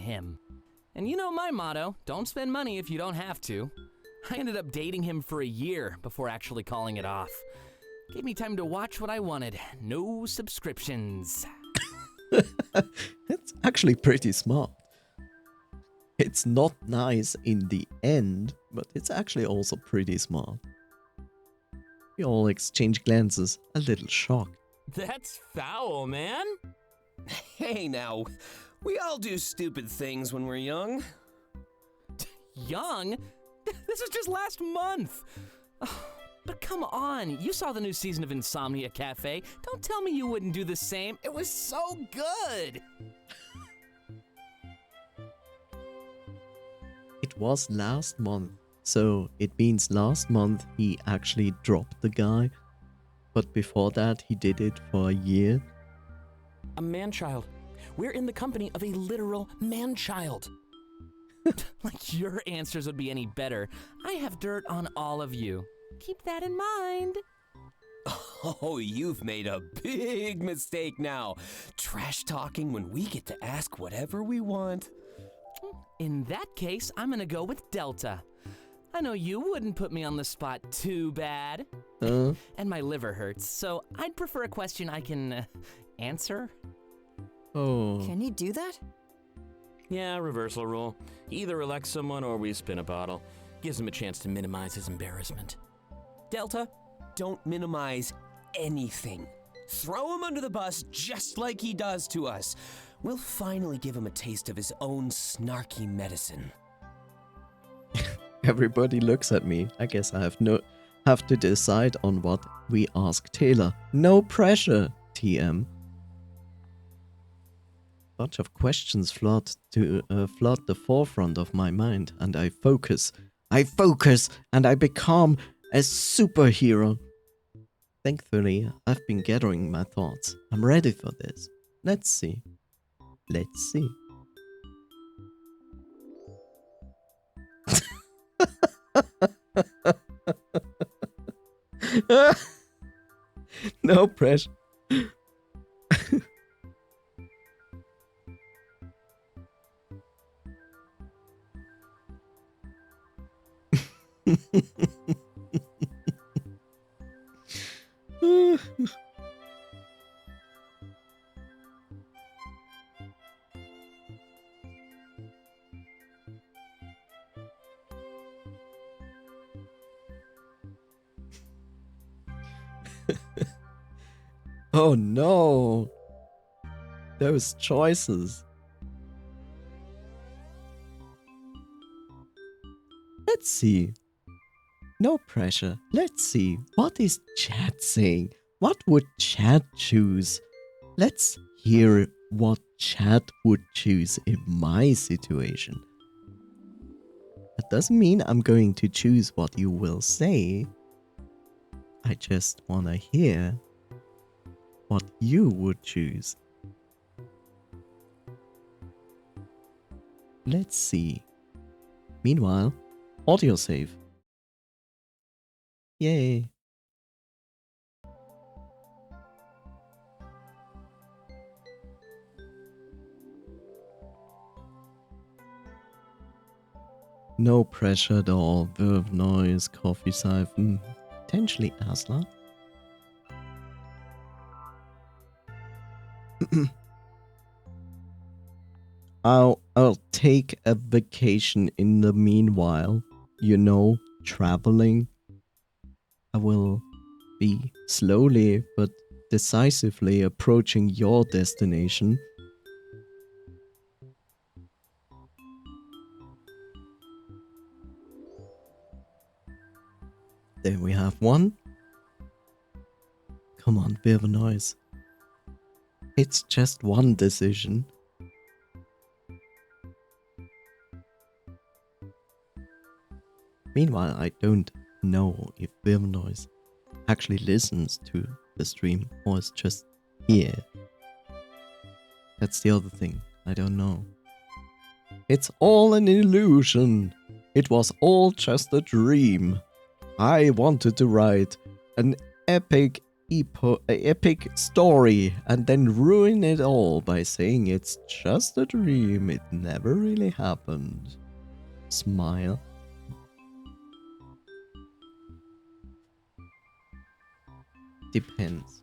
him. And you know my motto, don't spend money if you don't have to. I ended up dating him for a year before actually calling it off. Gave me time to watch what I wanted. No subscriptions. It's actually pretty smart. It's not nice in the end, but it's actually also pretty smart. We all exchange glances, a little shocked. That's foul, man. Hey now, we all do stupid things when we're young. Young? This was just last month. But come on, you saw the new season of Insomnia Cafe. Don't tell me you wouldn't do the same. It was so good. It was last month, so it means last month he actually dropped the guy. But before that, he did it for a year. A man-child. We're in the company of a literal man-child. Like your answers would be any better. I have dirt on all of you. Keep that in mind. Oh, you've made a big mistake now. Trash talking when we get to ask whatever we want. In that case, I'm gonna go with Delta. I know you wouldn't put me on the spot too bad. And my liver hurts, so I'd prefer a question I can answer. Oh. Can you do that? Yeah, reversal rule. Either elect someone or we spin a bottle. Gives him a chance to minimize his embarrassment. Delta, don't minimize anything. Throw him under the bus just like he does to us. We'll finally give him a taste of his own snarky medicine. Everybody looks at me. I guess I have to decide on what we ask Taylor. No pressure, TM. Bunch of questions flood the forefront of my mind, and I focus, and I become a superhero. Thankfully, I've been gathering my thoughts. I'm ready for this. Let's see. Let's see. No pressure. Oh no! Those choices. Let's see. No pressure. Let's see. What is chat saying? What would chat choose? Let's hear what chat would choose in my situation. That doesn't mean I'm going to choose what you will say. I just wanna hear what you would choose. Let's see. Meanwhile, audio save. Yay. No pressure at all. Verve noise, coffee siphon, potentially Asla. I'll take a vacation in the meanwhile. You know, traveling. I will be slowly but decisively approaching your destination. There we have one. Come on, bit of a noise. It's just one decision. Meanwhile, I don't know if Noise actually listens to the stream or is just here. That's the other thing. I don't know. It's all an illusion. It was all just a dream. I wanted to write an epic epic story and then ruin it all by saying it's just a dream, it never really happened. Smile. Depends.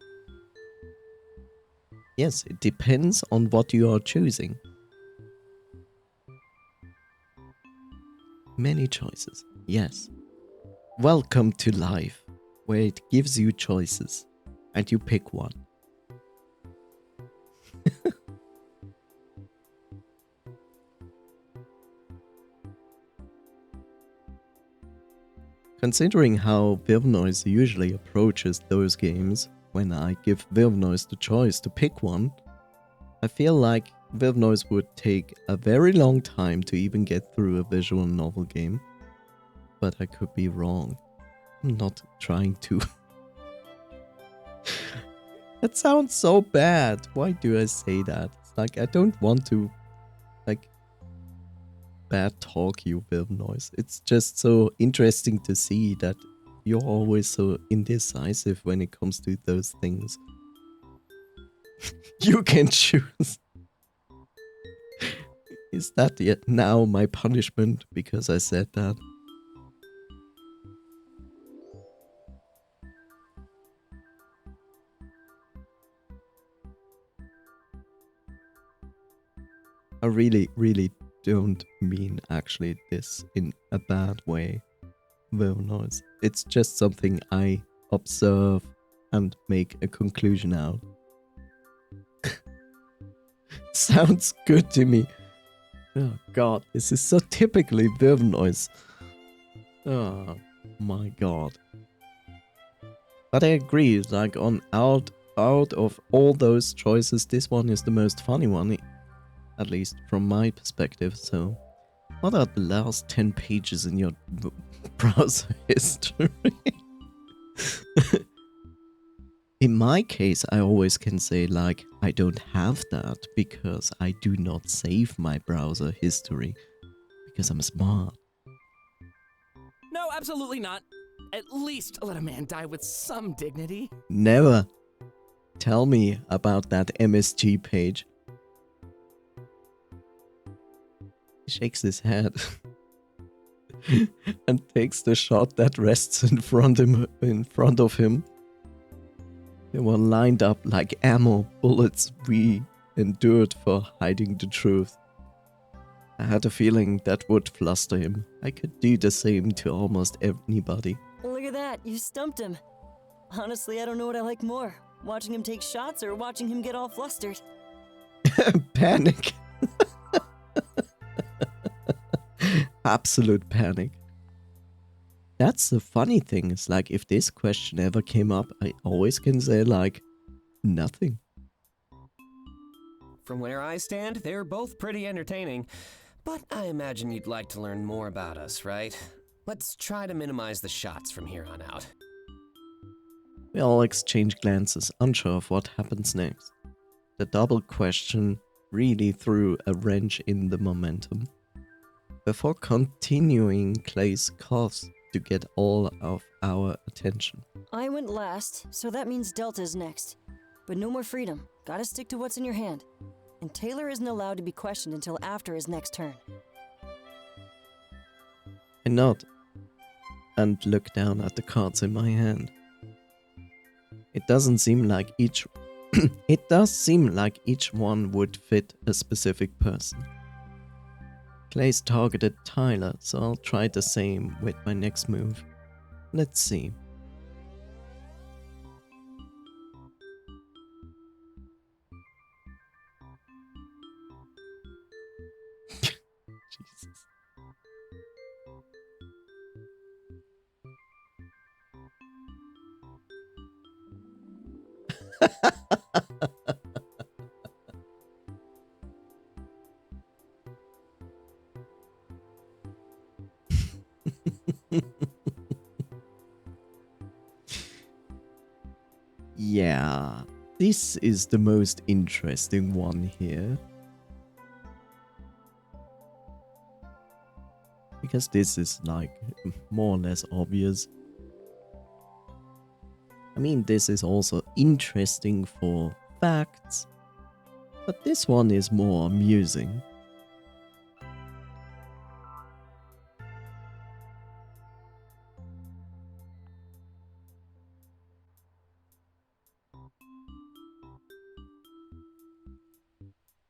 Yes, it depends on what you are choosing. Many choices, yes. Welcome to life, where it gives you choices, and you pick one. Considering how Vivnoise usually approaches those games, when I give Vivnoise the choice to pick one, I feel like Vivnoise would take a very long time to even get through a visual novel game. But I could be wrong. I'm not trying to. That sounds so bad. Why do I say that? It's like I don't want to, like, bad talk you, Vivnoise. It's just so interesting to see that you're always so indecisive when it comes to those things. You can choose. Is that yet now my punishment because I said that? I really don't mean actually this in a bad way, Vivnoise. It's just something I observe and make a conclusion out. Sounds good to me. Oh god, this is so typically Vivnoise. Oh my god. But I agree, like on out of all those choices, this one is the most funny one. At least from my perspective, so what are the last 10 pages in your browser history? In my case, I always can say like, I don't have that because I do not save my browser history because I'm smart. No, absolutely not. At least let a man die with some dignity. Never. Tell me about that MSG page. He shakes his head and takes the shot that rests in front of him. They were lined up like ammo bullets we endured for hiding the truth. I had a feeling that would fluster him. I could do the same to almost anybody. Look at that, you stumped him. Honestly, I don't know what I like more, watching him take shots or watching him get all flustered. Panic. Absolute panic. That's the funny thing, is like if this question ever came up, I always can say like, nothing. From where I stand, they're both pretty entertaining. But I imagine you'd like to learn more about us, right? Let's try to minimize the shots from here on out. We all exchange glances, unsure of what happens next. The double question really threw a wrench in the momentum. Before continuing, Clay's coughs to get all of our attention. I went last, so that means Delta's next. But no more freedom. Gotta stick to what's in your hand. And Taylor isn't allowed to be questioned until after his next turn. I nod and look down at the cards in my hand. It doesn't seem like each it does seem like each one would fit a specific person. Clay's targeted Tyler, so I'll try the same with my next move. Let's see. Jesus. Yeah, this is the most interesting one here. Because this is like more or less obvious. mean, this is also interesting for facts, but this one is more amusing.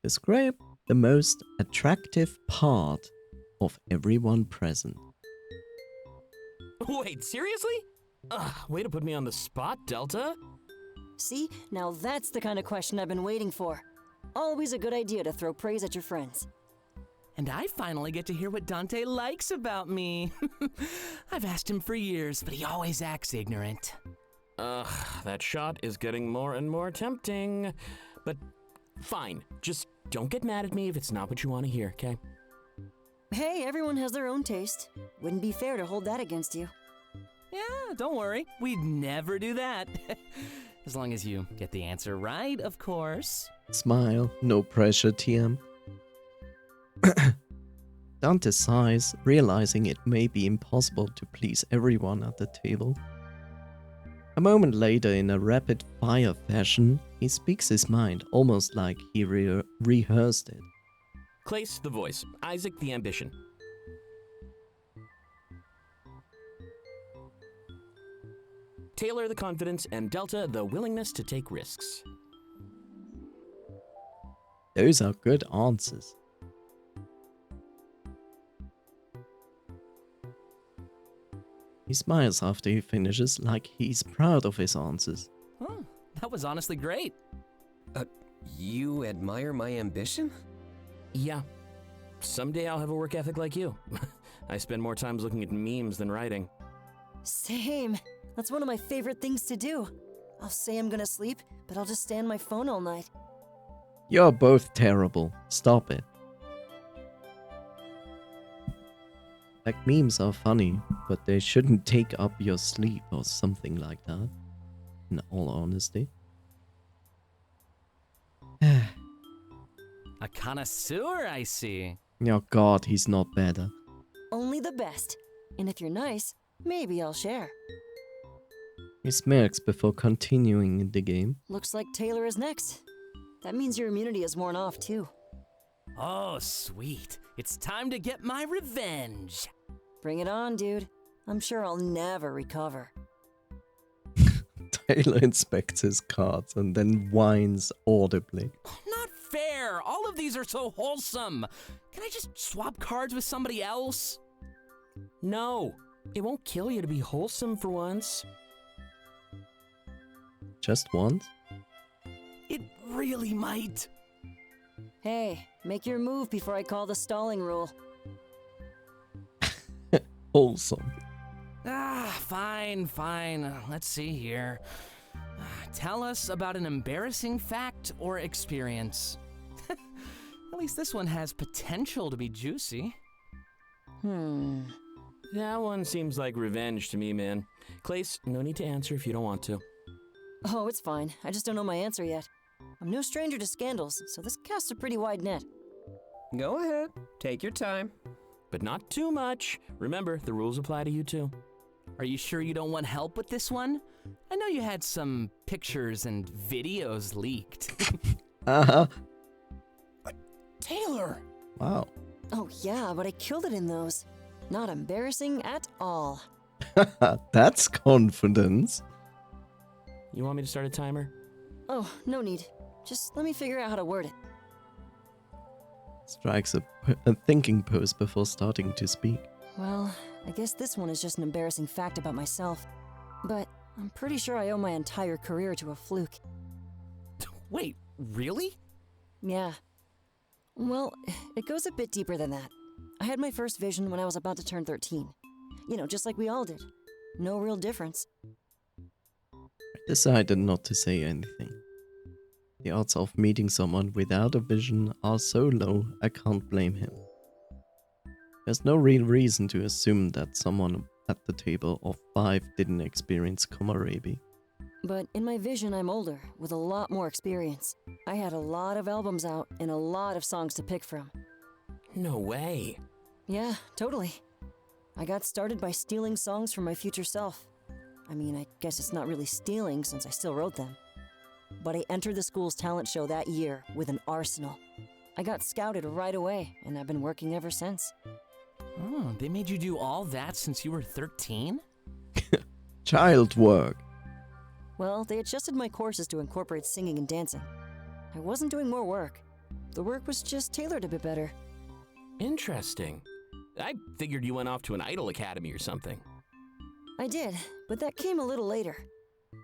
Describe the most attractive part of everyone present. Wait, seriously? Way to put me on the spot, Delta. See, now that's the kind of question I've been waiting for. Always a good idea to throw praise at your friends. And I finally get to hear what Dante likes about me. I've asked him for years, but he always acts ignorant. That shot is getting more and more tempting. But fine, just don't get mad at me if it's not what you want to hear, okay? Hey, everyone has their own taste. Wouldn't be fair to hold that against you. Yeah, don't worry. We'd never do that. As long as you get the answer right, of course. Smile, no pressure, TM. Dante sighs, realizing it may be impossible to please everyone at the table. A moment later, in a rapid-fire fashion, he speaks his mind, almost like he rehearsed it. Clace, the voice. Isaac, the ambition. Taylor, the confidence, and Delta, the willingness to take risks. Those are good answers. He smiles after he finishes, like he's proud of his answers. Oh, that was honestly great. You admire my ambition? Yeah. Someday I'll have a work ethic like you. I spend more time looking at memes than writing. Same. That's one of my favorite things to do. I'll say I'm gonna sleep, but I'll just stay on my phone all night. You're both terrible. Stop it. Like, memes are funny, but they shouldn't take up your sleep or something like that. In all honesty. A connoisseur, I see. Oh god, he's not better. Only the best. And if you're nice, maybe I'll share. He smirks before continuing in the game. Looks like Taylor is next. That means your immunity is worn off, too. Oh, sweet. It's time to get my revenge. Bring it on, dude. I'm sure I'll never recover. Taylor inspects his cards and then whines audibly. Not fair. All of these are so wholesome. Can I just swap cards with somebody else? No, it won't kill you to be wholesome for once. Just once? It really might. Hey, make your move before I call the stalling rule. Wholesome. Fine. Let's see here. Tell us about an embarrassing fact or experience. At least this one has potential to be juicy. That one seems like revenge to me, man. Clace, no need to answer if you don't want to. Oh, it's fine. I just don't know my answer yet. I'm no stranger to scandals, so this casts a pretty wide net. Go ahead. Take your time. But not too much. Remember, the rules apply to you too. Are you sure you don't want help with this one? I know you had some pictures and videos leaked. Uh-huh. Taylor! Wow. Oh yeah, but I killed it in those. Not embarrassing at all. That's confidence. You want me to start a timer? Oh, no need. Just let me figure out how to word it. Strikes a thinking pose before starting to speak. Well, I guess this one is just an embarrassing fact about myself. But I'm pretty sure I owe my entire career to a fluke. Wait, really? Yeah. Well, it goes a bit deeper than that. I had my first vision when I was about to turn 13. You know, just like we all did. No real difference. I decided not to say anything. The odds of meeting someone without a vision are so low, I can't blame him. There's no real reason to assume that someone at the table of 5 didn't experience Komorebi. But in my vision, I'm older, with a lot more experience. I had a lot of albums out and a lot of songs to pick from. No way. Yeah, totally. I got started by stealing songs from my future self. I mean, I guess it's not really stealing since I still wrote them. But I entered the school's talent show that year with an arsenal. I got scouted right away, and I've been working ever since. Oh, they made you do all that since you were 13? Child work. Well, they adjusted my courses to incorporate singing and dancing. I wasn't doing more work. The work was just tailored a bit better. Interesting. I figured you went off to an idol academy or something. I did, but that came a little later.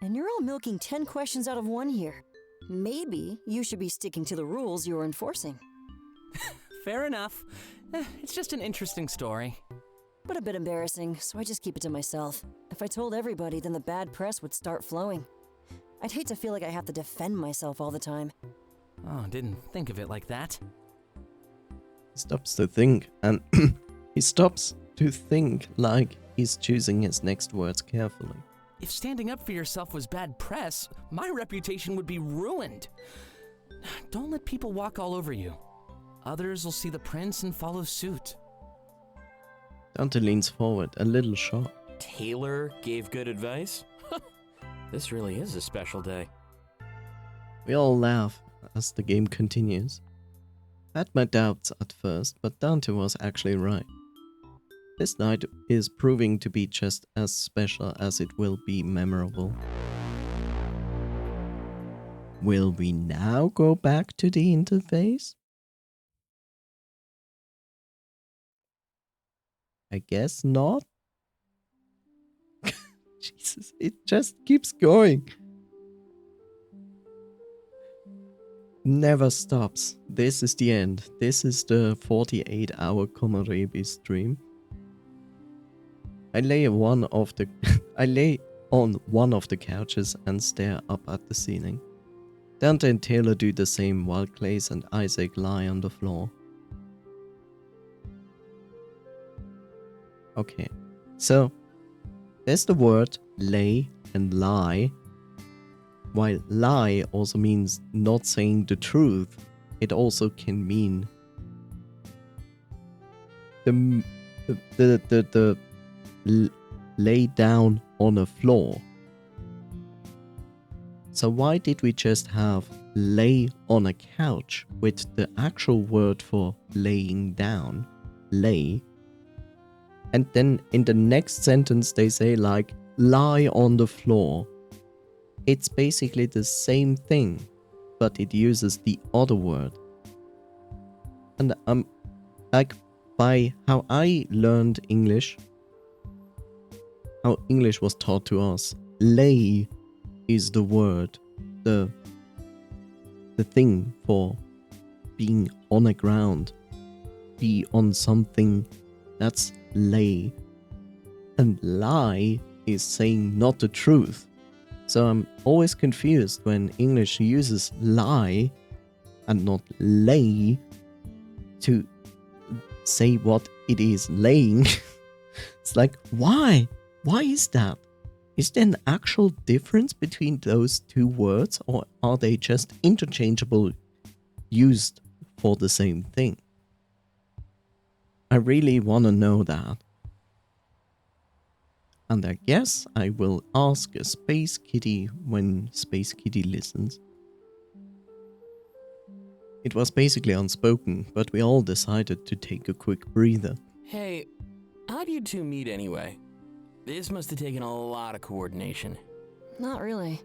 And you're all milking 10 questions out of 1 here. Maybe you should be sticking to the rules you were enforcing. Fair enough. It's just an interesting story. But a bit embarrassing, so I just keep it to myself. If I told everybody, then the bad press would start flowing. I'd hate to feel like I have to defend myself all the time. Oh, didn't think of it like that. He stops to think, and he stops to think like he's choosing his next words carefully. If standing up for yourself was bad press, my reputation would be ruined. Don't let people walk all over you. Others will see the prince and follow suit. Dante leans forward, a little shocked. Taylor gave good advice? This really is a special day. We all laugh as the game continues. I had my doubts at first, but Dante was actually right. This night is proving to be just as special as it will be memorable. Will we now go back to the interface? I guess not. Jesus, it just keeps going. Never stops. This is the end. This is the 48-hour Komorebi stream. I lay on one of the couches and stare up at the ceiling. Dante and Taylor do the same while Claes and Isaac lie on the floor. Okay, so there's the word lay and lie. While lie also means not saying the truth, it also can mean lay down on a floor. So why did we just have lay on a couch with the actual word for laying down, lay, and then in the next sentence they say like lie on the floor? It's basically the same thing, but it uses the other word. And like by how I learned English, how English was taught to us, lay is the word, the thing for being on a ground, be on something, that's lay. And lie is saying not the truth. So I'm always confused when English uses lie and not lay to say what it is laying. It's like, why? Why is that? Is there an actual difference between those two words, or are they just interchangeable, used for the same thing? I really want to know that. And I guess I will ask a Space Kitty when Space Kitty listens. It was basically unspoken, but we all decided to take a quick breather. Hey, how'd you two meet anyway? This must have taken a lot of coordination. Not really.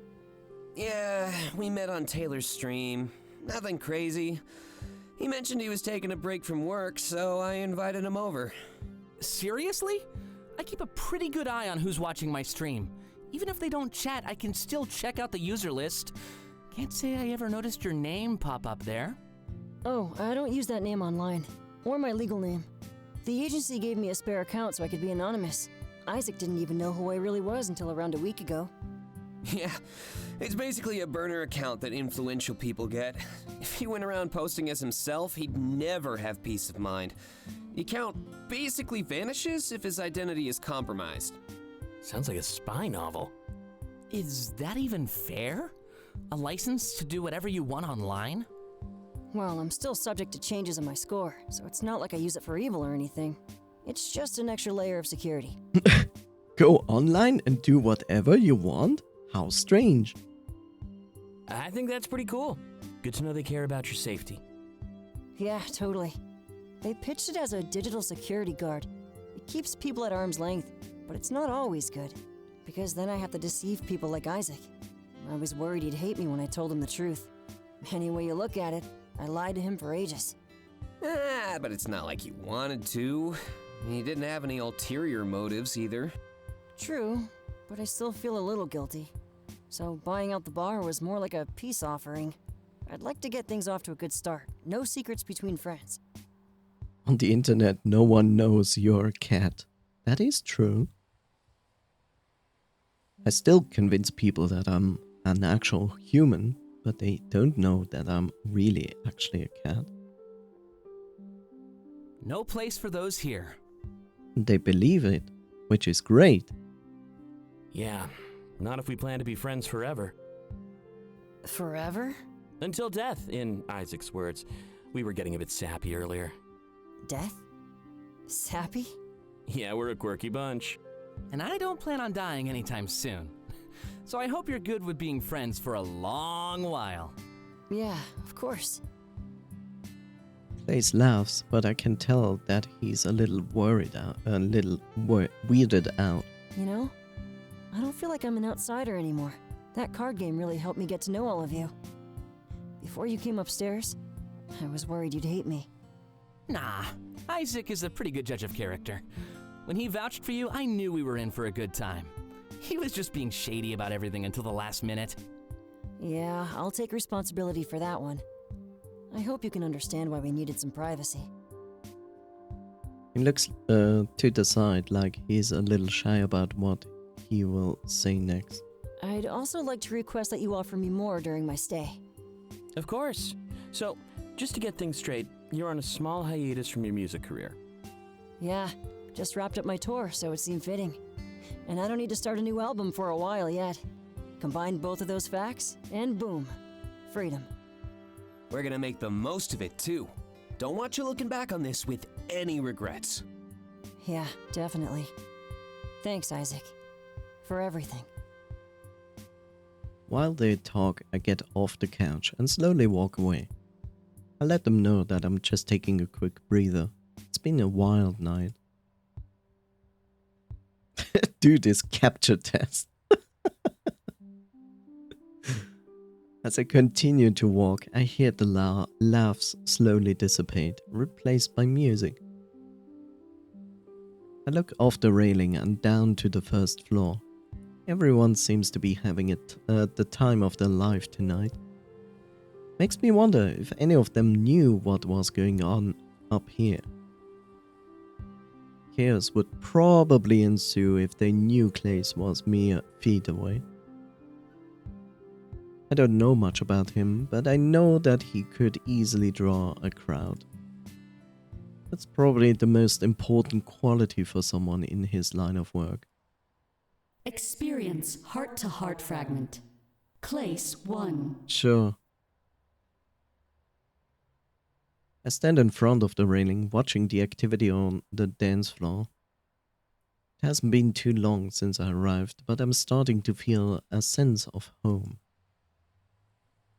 Yeah, we met on Taylor's stream. Nothing crazy. He mentioned he was taking a break from work, so I invited him over. Seriously? I keep a pretty good eye on who's watching my stream. Even if they don't chat, I can still check out the user list. Can't say I ever noticed your name pop up there. Oh, I don't use that name online. Or my legal name. The agency gave me a spare account so I could be anonymous. Isaac didn't even know who I really was until around a week ago. Yeah, it's basically a burner account that influential people get. If he went around posting as himself, he'd never have peace of mind. The account basically vanishes if his identity is compromised. Sounds like a spy novel. Is that even fair? A license to do whatever you want online? Well, I'm still subject to changes in my score, so it's not like I use it for evil or anything. It's just an extra layer of security. Go online and do whatever you want? How strange. I think that's pretty cool. Good to know they care about your safety. Yeah, totally. They pitched it as a digital security guard. It keeps people at arm's length, but it's not always good. Because then I have to deceive people like Isaac. I was worried he'd hate me when I told him the truth. Any way you look at it, I lied to him for ages. But it's not like you wanted to. You didn't have any ulterior motives either. True, but I still feel a little guilty. So buying out the bar was more like a peace offering. I'd like to get things off to a good start. No secrets between friends. On the internet, no one knows you're a cat. That is true. I still convince people that I'm an actual human, but they don't know that I'm really actually a cat. No place for those here. They believe it, which is great. Yeah, not if we plan to be friends forever. Forever? Until death, in Isaac's words. We were getting a bit sappy earlier. Death? Sappy? Yeah, we're a quirky bunch. And I don't plan on dying anytime soon. So I hope you're good with being friends for a long while. Yeah, of course. Clays laughs, but I can tell that he's a little weirded out. You know, I don't feel like I'm an outsider anymore. That card game really helped me get to know all of you. Before you came upstairs, I was worried you'd hate me. Nah, Isaac is a pretty good judge of character. When he vouched for you, I knew we were in for a good time. He was just being shady about everything until the last minute. Yeah, I'll take responsibility for that one. I hope you can understand why we needed some privacy. He looks to the side like he's a little shy about what he will say next. I'd also like to request that you offer me more during my stay. Of course. So, just to get things straight, you're on a small hiatus from your music career. Yeah, just wrapped up my tour, so it seemed fitting. And I don't need to start a new album for a while yet. Combine both of those facts, and boom, freedom. We're gonna make the most of it, too. Don't want you looking back on this with any regrets. Yeah, definitely. Thanks, Isaac. For everything. While they talk, I get off the couch and slowly walk away. I let them know that I'm just taking a quick breather. It's been a wild night. Do this capture test. As I continue to walk, I hear the laughs slowly dissipate, replaced by music. I look off the railing and down to the first floor. Everyone seems to be having it the time of their life tonight. Makes me wonder if any of them knew what was going on up here. Chaos would probably ensue if they knew Clays was mere feet away. I don't know much about him, but I know that he could easily draw a crowd. That's probably the most important quality for someone in his line of work. Experience heart-to-heart fragment. Clace 1. Sure. I stand in front of the railing, watching the activity on the dance floor. It hasn't been too long since I arrived, but I'm starting to feel a sense of home.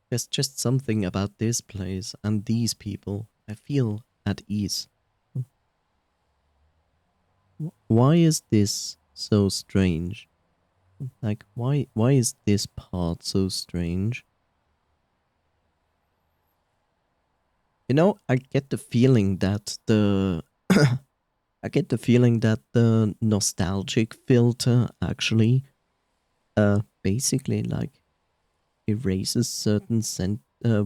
There's just something about this place and these people. I feel at ease. Why is this so strange? Like, why is this part so strange? You know, I get the feeling that the nostalgic filter actually basically like erases certain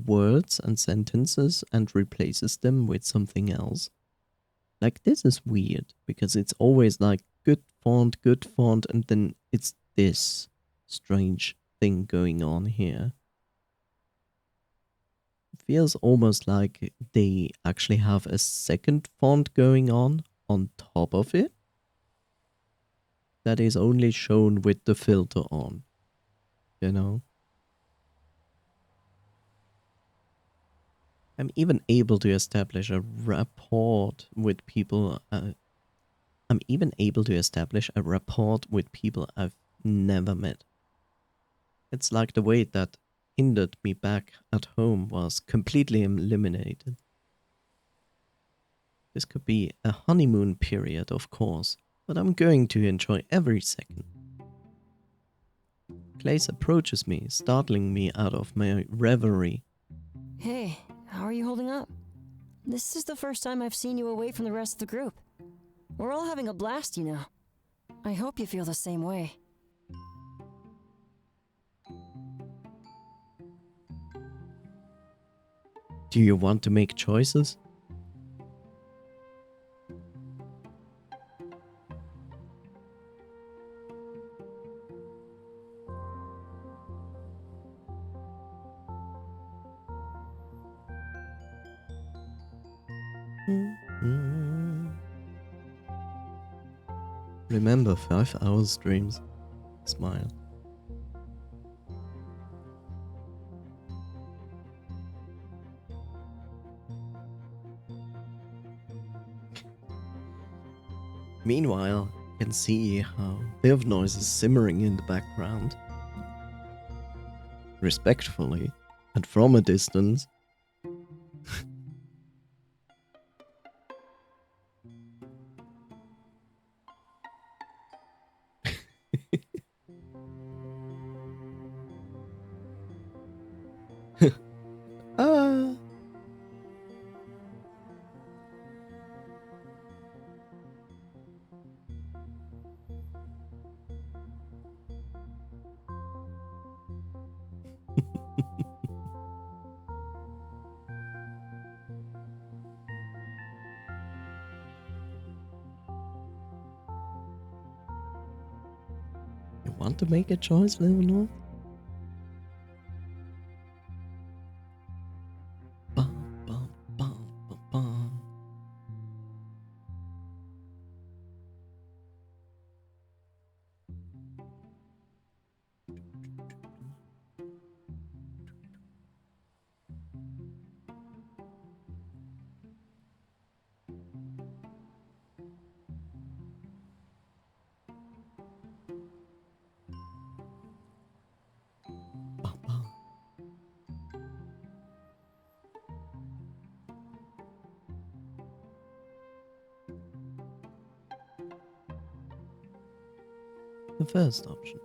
words and sentences and replaces them with something else. Like, this is weird because it's always like good font, and then it's this strange thing going on here. It feels almost like they actually have a second font going on top of it that is only shown with the filter on, you know? I'm even able to establish a rapport with people I'm even able to establish a rapport with people I've never met. It's like the weight that hindered me back at home was completely eliminated. This could be a honeymoon period, of course, but I'm going to enjoy every second. Clace approaches me, startling me out of my reverie. Hey, how are you holding up? This is the first time I've seen you away from the rest of the group. We're all having a blast, you know. I hope you feel the same way. Do you want to make choices? Remember 5 hours streams. Smile. Meanwhile, you can see how a bit of noise is simmering in the background. Respectfully, and from a distance. Ah. You want to make a choice, Leonor? Bum, bum, bum, bum, bum. Bum, bum. The first option.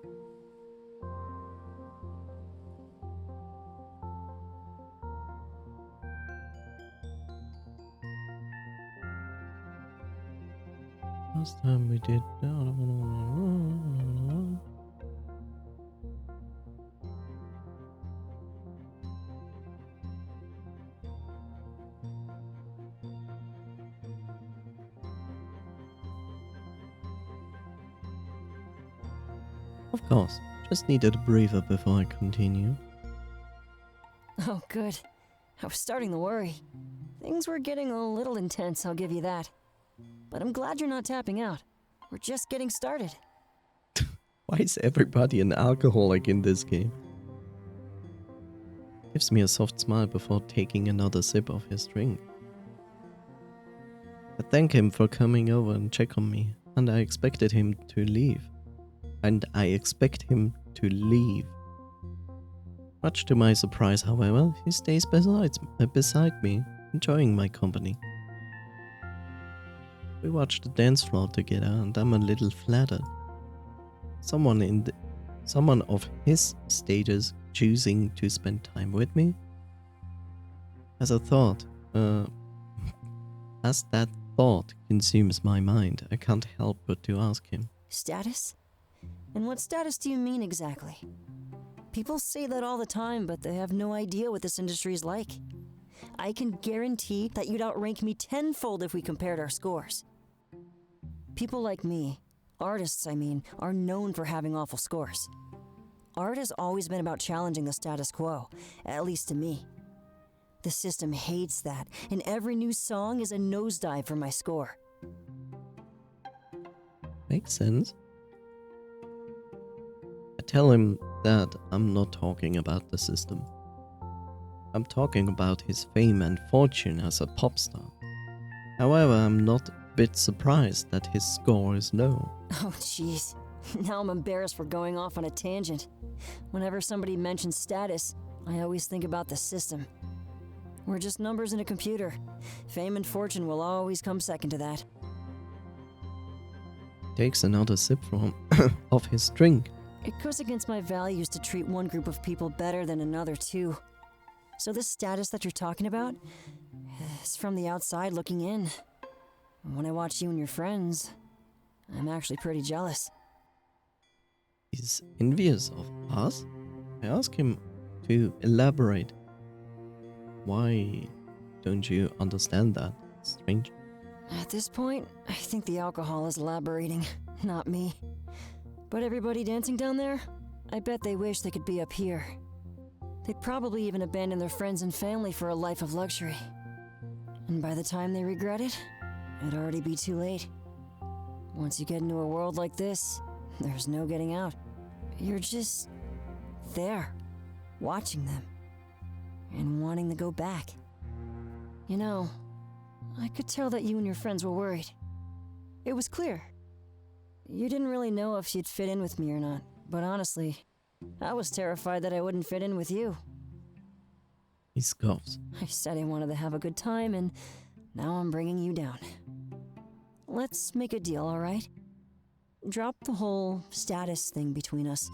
Last time we did. Of course, just needed a breather before I continue. Oh, good. I was starting to worry. Things were getting a little intense, I'll give you that. But I'm glad you're not tapping out. We're just getting started. Why is everybody an alcoholic in this game? Gives me a soft smile before taking another sip of his drink. I thank him for coming over and check on me, and I expected him to leave. Much to my surprise, however, he stays beside me, enjoying my company. We watch the dance floor together, and I'm a little flattered. Someone of his status choosing to spend time with me? As that thought consumes my mind, I can't help but to ask him. Status? And what status do you mean exactly? People say that all the time, but they have no idea what this industry is like. I can guarantee that you'd outrank me tenfold if we compared our scores. People like me, artists I mean, are known for having awful scores. Art has always been about challenging the status quo, at least to me. The system hates that, and every new song is a nosedive for my score. Makes sense. I tell him that I'm not talking about the system. I'm talking about his fame and fortune as a pop star. However, I'm not bit surprised that his score is low. Oh, jeez. Now I'm embarrassed for going off on a tangent. Whenever somebody mentions status, I always think about the system. We're just numbers in a computer. Fame and fortune will always come second to that. Takes another sip from of his drink. It goes against my values to treat one group of people better than another, too. So this status that you're talking about is from the outside looking in. When I watch you and your friends, I'm actually pretty jealous. He's envious of us? I ask him to elaborate. Why don't you understand that? It's strange. At this point, I think the alcohol is elaborating, not me. But everybody dancing down there, I bet they wish they could be up here. They'd probably even abandon their friends and family for a life of luxury. And by the time they regret it, it'd already be too late. Once you get into a world like this, there's no getting out. You're just there, watching them, and wanting to go back. You know, I could tell that you and your friends were worried. It was clear. You didn't really know if you'd fit in with me or not, but honestly, I was terrified that I wouldn't fit in with you. He scoffs. I said I wanted to have a good time, and now I'm bringing you down. Let's make a deal, all right? Drop the whole status thing between us.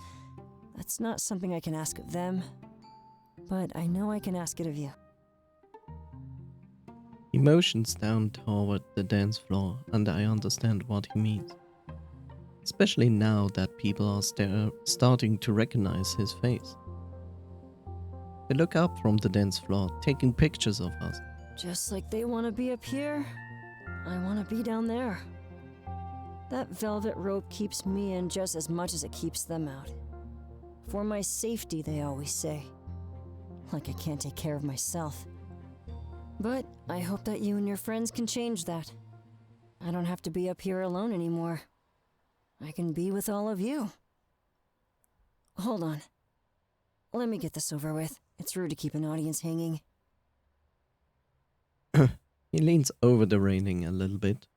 That's not something I can ask of them, but I know I can ask it of you. He motions down toward the dance floor, and I understand what he means. Especially now that people are starting to recognize his face. They look up from the dance floor, taking pictures of us. Just like they want to be up here, I want to be down there. That velvet rope keeps me in just as much as it keeps them out. For my safety, they always say. Like I can't take care of myself. But I hope that you and your friends can change that. I don't have to be up here alone anymore. I can be with all of you. Hold on. Let me get this over with. It's rude to keep an audience hanging. He leans over the railing a little bit,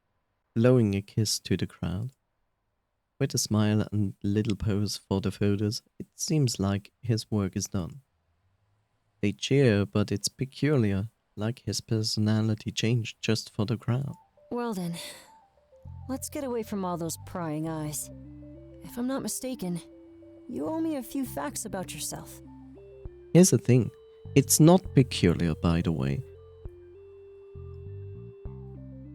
blowing a kiss to the crowd. With a smile and little pose for the photos, it seems like his work is done. They cheer, but it's peculiar, like his personality changed just for the crowd. Well then, let's get away from all those prying eyes. If I'm not mistaken, you owe me a few facts about yourself. Here's the thing, it's not peculiar, by the way.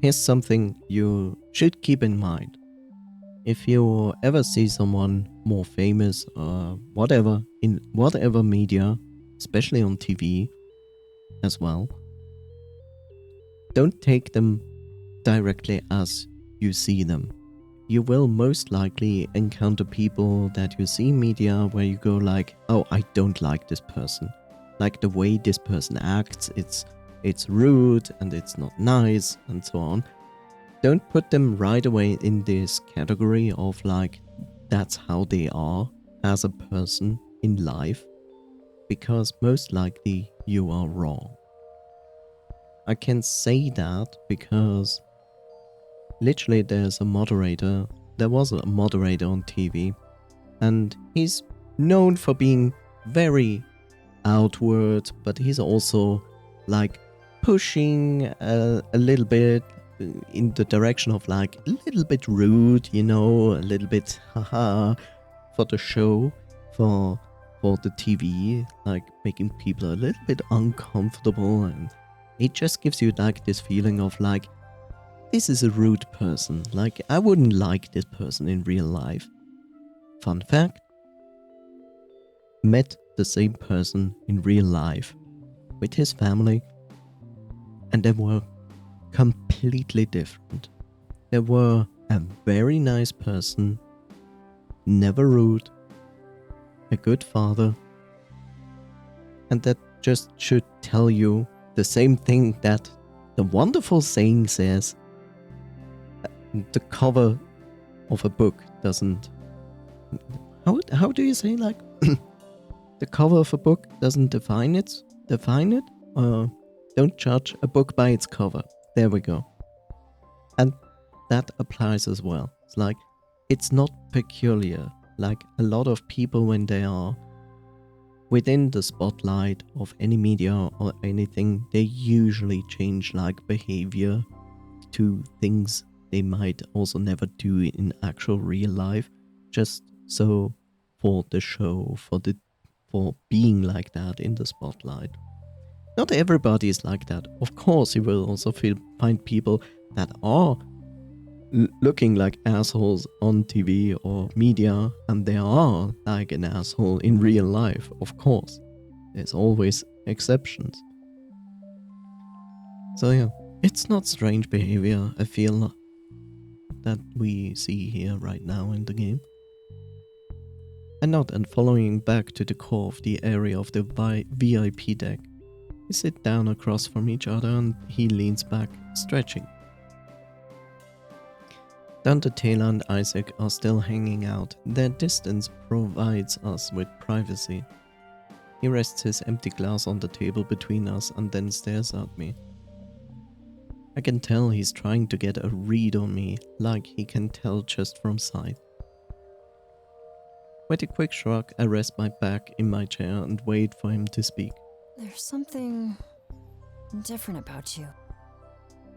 Here's something you should keep in mind. If you ever see someone more famous or whatever, in whatever media, especially on TV as well, don't take them directly as you see them. You will most likely encounter people that you see in media where you go like, oh, I don't like this person. Like the way this person acts, it's rude and it's not nice and so on. Don't put them right away in this category of like, that's how they are as a person in life, because most likely you are wrong. I can say that because literally there was a moderator on TV, and he's known for being very outward, but he's also like pushing a little bit in the direction of like a little bit rude, you know, a little bit haha for the show, for the TV, like making people a little bit uncomfortable, and it just gives you like this feeling of like, this is a rude person, like I wouldn't like this person in real life. Fun fact, met the same person in real life with his family, and they were completely different. They were a very nice person, never rude, a good father, and that just should tell you the same thing that the wonderful saying says: the cover of a book doesn't... How do you say, like, the cover of a book doesn't define it? Don't judge a book by its cover. There we go. And that applies as well. It's like, it's not peculiar. Like a lot of people, when they are within the spotlight of any media or anything, they usually change like behavior to things they might also never do in actual real life, just so for the show, for being like that in the spotlight. Not everybody is like that. Of course, you will also find people that are looking like assholes on TV or media, and they are like an asshole in real life. Of course, there's always exceptions. So yeah, it's not strange behavior, I feel, that we see here right now in the game. And following back to the core of the area of the VIP deck, we sit down across from each other and he leans back, stretching. Dante, Taylor and Isaac are still hanging out. Their distance provides us with privacy. He rests his empty glass on the table between us and then stares at me. I can tell he's trying to get a read on me, like he can tell just from sight. With a quick shrug, I rest my back in my chair and wait for him to speak. There's something different about you.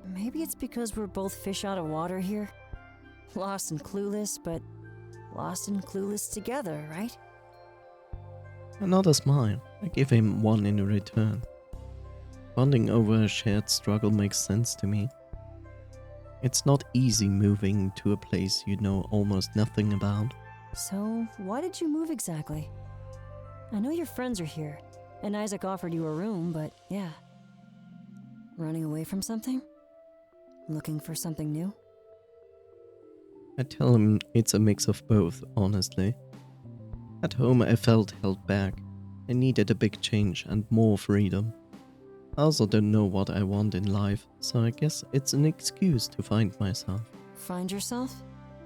Maybe it's because we're both fish out of water here. Lost and clueless, but lost and clueless together, right? Another smile. I give him one in return. Bonding over a shared struggle makes sense to me. It's not easy moving to a place you know almost nothing about. So, why did you move exactly? I know your friends are here, and Isaac offered you a room, but yeah. Running away from something? Looking for something new? I tell him it's a mix of both, honestly. At home I felt held back. I needed a big change and more freedom. I also don't know what I want in life, so I guess it's an excuse to find myself. Find yourself?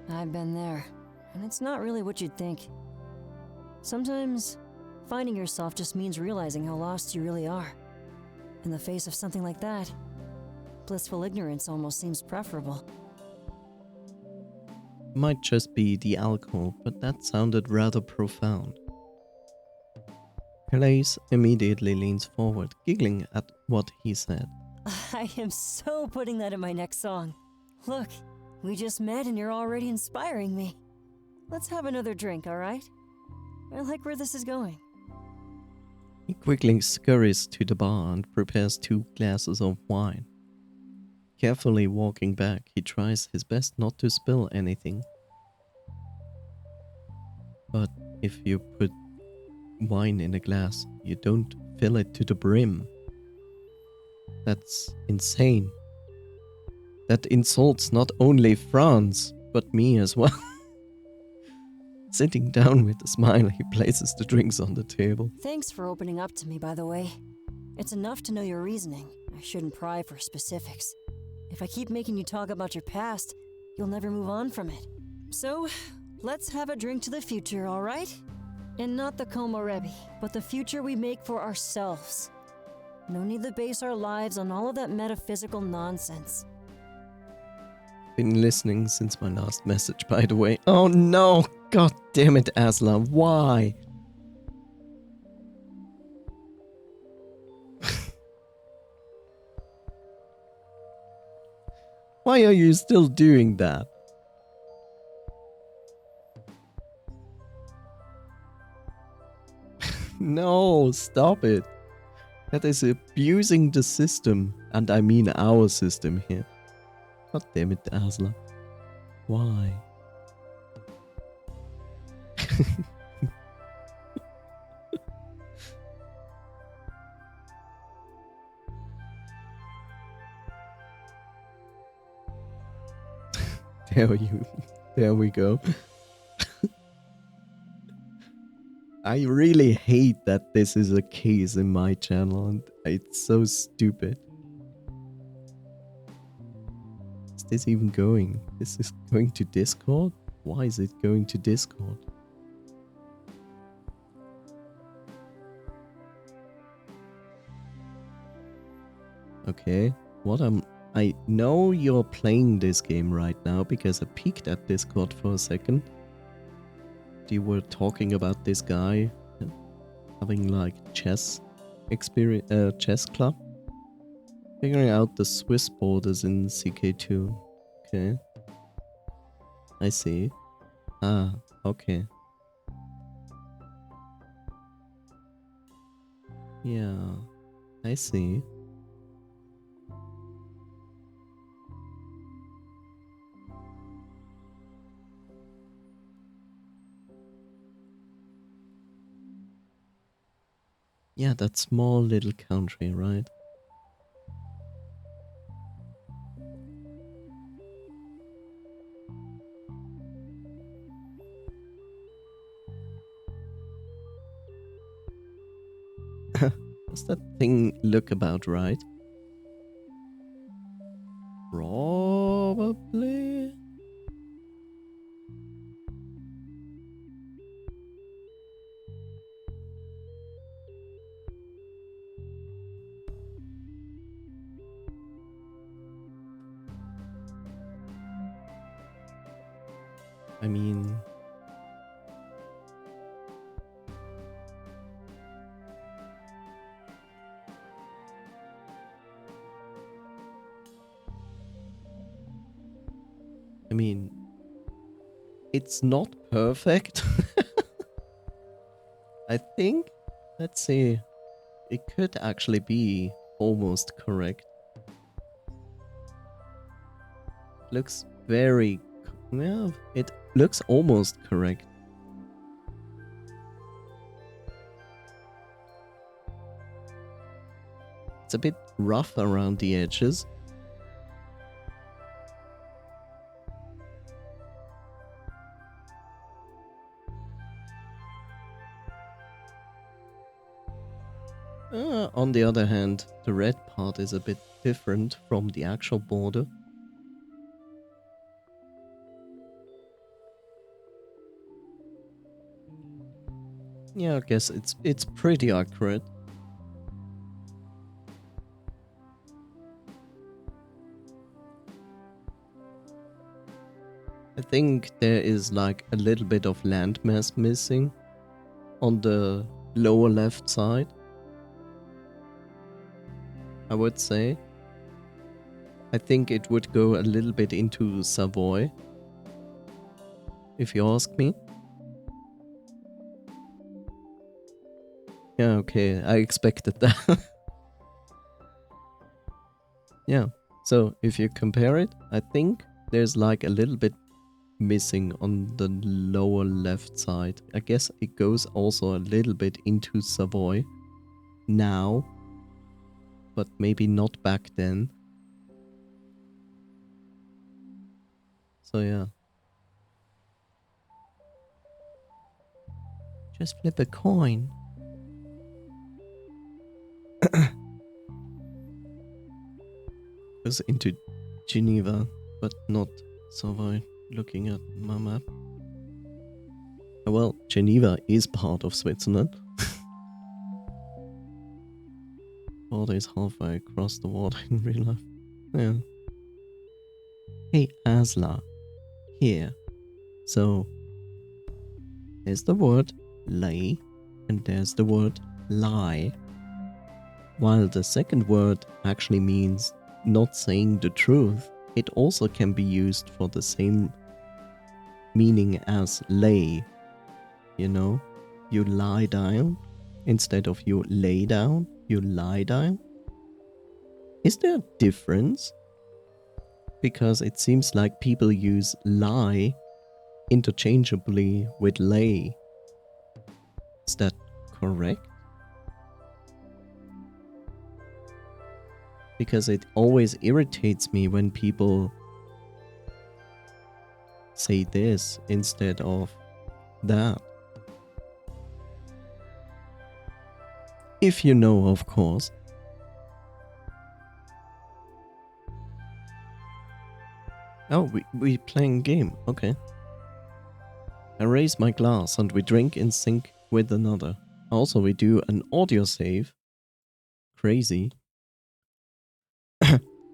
I've been there, and it's not really what you'd think. Sometimes, finding yourself just means realizing how lost you really are. In the face of something like that, blissful ignorance almost seems preferable. Might just be the alcohol, but that sounded rather profound. Calais immediately leans forward, giggling at what he said. I am so putting that in my next song. Look, we just met and you're already inspiring me. Let's have another drink, alright? I like where this is going. He quickly scurries to the bar and prepares 2 glasses of wine. Carefully walking back, he tries his best not to spill anything. But if you put wine in a glass, you don't fill it to the brim. That's insane. That insults not only France, but me as well. Sitting down with a smile, he places the drinks on the table. Thanks for opening up to me, by the way. It's enough to know your reasoning. I shouldn't pry for specifics. If I keep making you talk about your past, you'll never move on from it. So, let's have a drink to the future, alright? And not the Komorebi, but the future we make for ourselves. No need to base our lives on all of that metaphysical nonsense. Been listening since my last message, by the way. Oh no! God damn it, Asla, why? Why are you still doing that? No, stop it. That is abusing the system. And I mean our system here. God damn it, Asla. Why? There we go. I really hate that this is a case in my channel, and it's so stupid. Is this even going? This is going to Discord? Why is it going to Discord? Okay, what am I know you're playing this game right now because I peeked at Discord for a second. You were talking about this guy having like chess experience, chess club. Figuring out the Swiss borders in CK2. Okay. I see. Ah, okay. Yeah, I see. Yeah, that small little country, right? Does that thing look about right? Probably. I mean... it's not perfect. I think, let's see, it could actually be almost correct. Looks very, yeah, it looks almost correct. It's a bit rough around the edges. On the other hand, the red part is a bit different from the actual border. Yeah, I guess it's pretty accurate. I think there is like a little bit of landmass missing on the lower left side, I would say. I think it would go a little bit into Savoy, if you ask me. Yeah, okay, I expected that. Yeah, so if you compare it, I think there's like a little bit missing on the lower left side. I guess it goes also a little bit into Savoy now, but maybe not back then. So yeah. Just flip a coin. Goes into Geneva, but not Savoy, looking at my map. Well, Geneva is part of Switzerland. Border is halfway across the water in real life. Yeah. Hey, Asla. Here. So, there's the word lay, and there's the word lie. While the second word actually means not saying the truth, it also can be used for the same meaning as lay. You know, you lie down instead of you lay down, you lie down. Is there a difference? Because it seems like people use lie interchangeably with lay. Is that correct? Because it always irritates me when people say this instead of that. If you know, of course. Oh, we playing game, okay. I raise my glass and we drink in sync with another. Also, we do an audio save. Crazy.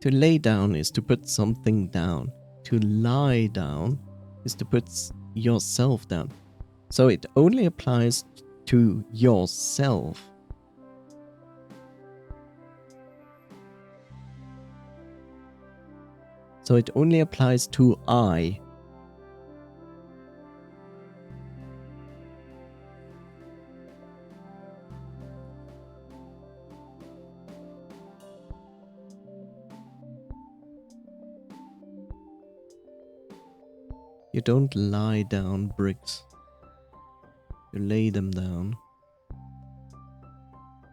To lay down is to put something down. To lie down is to put yourself down. So it only applies to yourself. So it only applies to I. You don't lie down bricks. You lay them down.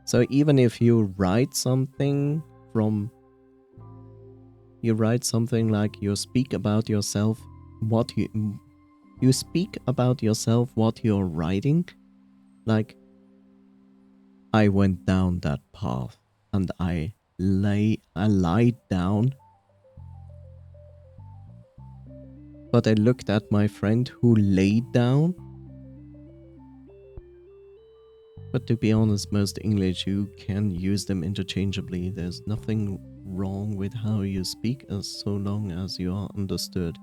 So even if you write something like you speak about yourself, what you speak about yourself, what you're writing, like I went down that path and I lied down. But I looked at my friend who laid down. But to be honest, most English, you can use them interchangeably. There's nothing wrong with how you speak as so long as you are understood.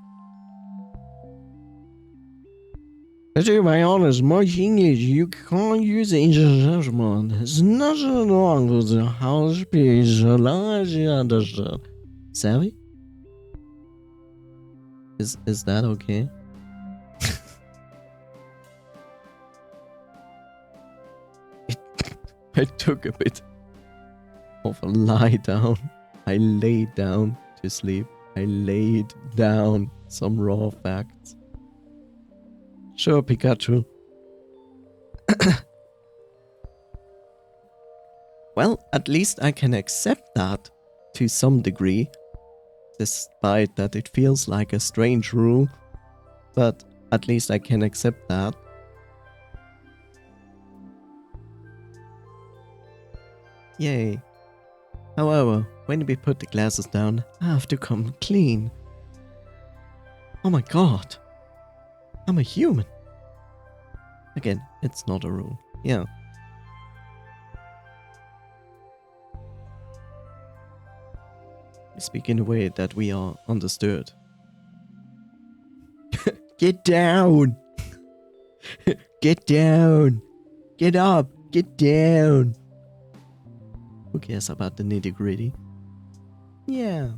But to be honest, most English, you can't use it interchangeably. There's nothing wrong with how you speak so long as you understood. Savvy? Is that okay? I took a bit of a lie down. I laid down to sleep. I laid down some raw facts. Sure, Pikachu. Well, at least I can accept that to some degree. Despite that it feels like a strange rule, but at least I can accept that. Yay. However, when we put the glasses down, I have to come clean. Oh my god. I'm a human. Again, it's not a rule. Yeah. We speak in a way that we are understood. Get down! Get down! Get up! Get down! Who cares about the nitty-gritty? Yeah.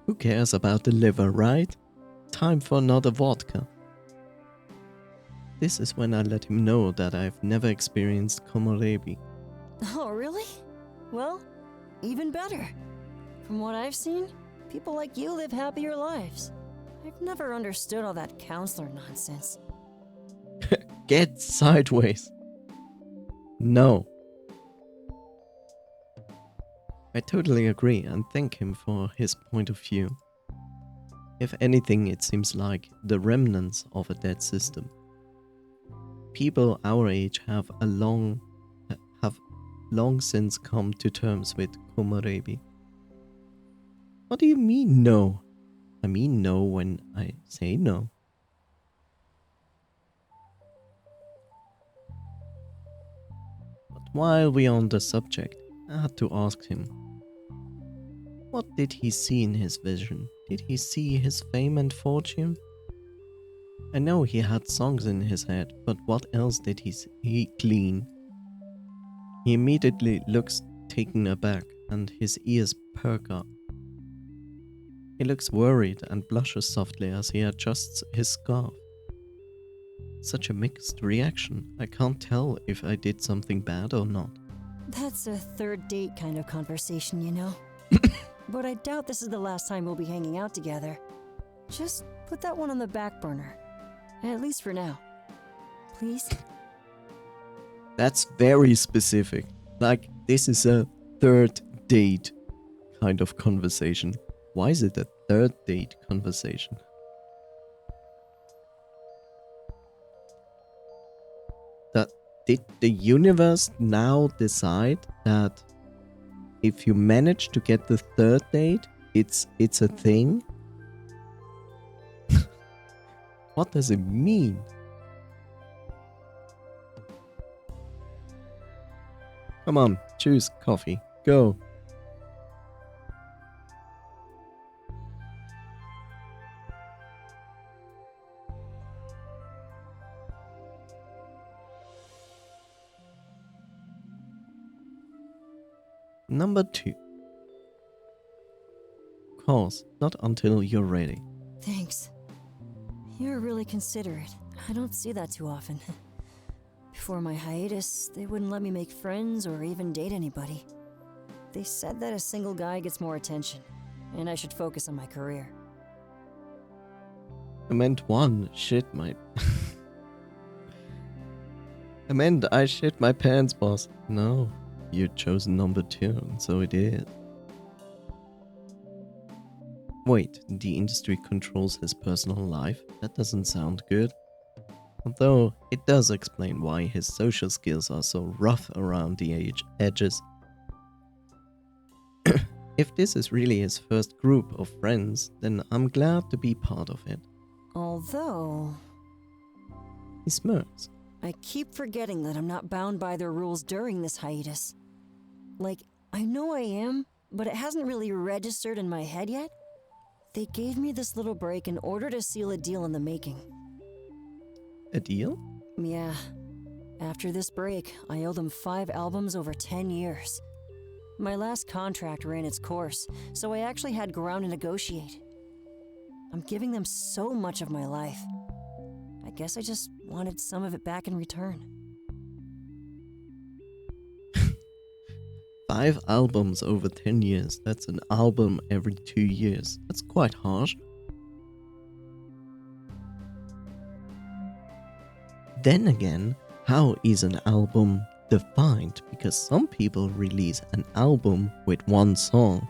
Who cares about the liver, right? Time for another vodka. This is when I let him know that I've never experienced Komorebi. Oh, really? Well, even better. From what I've seen, people like you live happier lives. I've never understood all that counselor nonsense. Get sideways. No. I totally agree and thank him for his point of view. If anything, it seems like the remnants of a dead system. People our age have long since come to terms with Komorebi. What do you mean no? I mean no when I say no. But while we're on the subject, I had to ask him. What did he see in his vision? Did he see his fame and fortune? I know he had songs in his head, but what else did he glean? He immediately looks taken aback and his ears perk up. He looks worried and blushes softly as he adjusts his scarf. Such a mixed reaction. I can't tell if I did something bad or not. That's a third date kind of conversation, you know. But I doubt this is the last time we'll be hanging out together. Just put that one on the back burner. At least for now. Please? That's very specific. Like, this is a third date kind of conversation. Why is it a third date conversation? Did the universe now decide that if you manage to get the third date, it's a thing? What does it mean? Come on, choose coffee. Go. Number 2. Of course, not until you're ready. Thanks. You're really considerate. I don't see that too often. Before my hiatus, they wouldn't let me make friends or even date anybody. They said that a single guy gets more attention, and I should focus on my career. I meant one. Shit, my... I meant I shit my pants, boss. No, you chose number 2, and so it is. Wait, the industry controls his personal life? That doesn't sound good. Although, it does explain why his social skills are so rough around the edges. If this is really his first group of friends, then I'm glad to be part of it. Although... He smirks. I keep forgetting that I'm not bound by their rules during this hiatus. Like, I know I am, but it hasn't really registered in my head yet. They gave me this little break in order to seal a deal in the making. A deal? Yeah. After this break, I owe them 5 albums over 10 years. My last contract ran its course, so I actually had ground to negotiate. I'm giving them so much of my life. I guess I just wanted some of it back in return. 5 albums over 10 years. That's an album every 2 years. That's quite harsh. Then again, how is an album defined? Because some people release an album with 1 song.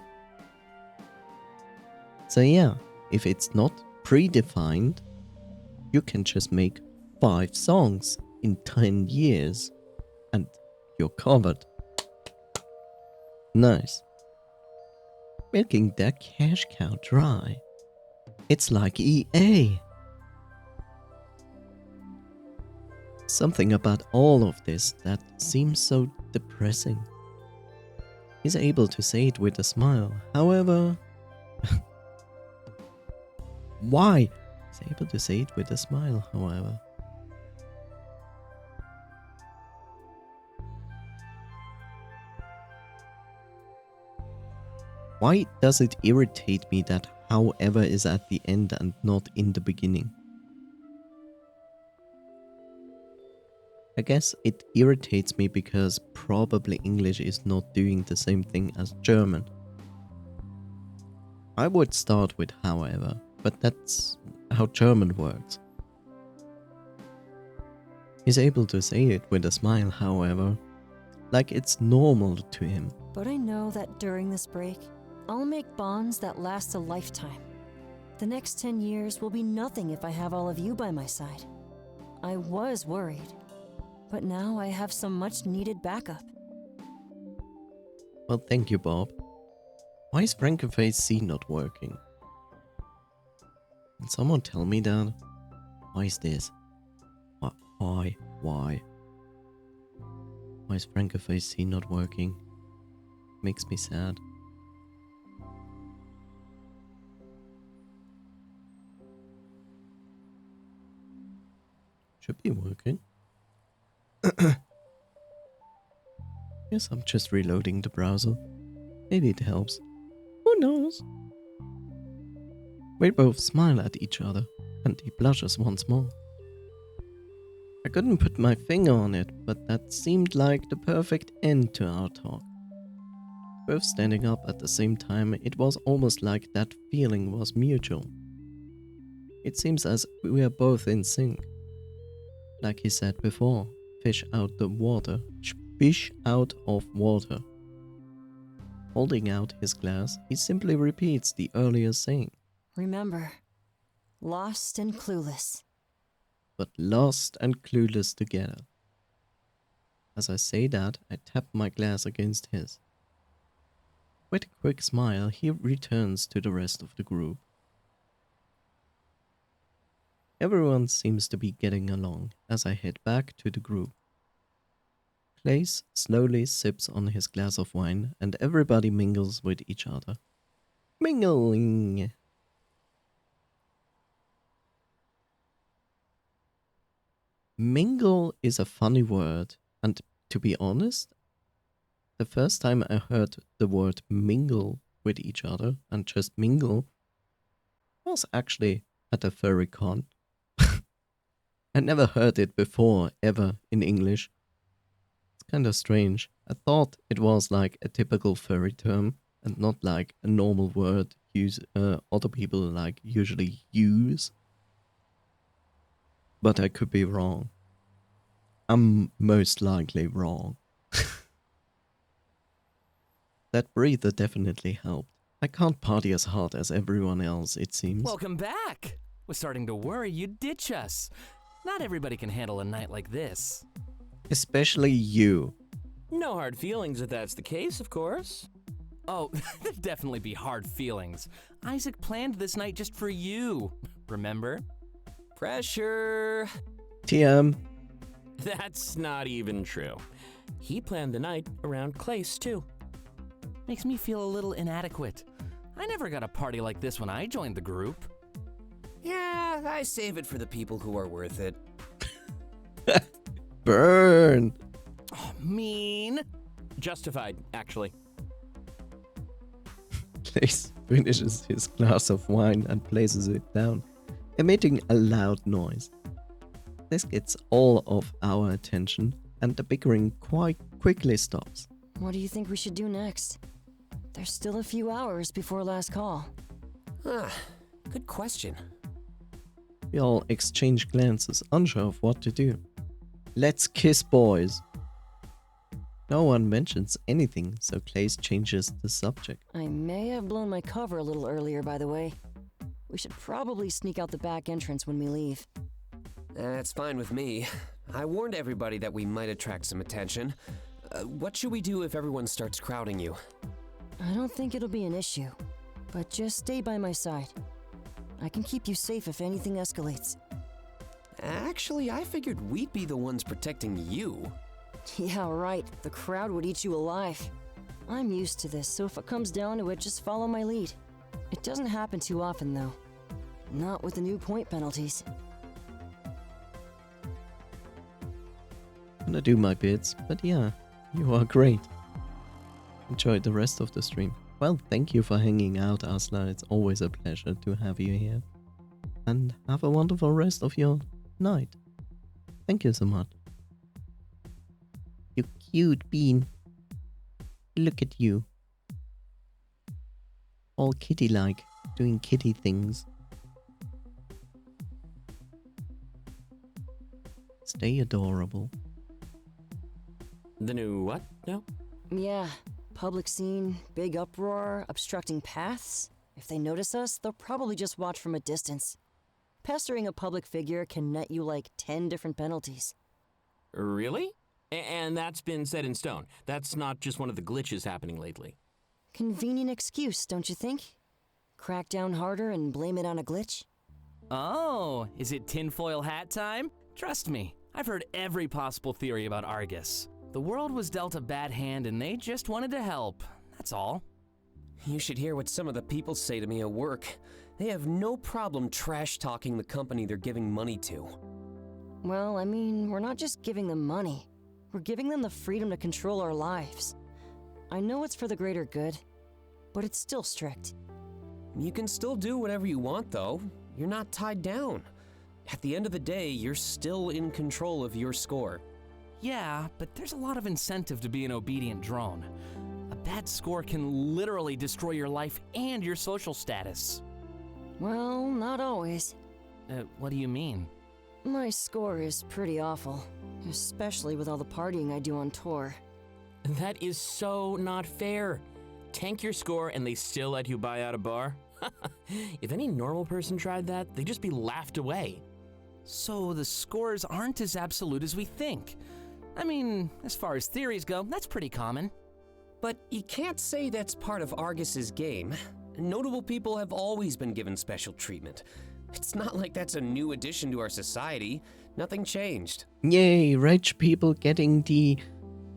So yeah, if it's not predefined, you can just make 5 songs in 10 years and you're covered. Nice. Milking that cash cow dry. It's like EA. Something about all of this that seems so depressing. He's able to say it with a smile, however... Why? He's able to say it with a smile, however. Why does it irritate me that however is at the end and not in the beginning? I guess it irritates me because probably English is not doing the same thing as German. I would start with however, but that's how German works. He's able to say it with a smile, however, like it's normal to him. But I know that during this break, I'll make bonds that last a lifetime. The next 10 years will be nothing if I have all of you by my side. I was worried, but now I have some much needed backup. Well, thank you, Bob. Why is Frankenface C not working? Can someone tell me that? Why is this? Why? Why is Frankenface C not working? Makes me sad. Should be working. Guess I'm just reloading the browser. Maybe it helps. Who knows? We both smile at each other, and he blushes once more. I couldn't put my finger on it, but that seemed like the perfect end to our talk. Both standing up at the same time, it was almost like that feeling was mutual. It seems as we are both in sync. Like he said before, fish out the water, fish out of water. Holding out his glass, he simply repeats the earlier saying. Remember, lost and clueless. But lost and clueless together. As I say that, I tap my glass against his. With a quick smile, he returns to the rest of the group. Everyone seems to be getting along as I head back to the group. Clace slowly sips on his glass of wine and everybody mingles with each other. Mingling! Mingle is a funny word, and to be honest, The first time I heard the word mingle with each other and just mingle was actually at a furry con. I never heard it before, ever, in English. It's kind of strange. I thought it was like a typical furry term and not like a normal word other people like usually use. But I could be wrong. I'm most likely wrong. That breather definitely helped. I can't party as hard as everyone else, it seems. Welcome back. Was starting to worry you'd ditch us. Not everybody can handle a night like this. Especially you. No hard feelings if that's the case, of course. Oh, there'd definitely be hard feelings. Isaac planned this night just for you. Remember? Pressure. TM. That's not even true. He planned the night around Clace, too. Makes me feel a little inadequate. I never got a party like this when I joined the group. Yeah, I save it for the people who are worth it. Burn. Oh, mean. Justified, actually. Clace finishes his glass of wine and places it down, emitting a loud noise. This gets all of our attention, and the bickering quite quickly stops. What do you think we should do next? There's still a few hours before last call. Good question. We all exchange glances, unsure of what to do. Let's kiss, boys. No one mentions anything, so Clace changes the subject. I may have blown my cover a little earlier, by the way. We should probably sneak out the back entrance when we leave. That's fine with me. I warned everybody that we might attract some attention. What should we do if everyone starts crowding you? I don't think it'll be an issue, but just stay by my side. I can keep you safe if anything escalates. Actually, I figured we'd be the ones protecting you. Yeah, right. The crowd would eat you alive. I'm used to this, so if it comes down to it, just follow my lead. It doesn't happen too often, though. Not with the new point penalties. I'm gonna do my bits, but yeah, you are great. Enjoy the rest of the stream. Well, thank you for hanging out, Asla. It's always a pleasure to have you here. And have a wonderful rest of your night. Thank you so much. You cute bean. Look at you. All kitty-like, doing kitty things. Stay adorable. The new what? No? Yeah, public scene, big uproar, obstructing paths. If they notice us, they'll probably just watch from a distance. Pestering a public figure can net you like 10 different penalties. Really? And that's been set in stone. That's not just one of the glitches happening lately. Convenient excuse, don't you think? Crack down harder and blame it on a glitch? Oh, is it tinfoil hat time? Trust me, I've heard every possible theory about Argus. The world was dealt a bad hand and they just wanted to help. That's all. You should hear what some of the people say to me at work. They have no problem trash-talking the company they're giving money to. Well, I mean, we're not just giving them money. We're giving them the freedom to control our lives. I know it's for the greater good, but it's still strict. You can still do whatever you want, though. You're not tied down. At the end of the day, you're still in control of your score. Yeah, but there's a lot of incentive to be an obedient drone. A bad score can literally destroy your life and your social status. Well, not always. What do you mean? My score is pretty awful, especially with all the partying I do on tour. That is so not fair. Tank your score and they still let you buy out a bar? If any normal person tried that, they'd just be laughed away. So the scores aren't as absolute as we think. I mean, as far as theories go, that's pretty common. But you can't say that's part of Argus's game. Notable people have always been given special treatment. It's not like that's a new addition to our society. Nothing changed. Yay, rich people getting the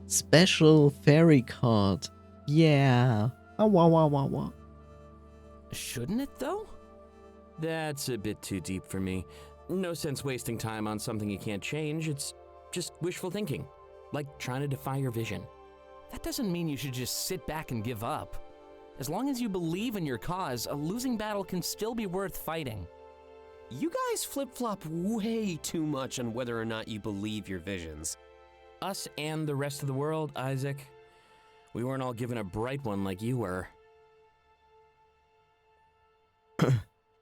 special fairy card. Yeah. Ah, wah, wah, wah, wah. Shouldn't it, though? That's a bit too deep for me. No sense wasting time on something you can't change. It's just wishful thinking, like trying to defy your vision. that doesn't mean you should just sit back and give up. As long as you believe in your cause, a losing battle can still be worth fighting. You guys flip-flop way too much on whether or not you believe your visions. Us and the rest of the world, Isaac. We weren't all given a bright one like you were.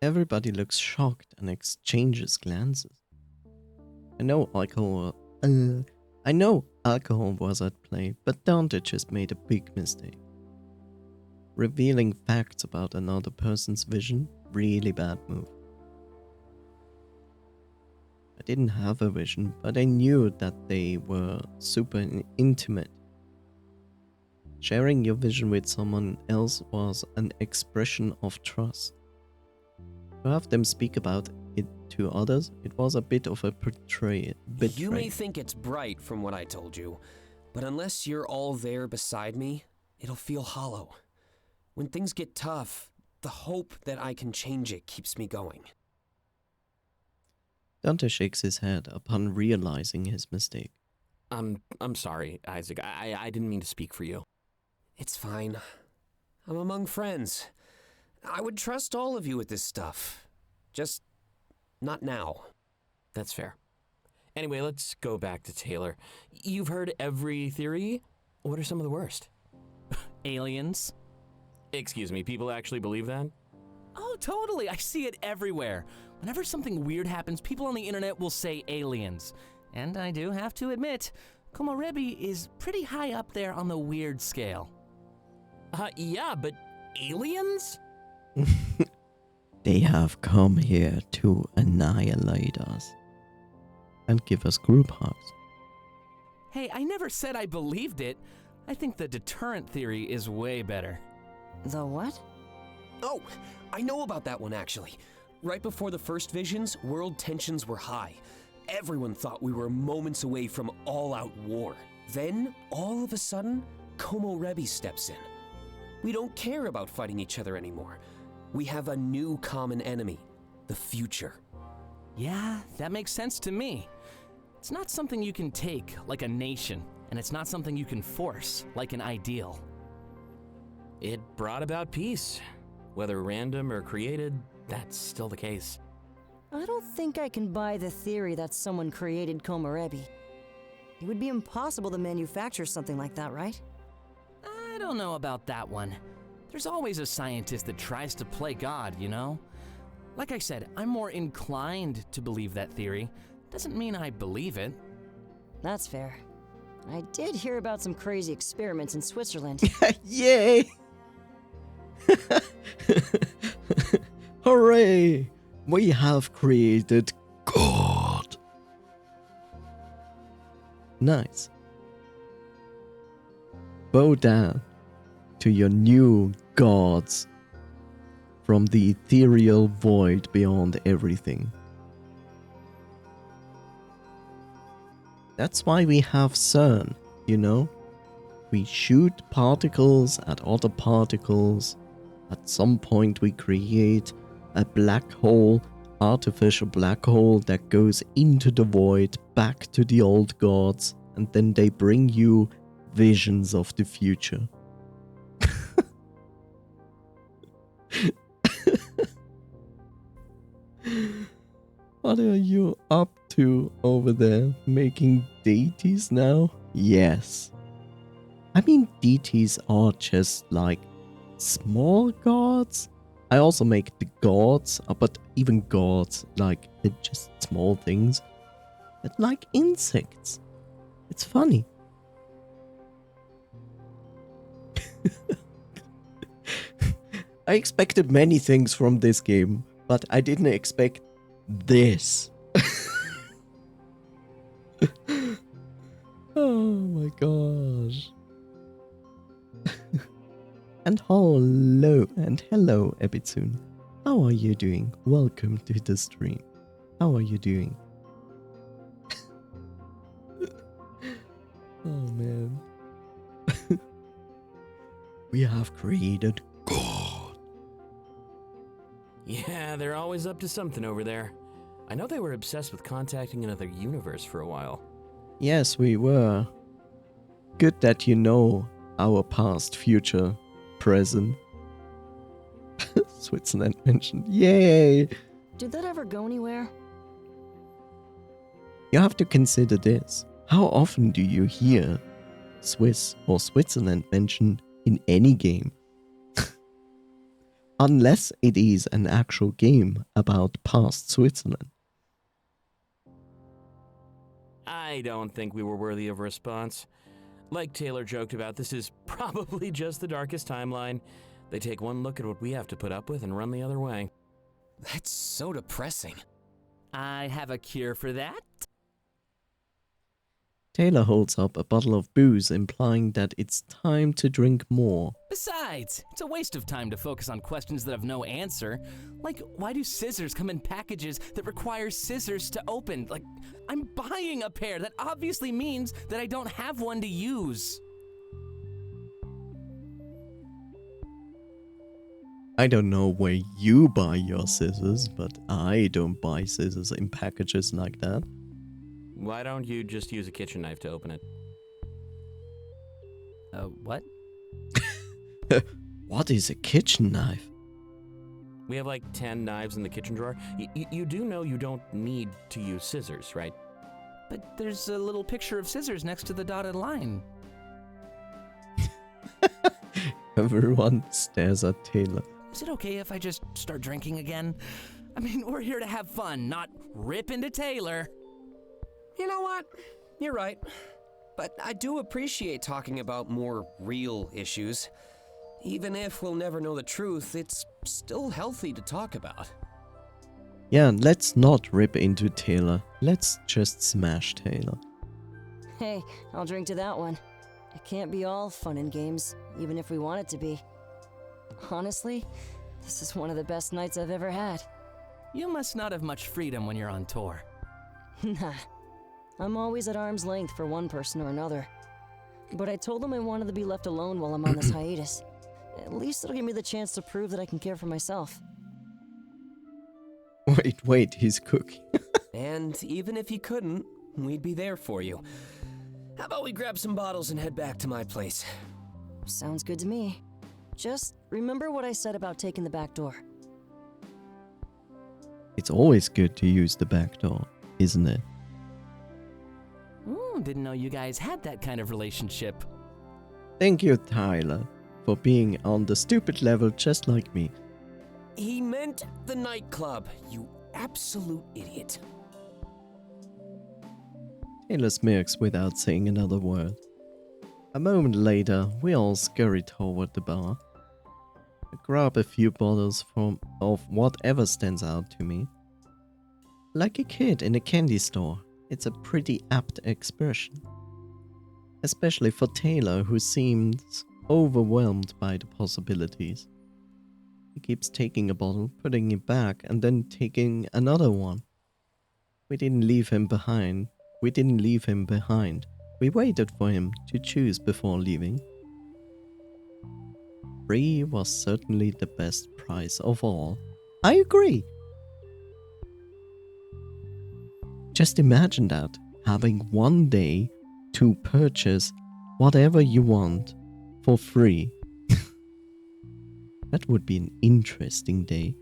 Everybody looks shocked and exchanges glances. I know alcohol was at play, but Dante just made a big mistake. Revealing facts about another person's vision, really bad move. I didn't have a vision, but I knew that they were super intimate. Sharing your vision with someone else was an expression of trust. To have them speak about it to others, it was a bit of a betrayal. You may think it's bright from what I told you, but unless you're all there beside me, it'll feel hollow. When things get tough, the hope that I can change it keeps me going. Dante shakes his head upon realizing his mistake. I'm sorry, Isaac. I didn't mean to speak for you. It's fine. I'm among friends. I would trust all of you with this stuff. Just not now. That's fair. Anyway, let's go back to Taylor. You've heard every theory. What are some of the worst? Aliens? Excuse me, people actually believe that? Oh, totally. I see it everywhere. Whenever something weird happens, people on the internet will say aliens. And I do have to admit, Komorebi is pretty high up there on the weird scale. Yeah, but aliens? They have come here to annihilate us and give us group hugs. Hey, I never said I believed it. I think the deterrent theory is way better. The what? Oh, I know about that one actually. Right before the first visions, world tensions were high. Everyone thought we were moments away from all-out war. Then, all of a sudden, Komorebi steps in. We don't care about fighting each other anymore. We have a new common enemy, the future. Yeah, that makes sense to me. It's not something you can take, like a nation, and it's not something you can force, like an ideal. It brought about peace. Whether random or created, that's still the case. I don't think I can buy the theory that someone created Komorebi. It would be impossible to manufacture something like that, right? I don't know about that one. There's always a scientist that tries to play God, you know? Like I said, I'm more inclined to believe that theory. Doesn't mean I believe it. That's fair. I did hear about some crazy experiments in Switzerland. Yay! Hooray! We have created God! Nice. Bow down to your new gods from the ethereal void beyond everything. That's why we have CERN, you know? We shoot particles at other particles. At some point we create a black hole, artificial black hole that goes into the void, back to the old gods, and then they bring you visions of the future. What are you up to over there? Making deities now? Yes. I mean, deities are just like small gods. I also make the gods, but even gods, like, they're just small things. But like insects. It's funny. I expected many things from this game, but I didn't expect this. Oh my gosh. And hello, Ebitsun. How are you doing? Welcome to the stream. How are you doing? Oh man. We have created God. Yeah, they're always up to something over there. I know they were obsessed with contacting another universe for a while. Yes, we were. Good that you know Our past, future, present. Switzerland mentioned. Yay! Did that ever go anywhere? You have to consider this. How often do you hear Swiss or Switzerland mentioned in any game? Unless it is an actual game about past Switzerland. I don't think we were worthy of a response. Like Taylor joked about, this is probably just the darkest timeline. They take one look at what we have to put up with and run the other way. That's so depressing. I have a cure for that. Taylor holds up a bottle of booze, implying that it's time to drink more. Besides, it's a waste of time to focus on questions that have no answer. Like, why do scissors come in packages that require scissors to open? Like, I'm buying a pair. That obviously means that I don't have one to use. I don't know where you buy your scissors, but I don't buy scissors in packages like that. Why don't you just use a kitchen knife to open it? What? What is a kitchen knife? We have like 10 knives in the kitchen drawer. You do know you don't need to use scissors, right? But there's a little picture of scissors next to the dotted line. Everyone stares at Taylor. Is it okay if I just start drinking again? I mean, we're here to have fun, not rip into Taylor. You know what? You're right. But I do appreciate talking about more real issues. Even if we'll never know the truth, it's still healthy to talk about. Yeah, let's not rip into Taylor. Let's just smash Taylor. Hey, I'll drink to that one. It can't be all fun and games, even if we want it to be. Honestly, this is one of the best nights I've ever had. You must not have much freedom when you're on tour. Nah, I'm always at arm's length for one person or another. But I told them I wanted to be left alone while I'm on this hiatus. At least it'll give me the chance to prove that I can care for myself. Wait, he's cooking. And even if he couldn't, we'd be there for you. How about we grab some bottles and head back to my place? Sounds good to me. Just remember what I said about taking the back door. It's always good to use the back door, isn't it? Ooh, didn't know you guys had that kind of relationship. Thank you, Tyler, for being on the stupid level just like me. He meant the nightclub, you absolute idiot. Taylor smirks without saying another word. A moment later, we all scurry toward the bar. I grab a few bottles of whatever stands out to me. Like a kid in a candy store, it's a pretty apt expression. Especially for Taylor, who seems overwhelmed by the possibilities. He keeps taking a bottle, putting it back, and then taking another one. We didn't leave him behind. We waited for him to choose before leaving. Free was certainly the best price of all. I agree. Just imagine that, having one day to purchase whatever you want for free. That would be an interesting day.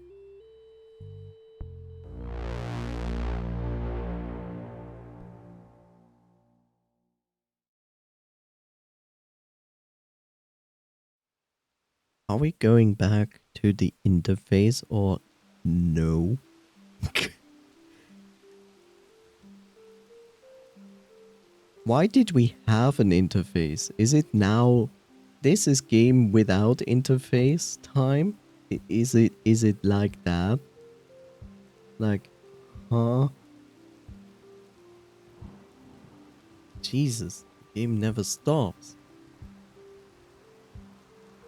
Are we going back to the interface or no? Why did we have an interface? Is it now... This is game without interface time? Is it like that? Like, huh? Jesus, the game never stops.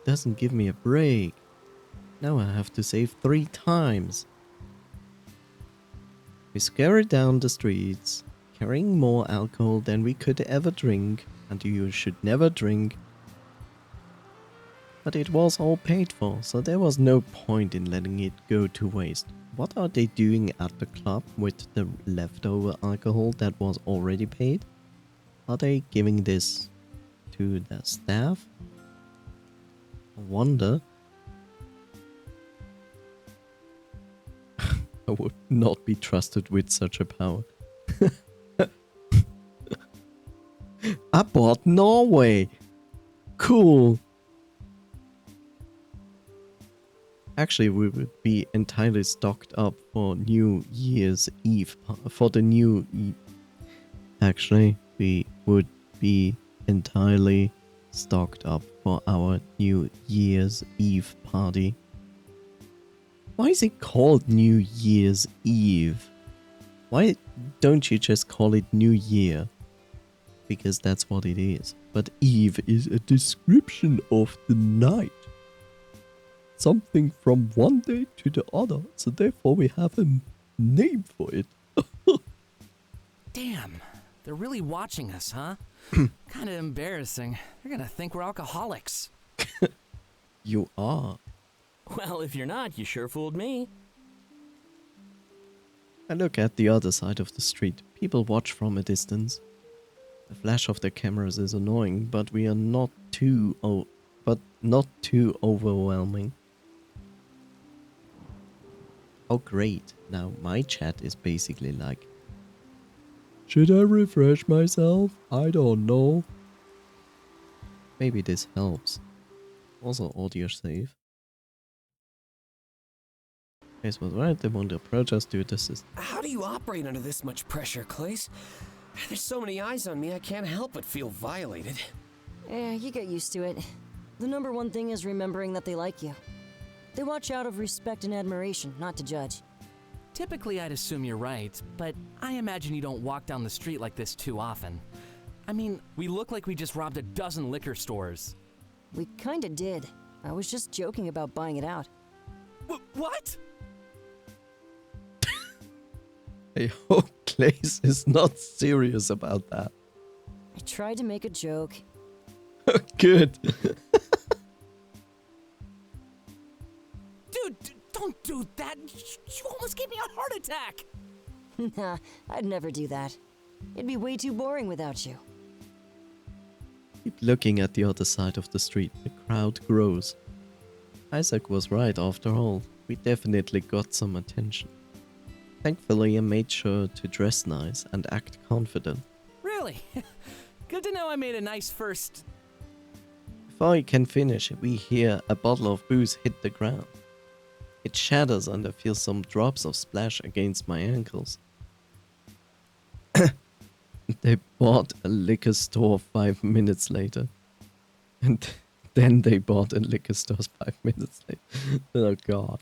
Doesn't give me a break. Now I have to save 3 times. We scurried down the streets, carrying more alcohol than we could ever drink, and you should never drink. But it was all paid for, so there was no point in letting it go to waste. What are they doing at the club with the leftover alcohol that was already paid? Are they giving this to the staff? I wonder. I would not be trusted with such a power. I bought Norway. Cool. Actually, we would be entirely stocked up for New Year's Eve. For the New Actually, we would be entirely stocked up for our New Year's Eve party. Why is it called New Year's Eve? Why don't you just call it New Year? Because that's what it is. But Eve is a description of the night. Something from one day to the other. So therefore we have a name for it. Damn, they're really watching us, huh? Kind of embarrassing. They're gonna think we're alcoholics. You are. Well, if you're not, you sure fooled me. I look at the other side of the street. People watch from a distance. The flash of their cameras is annoying, but we are not too overwhelming. Oh great, now my chat is basically like, should I refresh myself? I don't know. Maybe this helps. Also audio save. Case was right, they won't approach us due to this. How do you operate under this much pressure, Clace? There's so many eyes on me, I can't help but feel violated. You get used to it. The number one thing is remembering that they like you. They watch out of respect and admiration, not to judge. Typically, I'd assume you're right, but I imagine you don't walk down the street like this too often. I mean, we look like we just robbed a dozen liquor stores. We kinda did. I was just joking about buying it out. What? I hope Clace is not serious about that. I tried to make a joke. Good. Dude, don't do that. You almost gave me a heart attack. Nah, I'd never do that. It'd be way too boring without you. Keep looking at the other side of the street. The crowd grows. Isaac was right after all. We definitely got some attention. Thankfully, I made sure to dress nice and act confident. Really? Good to know I made a nice first... Before I can finish, we hear a bottle of booze hit the ground. It shatters and I feel some drops of splash against my ankles. They bought a liquor store 5 minutes later. And then they bought a liquor store 5 minutes later. Oh god.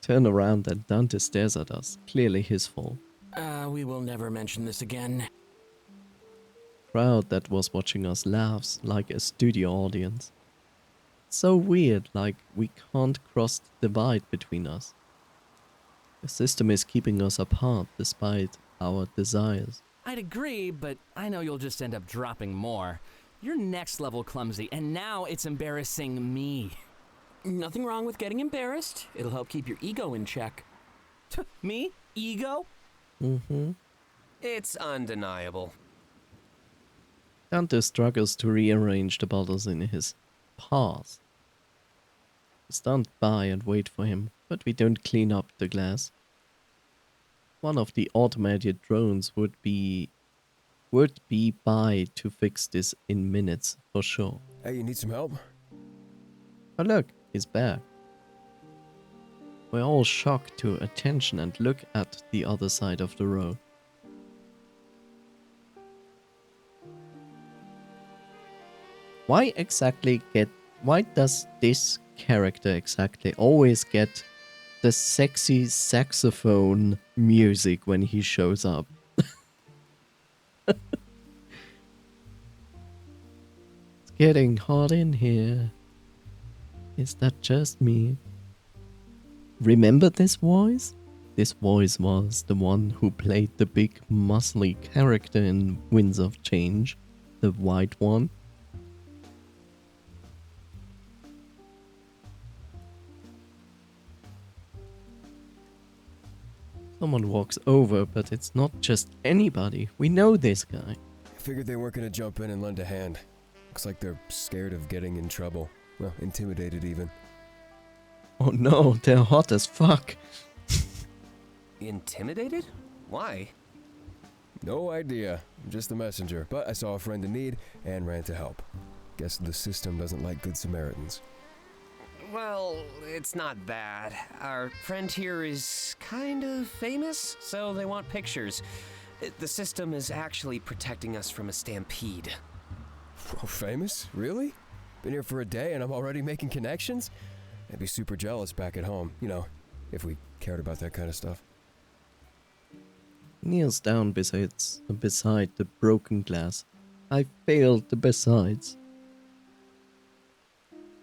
Turn around and Dante stares at us. Clearly his fault. We will never mention this again. Crowd that was watching us laughs like a studio audience. So weird, like we can't cross the divide between us. The system is keeping us apart despite our desires. I'd agree, but I know you'll just end up dropping more. You're next level clumsy, and now it's embarrassing me. Nothing wrong with getting embarrassed. It'll help keep your ego in check. Me? Ego? Mm-hmm. It's undeniable. Dante struggles to rearrange the bottles in his paws. We stand by and wait for him, but we don't clean up the glass. One of the automated drones would be by to fix this in minutes for sure. Hey, you need some help? Oh look, he's back. We're all shocked to attention and look at the other side of the road. Why does this character exactly always get the sexy saxophone music when he shows up? It's getting hot in here. Is that just me? Remember this voice? This voice was the one who played the big muscly character in Winds of Change, the white one. Someone walks over, but it's not just anybody. We know this guy. Figured they weren't gonna jump in and lend a hand. Looks like they're scared of getting in trouble. Well, intimidated even. Oh no, they're hot as fuck. Intimidated? Why? No idea. I'm just the messenger. But I saw a friend in need and ran to help. Guess the system doesn't like good Samaritans. Well, it's not that. Our friend here is kind of famous, so they want pictures. The system is actually protecting us from a stampede. Oh, famous? Really? Been here for a day and I'm already making connections? I'd be super jealous back at home, you know, if we cared about that kind of stuff. Kneels down beside the broken glass. I failed the besides.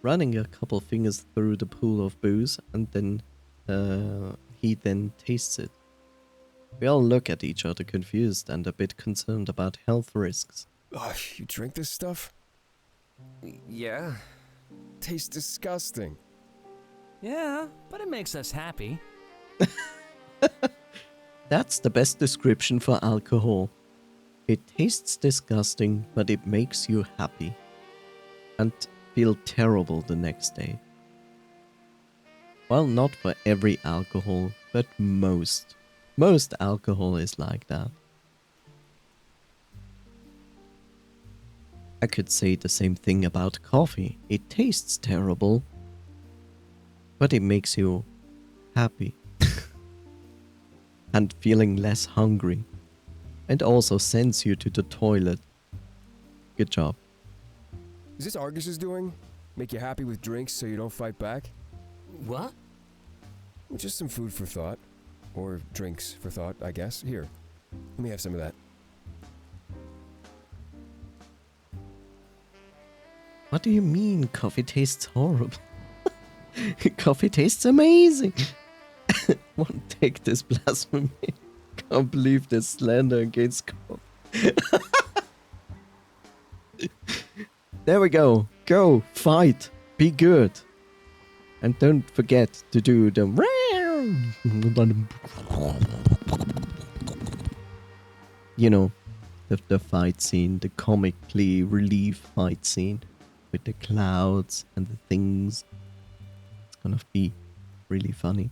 Running a couple fingers through the pool of booze, and then he then tastes it. We all look at each other confused and a bit concerned about health risks. Ugh, you drink this stuff? Yeah. Tastes disgusting. Yeah, but it makes us happy. That's the best description for alcohol. It tastes disgusting, but it makes you happy. And feel terrible the next day. Well, not for every alcohol, but most. Most alcohol is like that. I could say the same thing about coffee. It tastes terrible, but it makes you happy. And feeling less hungry. And also sends you to the toilet. Good job. Is this Argus's doing? Make you happy with drinks so you don't fight back? What? Well, just some food for thought. Or drinks for thought, I guess. Here, let me have some of that. What do you mean coffee tastes horrible? Coffee tastes amazing. Won't take this blasphemy. Can't believe this slander against coffee. There we go. Go, fight, be good. And don't forget to do the... You know, the fight scene, the comically relief fight scene with the clouds and the things. It's gonna be really funny.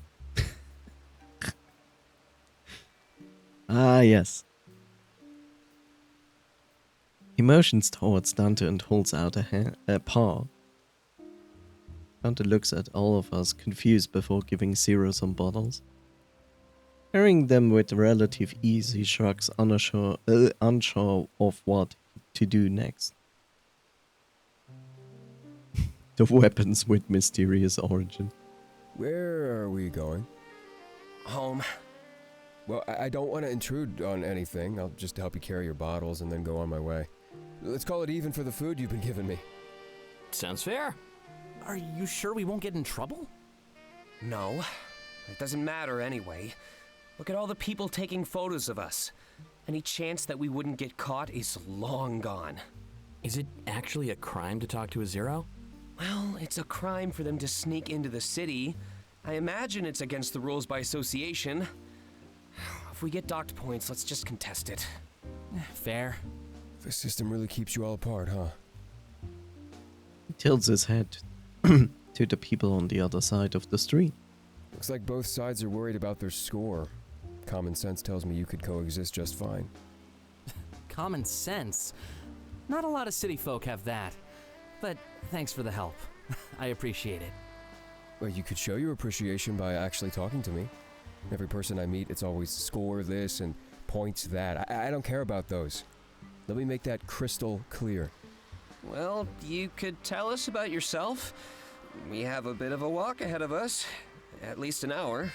Ah, yes. He motions towards Dante and holds out a paw. Dante looks at all of us, confused before giving Zero some bottles. Carrying them with relative ease, he shrugs, unsure of what to do next. The weapons with mysterious origin. Where are we going? Home. Well, I don't want to intrude on anything. I'll just help you carry your bottles and then go on my way. Let's call it even for the food you've been giving me. Sounds fair. Are you sure we won't get in trouble? No. It doesn't matter anyway. Look at all the people taking photos of us. Any chance that we wouldn't get caught is long gone. Is it actually a crime to talk to a Zero? Well, it's a crime for them to sneak into the city. I imagine it's against the rules by association. If we get docked points, let's just contest it. Fair. The system really keeps you all apart, huh? He tilts his head to the people on the other side of the street. Looks like both sides are worried about their score. Common sense tells me you could coexist just fine. Common sense. Not a lot of city folk have that. But thanks for the help. I appreciate it. Well, you could show your appreciation by actually talking to me. Every person I meet, it's always score this and points that. I don't care about those. Let me make that crystal clear. Well, you could tell us about yourself. We have a bit of a walk ahead of us. At least an hour.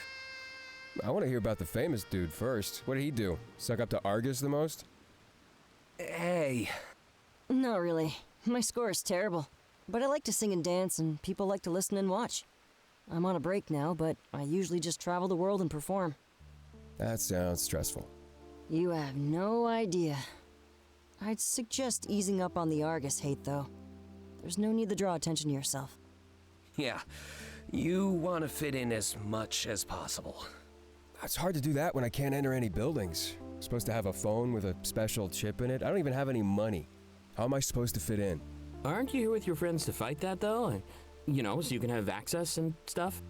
I want to hear about the famous dude first. What did he do? Suck up to Argus the most? Hey. Not really. My score is terrible. But I like to sing and dance, and people like to listen and watch. I'm on a break now, but I usually just travel the world and perform. That sounds stressful. You have no idea. I'd suggest easing up on the Argus hate, though. There's no need to draw attention to yourself. Yeah. You want to fit in as much as possible. It's hard to do that when I can't enter any buildings. I'm supposed to have a phone with a special chip in it. I don't even have any money. How am I supposed to fit in? Aren't you here with your friends to fight that, though? You know, so you can have access and stuff?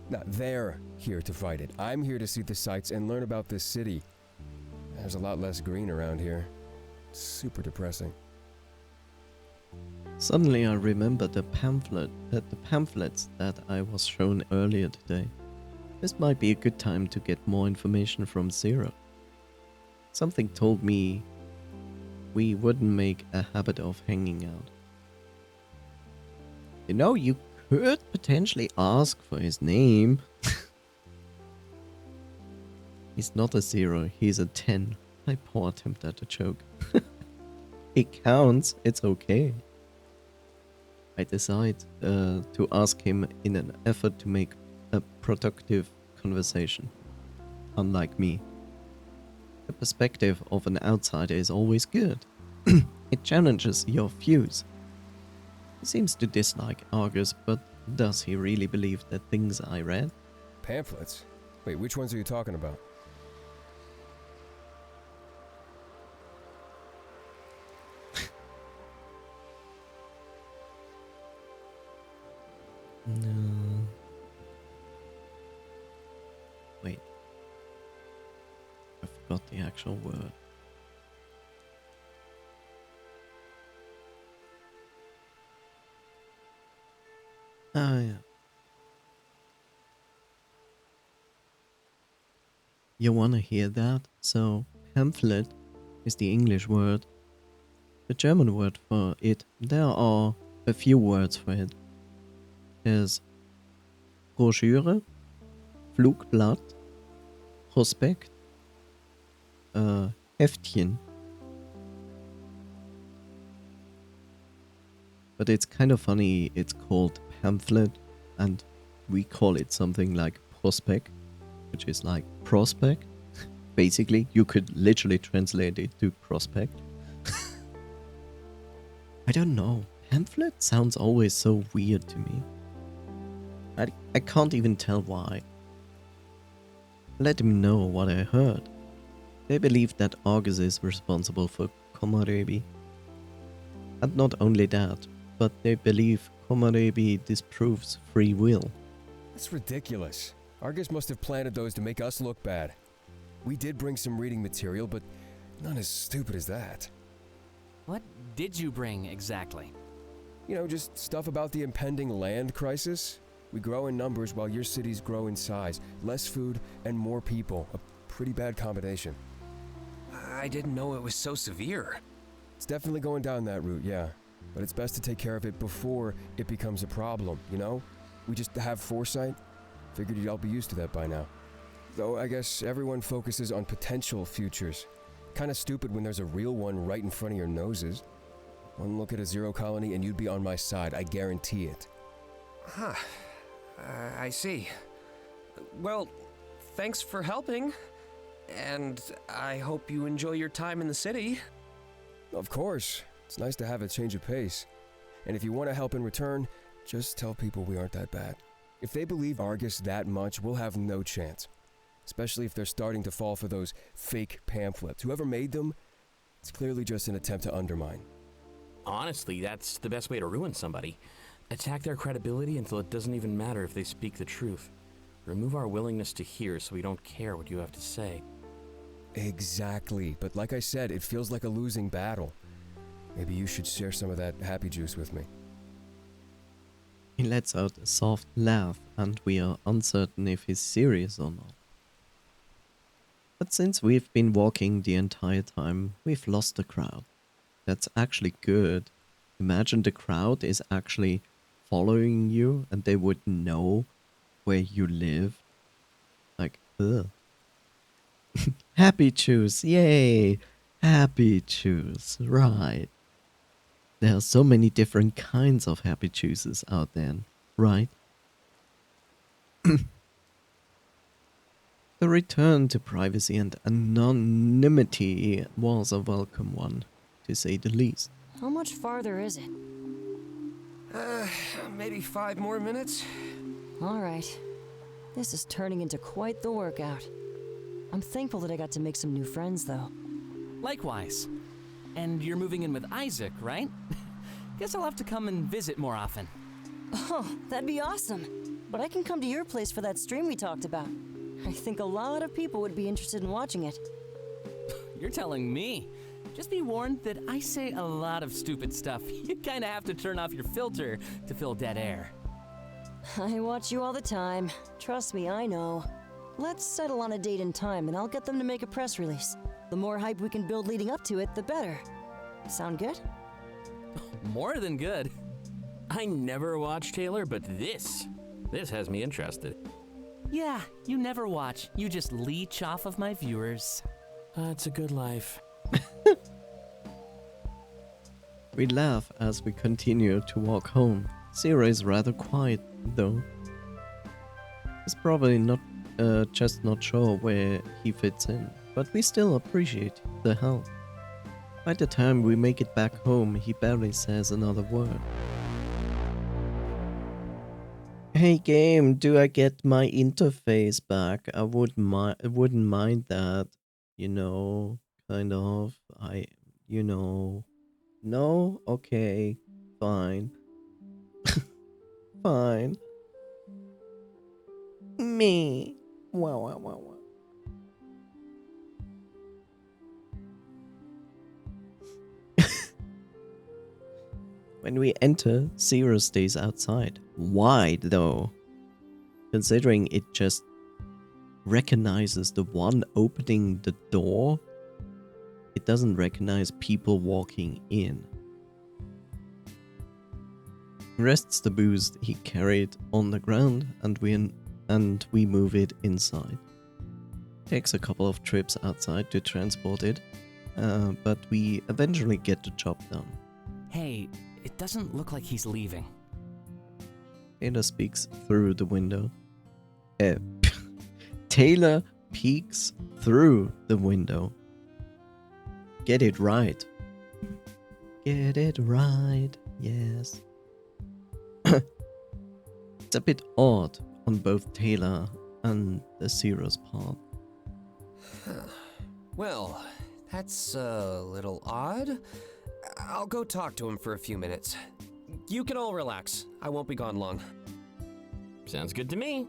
No, they're here to fight it. I'm here to see the sights and learn about this city. There's a lot less green around here. It's super depressing. Suddenly I remember the pamphlets that I was shown earlier today. This might be a good time to get more information from Zero. Something told me we wouldn't make a habit of hanging out. You know, you could potentially ask for his name. He's not a 0, he's a 10. I poor attempt at a joke. It counts, it's okay. I decide to ask him in an effort to make a productive conversation. Unlike me. The perspective of an outsider is always good. It challenges your views. He seems to dislike Argus, but does he really believe the things I read? Pamphlets? Wait, which ones are you talking about? No. Wait. I forgot the actual word. Ah, yeah. You wanna hear that? So, pamphlet is the English word. The German word for it, there are a few words for it. There's Broschüre, Flugblatt, Prospekt, Heftchen. But it's kind of funny, it's called pamphlet, and we call it something like prospect, which is like prospect. Basically, you could literally translate it to prospect. I don't know, pamphlet sounds always so weird to me. I can't even tell why. Let him know what I heard. They believe that Argus is responsible for Komorebi. And not only that, but they believe Komorebi disproves free will. That's ridiculous. Argus must have planted those to make us look bad. We did bring some reading material, but not as stupid as that. What did you bring exactly? You know, just stuff about the impending land crisis. We grow in numbers while your cities grow in size. Less food and more people. A pretty bad combination. I didn't know it was so severe. It's definitely going down that route, yeah. But it's best to take care of it before it becomes a problem, you know? We just have foresight. Figured you'd all be used to that by now. Though I guess everyone focuses on potential futures. Kinda stupid when there's a real one right in front of your noses. One look at a 0 colony and you'd be on my side, I guarantee it. Huh. I see. Well, thanks for helping. And I hope you enjoy your time in the city. Of course. It's nice to have a change of pace. And if you want to help in return, just tell people we aren't that bad. If they believe Argus that much, we'll have no chance. Especially if they're starting to fall for those fake pamphlets. Whoever made them, it's clearly just an attempt to undermine. Honestly, that's the best way to ruin somebody. Attack their credibility until it doesn't even matter if they speak the truth. Remove our willingness to hear so we don't care what you have to say. Exactly, but like I said, it feels like a losing battle. Maybe you should share some of that happy juice with me. He lets out a soft laugh, and we are uncertain if he's serious or not. But since we've been walking the entire time, we've lost the crowd. That's actually good. Imagine the crowd is actually following you and they would know where you live. Like, ugh. Happy juice, yay! Happy juice, right. There are so many different kinds of happy juices out there, right? The return to privacy and anonymity was a welcome one, to say the least. How much farther is it? Maybe 5 more minutes? Alright. This is turning into quite the workout. I'm thankful that I got to make some new friends, though. Likewise. And you're moving in with Isaac, right? Guess I'll have to come and visit more often. Oh, that'd be awesome. But I can come to your place for that stream we talked about. I think a lot of people would be interested in watching it. You're telling me. Just be warned that I say a lot of stupid stuff. You kinda have to turn off your filter to fill dead air. I watch you all the time. Trust me, I know. Let's settle on a date and time, and I'll get them to make a press release. The more hype we can build leading up to it, the better. Sound good? More than good. I never watched Taylor, but this has me interested. Yeah, you never watch. You just leech off of my viewers. It's a good life. We laugh as we continue to walk home. Zero is rather quiet, though. He's probably just not sure where he fits in, but we still appreciate the help. By the time we make it back home, he barely says another word. Hey game, do I get my interface back? I wouldn't mind that. You know, kind of. No? Okay, fine. Fine. Me. Wow. When we enter, Zero stays outside. Why, though? Considering it just recognizes the one opening the door, it doesn't recognize people walking in. Rests the boost he carried on the ground, and we move it inside. Takes a couple of trips outside to transport it, but we eventually get the job done. Hey, it doesn't look like he's leaving. Taylor speaks through the window. Taylor peeks through the window. Get it right. Get it right, yes. It's a bit odd on both Taylor and the Zero's part. Well, that's a little odd. I'll go talk to him for a few minutes. You can all relax. I won't be gone long. Sounds good to me.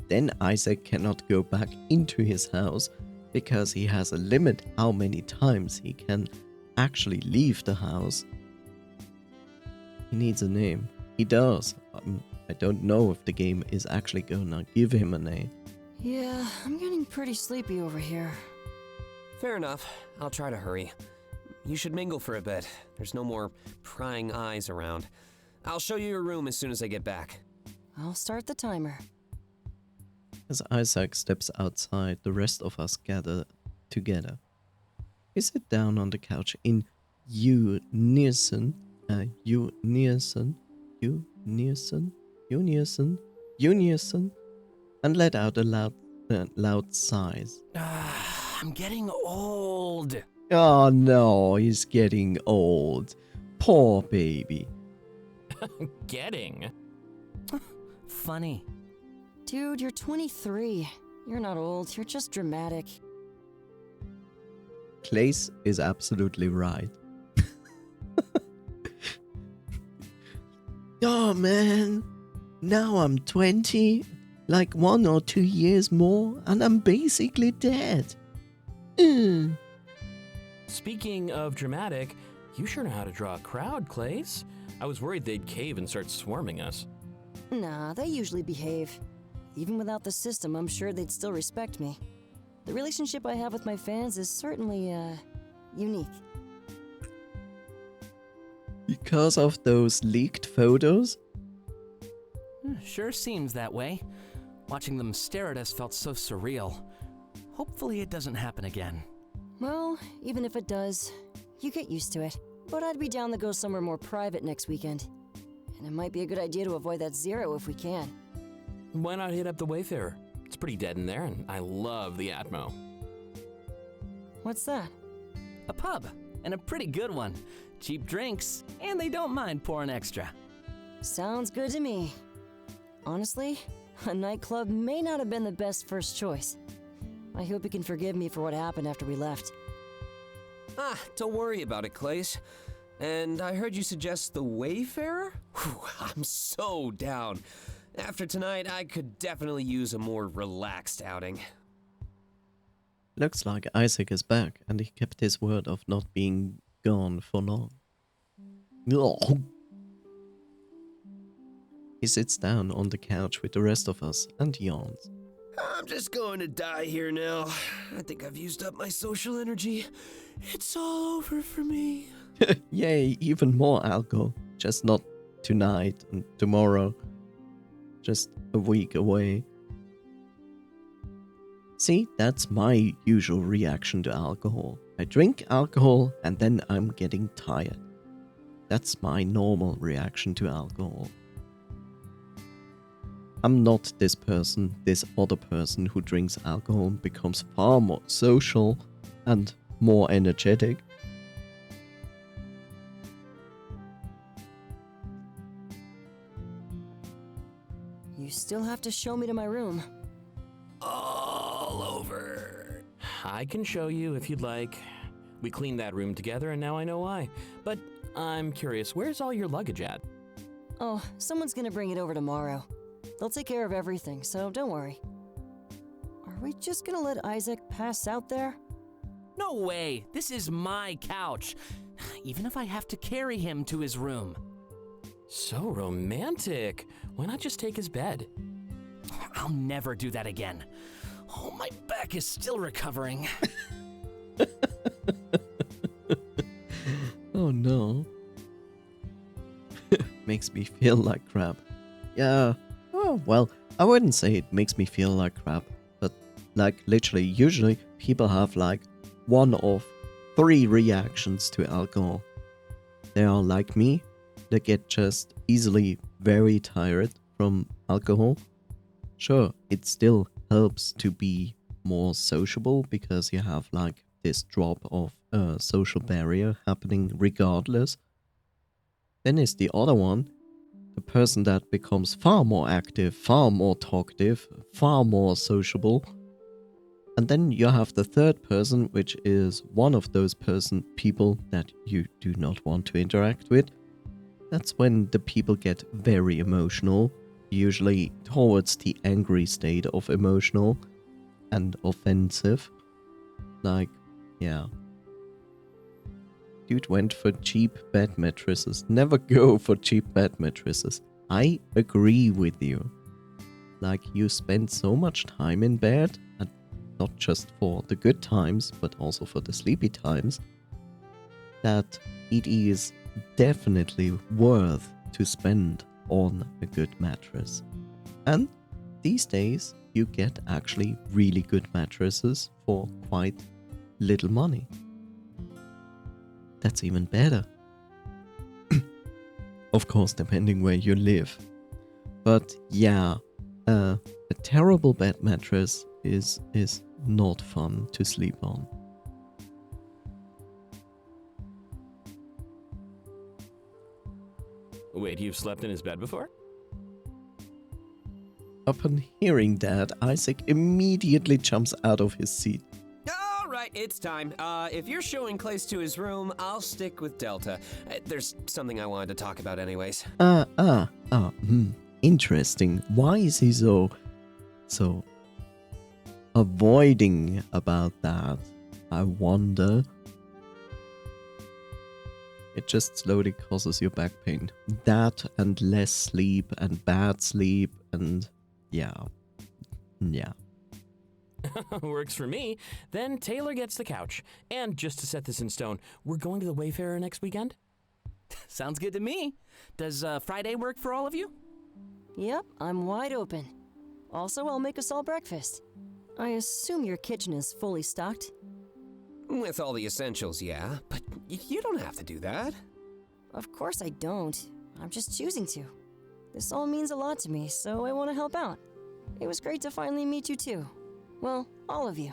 Then Isaac cannot go back into his house because he has a limit how many times he can actually leave the house. He needs a name. He does. I don't know if the game is actually gonna give him a name. Yeah, I'm getting pretty sleepy over here. Fair enough. I'll try to hurry. You should mingle for a bit. There's no more prying eyes around. I'll show you your room as soon as I get back. I'll start the timer. As Isaac steps outside, the rest of us gather together. We sit down on the couch in unison, and let out a loud sighs. I'm getting old. Oh no, he's getting old. Poor baby. Getting? Funny. Dude, you're 23. You're not old, you're just dramatic. Clace is absolutely right. Oh man, now I'm 20, like 1 or 2 years more, and I'm basically dead. Speaking of dramatic, you sure know how to draw a crowd, Clace. I was worried they'd cave and start swarming us. Nah, they usually behave. Even without the system, I'm sure they'd still respect me. The relationship I have with my fans is certainly, unique. Because of those leaked photos? Sure seems that way. Watching them stare at us felt so surreal. Hopefully it doesn't happen again. Well, even if it does, you get used to it. But I'd be down to go somewhere more private next weekend. And it might be a good idea to avoid that Zero if we can. Why not hit up the Wayfarer? It's pretty dead in there, and I love the Atmo. What's that? A pub, and a pretty good one. Cheap drinks, and they don't mind pouring extra. Sounds good to me. Honestly, a nightclub may not have been the best first choice. I hope you can forgive me for what happened after we left. Don't worry about it, Clace. And I heard you suggest the Wayfarer? Whew, I'm so down. After tonight, I could definitely use a more relaxed outing. Looks like Isaac is back, and he kept his word of not being gone for long. Ugh. He sits down on the couch with the rest of us and yawns. I'm just going to die here now. I think I've used up my social energy. It's all over for me. Yay, even more alcohol. Just not tonight and tomorrow. Just a week away. See, that's my usual reaction to alcohol. I drink alcohol and then I'm getting tired. That's my normal reaction to alcohol. I'm not this person, this other person who drinks alcohol and becomes far more social and more energetic. You still have to show me to my room. All over. I can show you if you'd like. We cleaned that room together and now I know why. But I'm curious, where's all your luggage at? Oh, someone's gonna bring it over tomorrow. They'll take care of everything, so don't worry. Are we just gonna let Isaac pass out there? No way! This is my couch. Even if I have to carry him to his room. So romantic. Why not just take his bed? I'll never do that again. Oh, my back is still recovering. Oh no. Makes me feel like crap. Yeah. Oh, well, I wouldn't say it makes me feel like crap, but like literally, usually people have like one of 3 reactions to alcohol. They are like me, they get just easily very tired from alcohol. Sure, it still helps to be more sociable because you have like this drop of social barrier happening regardless. Then is the other one, the person that becomes far more active, far more talkative, far more sociable. And then you have the third person, which is one of those people that you do not want to interact with. That's when the people get very emotional, usually towards the angry state of emotional and offensive. Like, yeah. Dude went for cheap bed mattresses. Never go for cheap bed mattresses. I agree with you. Like, you spend so much time in bed, and not just for the good times, but also for the sleepy times, that it is definitely worth to spend on a good mattress. And these days, you get actually really good mattresses for quite little money. That's even better. Of course, depending where you live. But yeah, a terrible bed mattress is not fun to sleep on. Wait, you've slept in his bed before? Upon hearing that, Isaac immediately jumps out of his seat. All right, it's time. If you're showing Clace to his room, I'll stick with Delta. There's something I wanted to talk about anyways. Interesting. Why is he so avoiding about that? I wonder. It just slowly causes you back pain. That and less sleep and bad sleep and yeah. Works for me. Then Taylor gets the couch. And just to set this in stone, we're going to the Wayfarer next weekend? Sounds good to me. Does Friday work for all of you? Yep, I'm wide open. Also, I'll make us all breakfast. I assume your kitchen is fully stocked? With all the essentials, yeah. But you don't have to do that. Of course I don't. I'm just choosing to. This all means a lot to me, so I want to help out. It was great to finally meet you too. Well, all of you.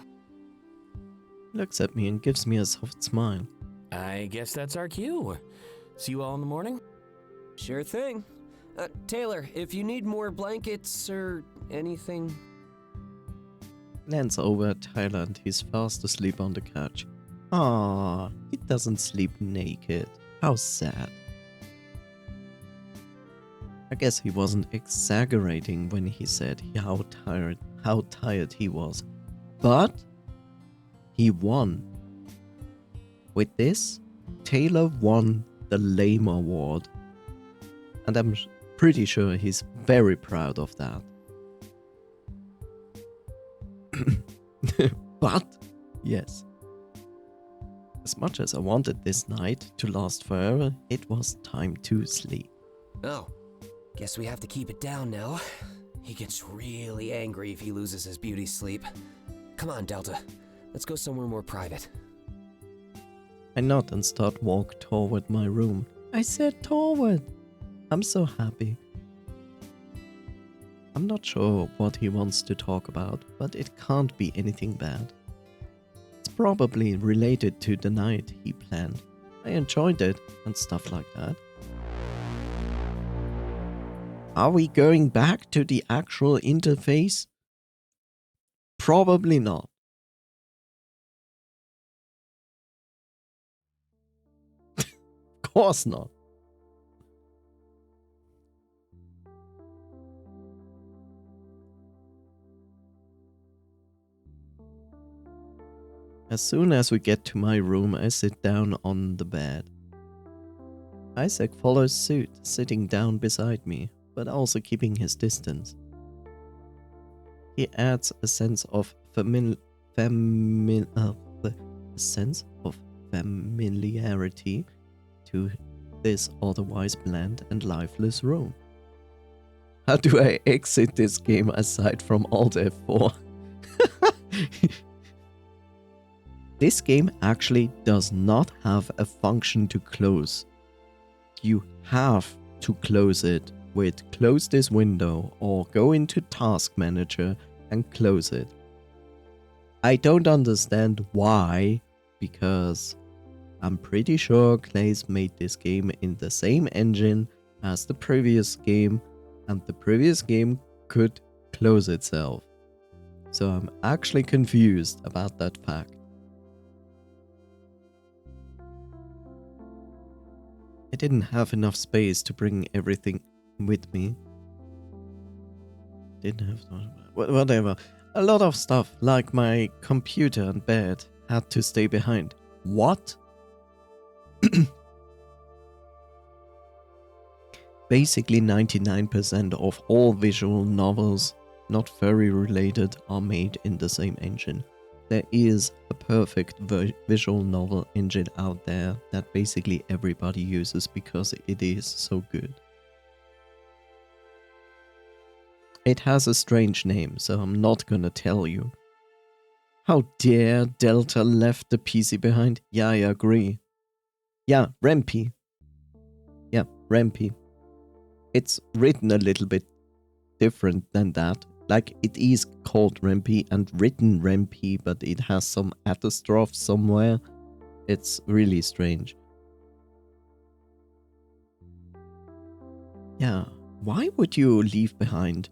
Looks at me and gives me a soft smile. I guess that's our cue. See you all in the morning? Sure thing. Taylor, if you need more blankets or anything... Glance over at Tyler and he's fast asleep on the couch. Ah, he doesn't sleep naked. How sad. I guess he wasn't exaggerating when he said how tired he was. But he won. With this, Taylor won the Lame Award. And I'm pretty sure he's very proud of that. But, yes. As much as I wanted this night to last forever, it was time to sleep. Oh, guess we have to keep it down now. He gets really angry if he loses his beauty sleep. Come on, Delta. Let's go somewhere more private. I nod and start walk toward my room. I said toward. I'm so happy. I'm not sure what he wants to talk about, but it can't be anything bad. It's probably related to the night he planned. I enjoyed it and stuff like that. Are we going back to the actual interface? Probably not. Of course not. As soon as we get to my room, I sit down on the bed. Isaac follows suit, sitting down beside me, but also keeping his distance. He adds a sense of familiarity to this otherwise bland and lifeless room. How do I exit this game aside from Alt F4? This game actually does not have a function to close. You have to close it with close this window or go into Task Manager and close it. I don't understand why, because I'm pretty sure Clays made this game in the same engine as the previous game, and the previous game could close itself. So I'm actually confused about that fact. I didn't have enough space to bring everything with me. Didn't have whatever. A lot of stuff, like my computer and bed, had to stay behind. What? Basically 99% of all visual novels, not furry related, are made in the same engine. There is a perfect visual novel engine out there that basically everybody uses because it is so good. It has a strange name, so I'm not gonna tell you. How dare Delta left the PC behind? Yeah, I agree. Yeah, Rempy. Yeah, Rempy. It's written a little bit different than that. Like, it is called Rempy and written Rempy, but it has some apostrophe somewhere. It's really strange. Yeah, why would you leave behind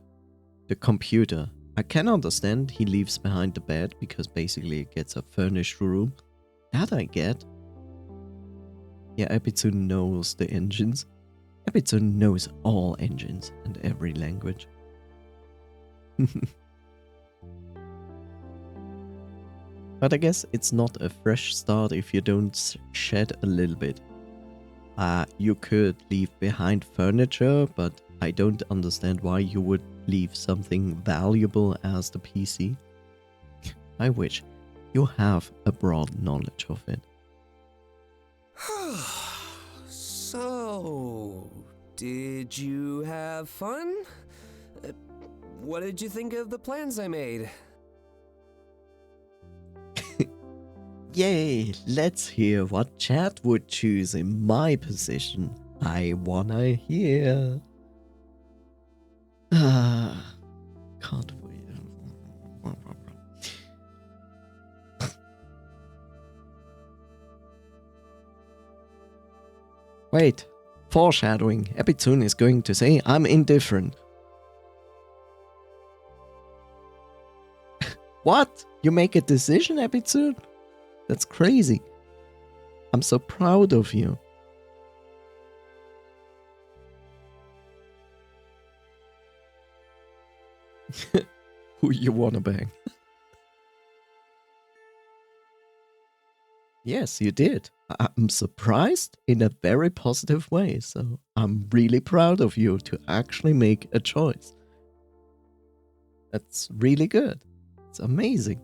the computer? I can understand he leaves behind the bed because basically it gets a furnished room. That I get. Yeah, Epitsu knows the engines. Epitsu knows all engines and every language. But I guess it's not a fresh start if you don't shed a little bit. You could leave behind furniture, but I don't understand why you would leave something valuable as the PC. I wish you have a broad knowledge of it. So, did you have fun? What did you think of the plans I made? Yay, let's hear what Chad would choose in my position. I wanna hear. Can't wait. Wait, foreshadowing. Epitune is going to say I'm indifferent. What? You make a decision, Epitune? That's crazy. I'm so proud of you. Who you wanna bang? Yes, you did. I'm surprised in a very positive way, so I'm really proud of you to actually make a choice. That's really good. It's amazing.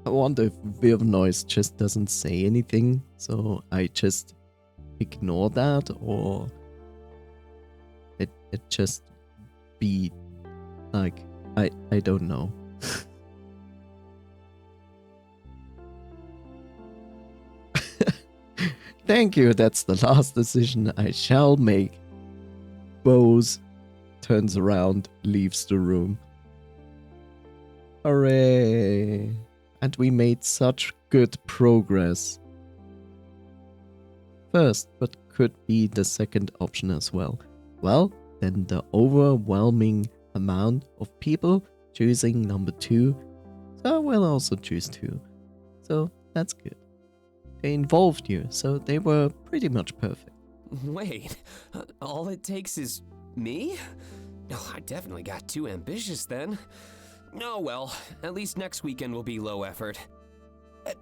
I wonder if Weird Noise just doesn't say anything, so I just ignore that, or it just be like, I don't know. Thank you, that's the last decision I shall make. Bose turns around, leaves the room. Hooray! And we made such good progress. First, but could be the second option as well. Well, then the overwhelming amount of people choosing number 2, so I will also choose 2. So that's good. They involved you, so they were pretty much perfect. Wait, all it takes is me? No, I definitely got too ambitious then. Oh well, at least next weekend will be low effort.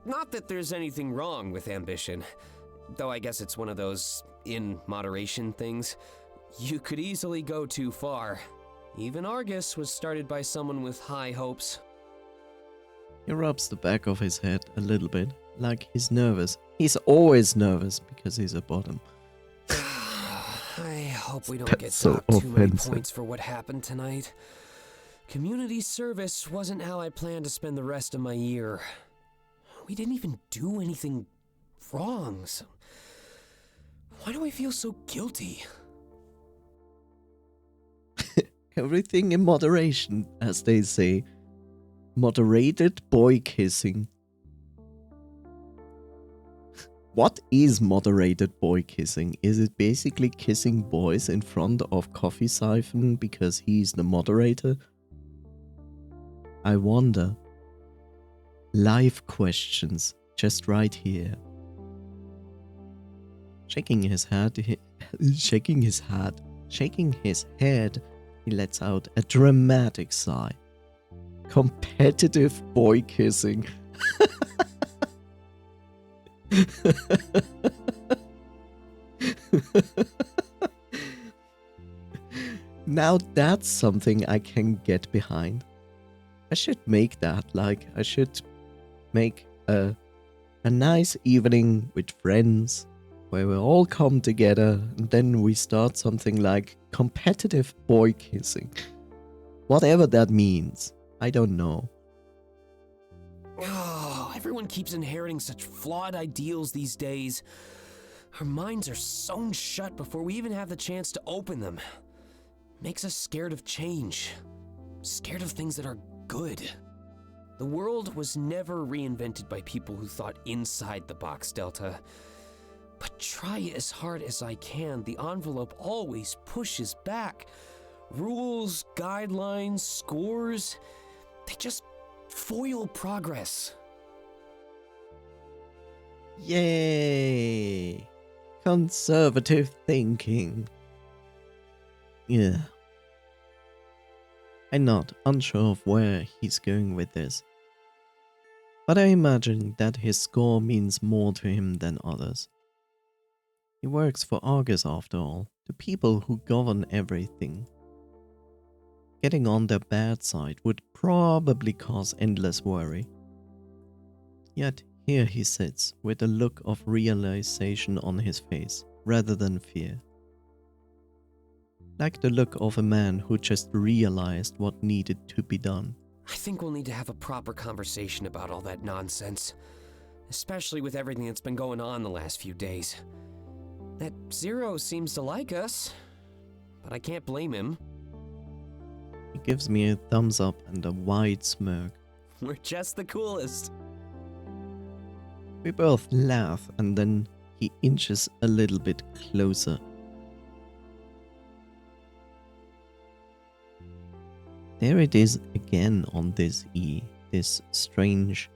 Not that there's anything wrong with ambition, though I guess it's one of those in moderation things. You could easily go too far. Even Argus was started by someone with high hopes. He rubs the back of his head a little bit, like he's nervous. He's always nervous because he's a bottom. I hope we don't That's get so docked too many offensive. points for what happened tonight. Community service wasn't how I planned to spend the rest of my year. We didn't even do anything wrong, so why do I feel so guilty? Everything in moderation, as they say. Moderated boy kissing. What is moderated boy kissing? Is it basically kissing boys in front of Coffee Siphon because he's the moderator? I wonder. Live questions, just right here. Shaking his head, he lets out a dramatic sigh. Competitive boy kissing. Now that's something I can get behind. I should make that, like, I should make a nice evening with friends where we all come together and then we start something like competitive boy kissing. Whatever that means, I don't know. Oh, everyone keeps inheriting such flawed ideals these days. Our minds are sewn shut before we even have the chance to open them. Makes us scared of change. Scared of things that are good. The world was never reinvented by people who thought inside the box, Delta. But try as hard as I can, the envelope always pushes back. Rules, guidelines, scores, they just foil progress. Yay! Conservative thinking. Yeah. I'm not unsure of where he's going with this. But I imagine that his score means more to him than others. He works for Argus after all, the people who govern everything. Getting on their bad side would probably cause endless worry. Yet here he sits with a look of realization on his face, rather than fear. Like the look of a man who just realized what needed to be done. I think we'll need to have a proper conversation about all that nonsense. Especially with everything that's been going on the last few days. That Zero seems to like us, but I can't blame him. He gives me a thumbs up and a wide smirk. We're just the coolest. We both laugh and then he inches a little bit closer. There it is again on this E, this strange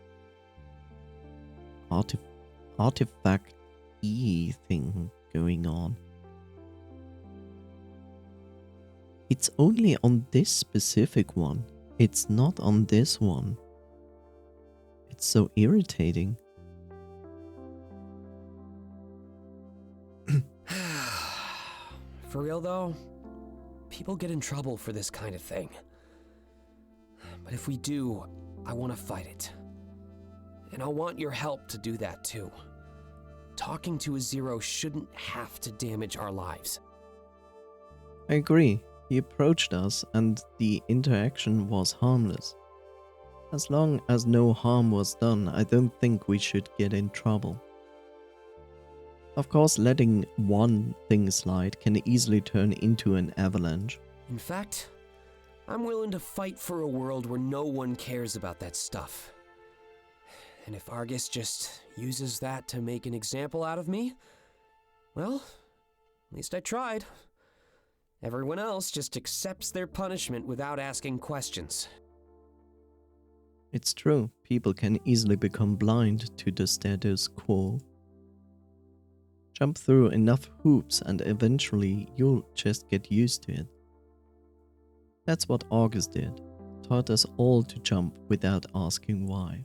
artifact E thing going on. It's only on this specific one. It's not on this one. It's so irritating. For real though, people get in trouble for this kind of thing. But if we do, I want to fight it. And I want your help to do that too. Talking to a Zero shouldn't have to damage our lives. I agree. He approached us and the interaction was harmless. As long as no harm was done, I don't think we should get in trouble. Of course, letting one thing slide can easily turn into an avalanche. In fact, I'm willing to fight for a world where no one cares about that stuff. And if Argus just uses that to make an example out of me, well, at least I tried. Everyone else just accepts their punishment without asking questions. It's true, people can easily become blind to the status quo. Jump through enough hoops and eventually you'll just get used to it. That's what Argus did, taught us all to jump without asking why.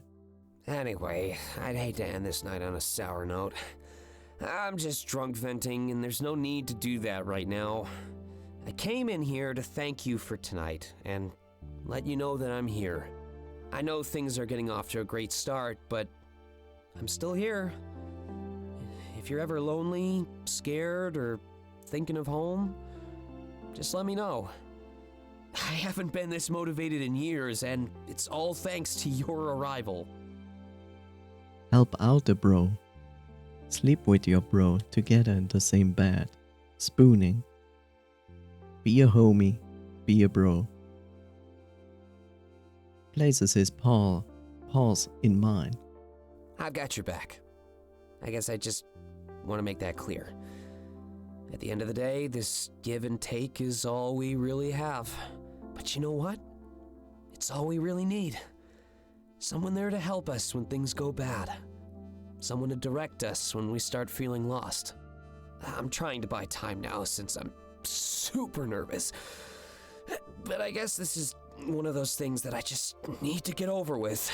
Anyway, I'd hate to end this night on a sour note. I'm just drunk venting and there's no need to do that right now. I came in here to thank you for tonight and let you know that I'm here. I know things are getting off to a great start, but I'm still here. If you're ever lonely, scared, or thinking of home, just let me know. I haven't been this motivated in years, and it's all thanks to your arrival. Help out a bro. Sleep with your bro together in the same bed. Spooning. Be a homie. Be a bro. Places his paws in mine. I've got your back. I guess I just want to make that clear. At the end of the day, this give and take is all we really have. But you know what? It's all we really need. Someone there to help us when things go bad. Someone to direct us when we start feeling lost. I'm trying to buy time now since I'm super nervous. But I guess this is one of those things that I just need to get over with.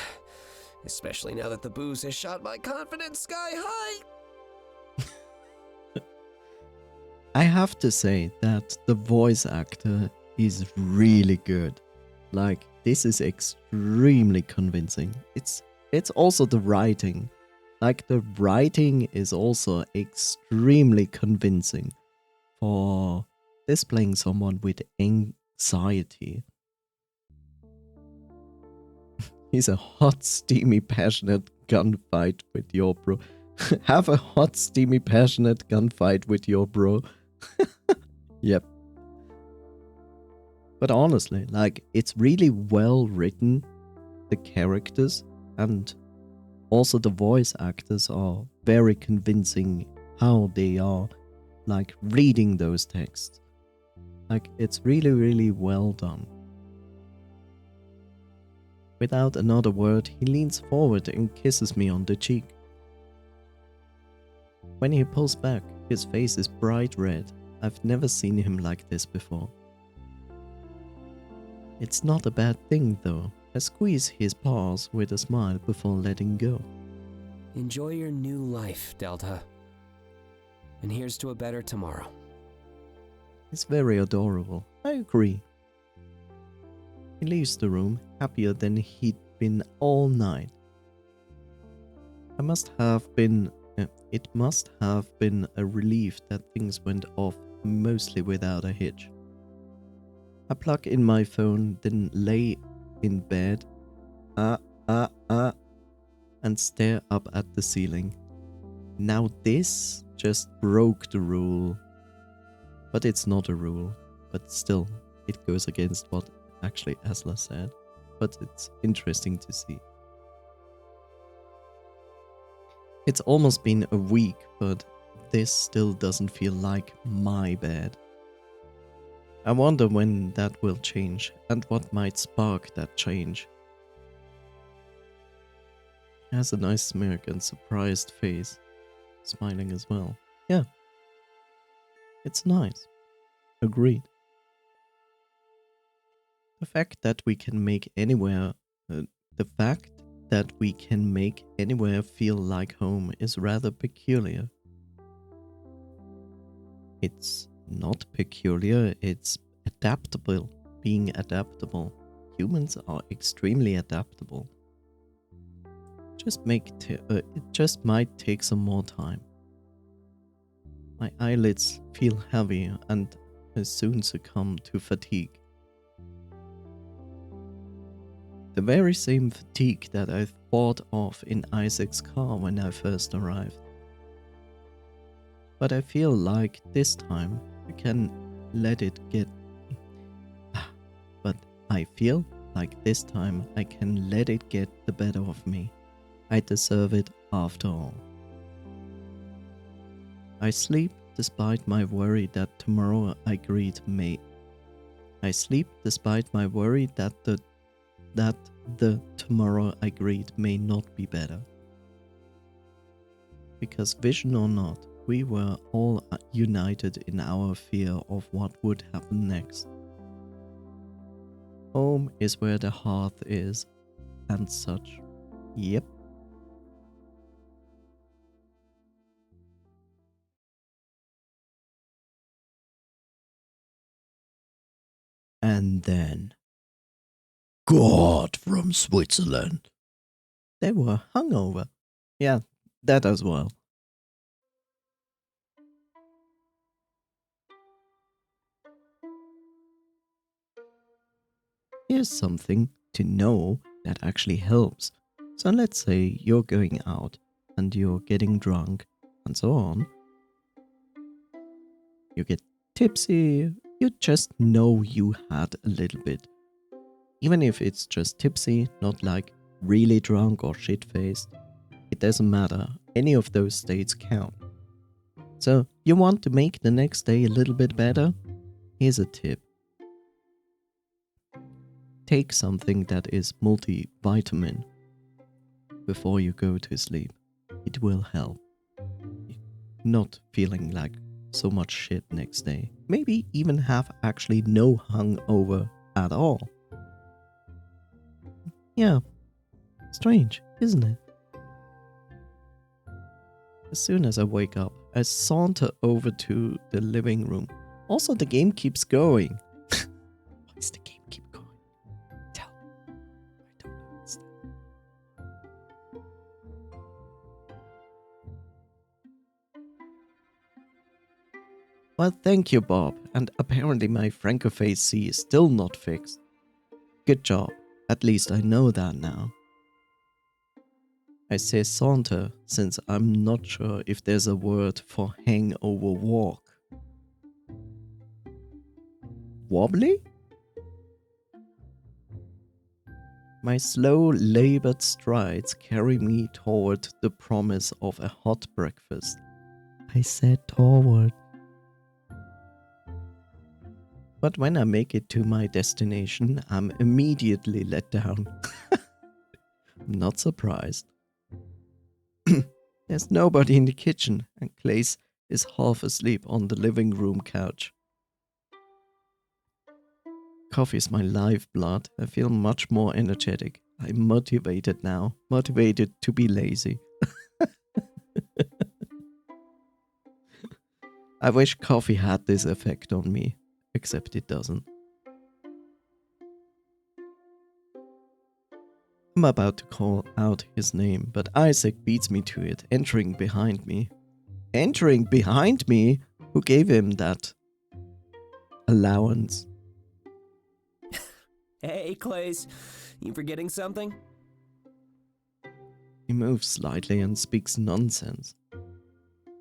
Especially now that the booze has shot my confidence sky high. I have to say that the voice actor is really good. Like, this is extremely convincing. It's also the writing. Like, the writing is also extremely convincing for displaying someone with anxiety. He's a hot, steamy, passionate gunfight with your bro. Have a hot, steamy, passionate gunfight with your bro. Yep. But honestly, like, it's really well written. The characters and also the voice actors are very convincing how they are, like, reading those texts. Like, it's really, really well done. Without another word, he leans forward and kisses me on the cheek. When he pulls back, his face is bright red. I've never seen him like this before. It's not a bad thing though. I squeeze his paws with a smile before letting go. Enjoy your new life, Delta. And here's to a better tomorrow. It's very adorable. I agree. He leaves the room, happier than he'd been all night. It must have been a relief that things went off mostly without a hitch. I plug in my phone, then lay in bed, and stare up at the ceiling. Now this just broke the rule. But it's not a rule. But still, it goes against what actually Asla said. But it's interesting to see. It's almost been a week, but this still doesn't feel like my bed. I wonder when that will change and what might spark that change. He has a nice smirk and surprised face, smiling as well. Yeah, it's nice. Agreed. The fact that we can make anywhere feel like home is rather peculiar. It's not peculiar, it's adaptable, being adaptable. Humans are extremely adaptable. It just might take some more time. My eyelids feel heavy and I soon succumb to fatigue. The very same fatigue that I thought of in Isaac's car when I first arrived. But I feel like this time I can let it get the better of me. I deserve it after all. I sleep despite my worry that tomorrow I greet may. I sleep despite my worry that the tomorrow I greet may not be better. Because vision or not, we were all united in our fear of what would happen next. Home is where the hearth is, and such. Yep. And then, God from Switzerland. They were hungover. Yeah, that as well. Here's something to know that actually helps. So let's say you're going out and you're getting drunk and so on. You get tipsy, you just know you had a little bit. Even if it's just tipsy, not like really drunk or shit-faced, it doesn't matter. Any of those states count. So you want to make the next day a little bit better? Here's a tip. Take something that is multivitamin before you go to sleep. It will help. Not feeling like so much shit next day. Maybe even have actually no hungover at all. Yeah, strange, isn't it? As soon as I wake up, I saunter over to the living room. Also, the game keeps going. Why does the game keep going? Tell me. I don't understand. Well, thank you, Bob. And apparently my Francophase C is still not fixed. Good job. At least I know that now. I say saunter since I'm not sure if there's a word for hangover walk. Wobbly? My slow, labored strides carry me toward the promise of a hot breakfast. I said toward. But when I make it to my destination, I'm immediately let down. I'm not surprised. There's nobody in the kitchen, and Clace is half asleep on the living room couch. Coffee is my lifeblood. I feel much more energetic. I'm motivated now. Motivated to be lazy. I wish coffee had this effect on me, except it doesn't. I'm about to call out his name, but Isaac beats me to it, entering behind me. Entering behind me? Who gave him that allowance? Hey, Clace, you forgetting something? He moves slightly and speaks nonsense.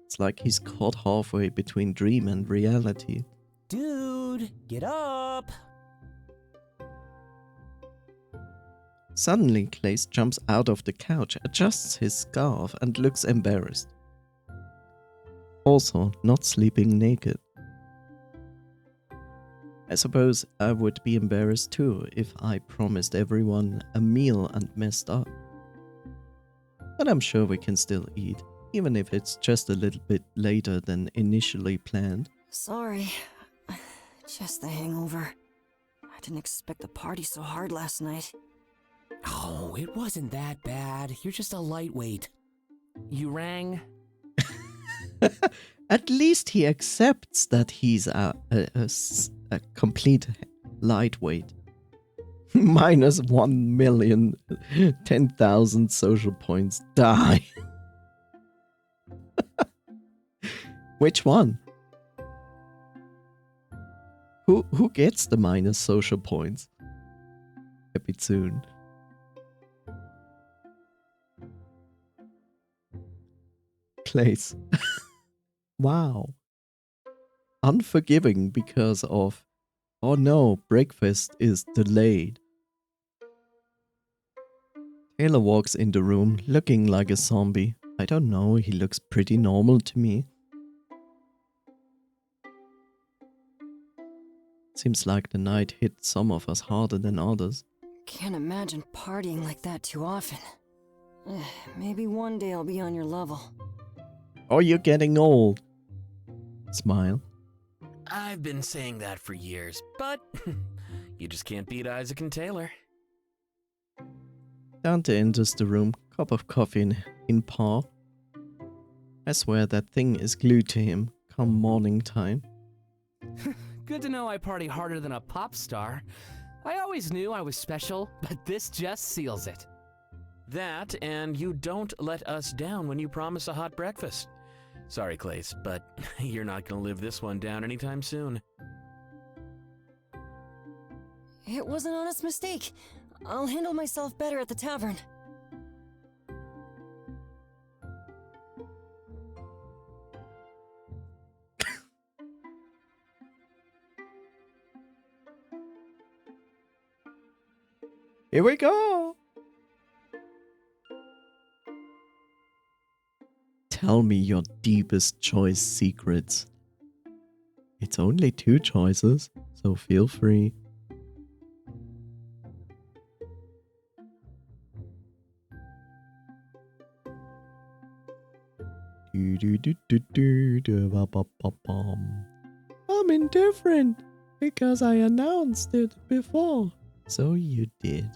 It's like he's caught halfway between dream and reality. Dude, get up! Suddenly, Clace jumps out of the couch, adjusts his scarf, and looks embarrassed. Also, not sleeping naked. I suppose I would be embarrassed too if I promised everyone a meal and messed up. But I'm sure we can still eat, even if it's just a little bit later than initially planned. Sorry. Just the hangover. I didn't expect the party so hard last night. Oh, it wasn't that bad. You're just a lightweight. You rang? At least he accepts that he's a complete lightweight. Minus 1,010,000 social points. Die. Which one? Who gets the minus social points? A bit soon. Place. Wow. Unforgiving because of, oh no, breakfast is delayed. Taylor walks in the room looking like a zombie. I don't know, he looks pretty normal to me. Seems like the night hit some of us harder than others. Can't imagine partying like that too often. Maybe one day I'll be on your level. Oh, you're getting old. Smile. I've been saying that for years, but you just can't beat Isaac and Taylor. Dante enters the room, cup of coffee in paw. I swear that thing is glued to him come morning time. Good to know I party harder than a pop star. I always knew I was special, but this just seals it. That, and you don't let us down when you promise a hot breakfast. Sorry, Clace, but you're not gonna live this one down anytime soon. It was an honest mistake. I'll handle myself better at the tavern. Here we go. Tell me your deepest choice secrets. It's only 2 choices, so feel free. I'm indifferent because I announced it before. So you did.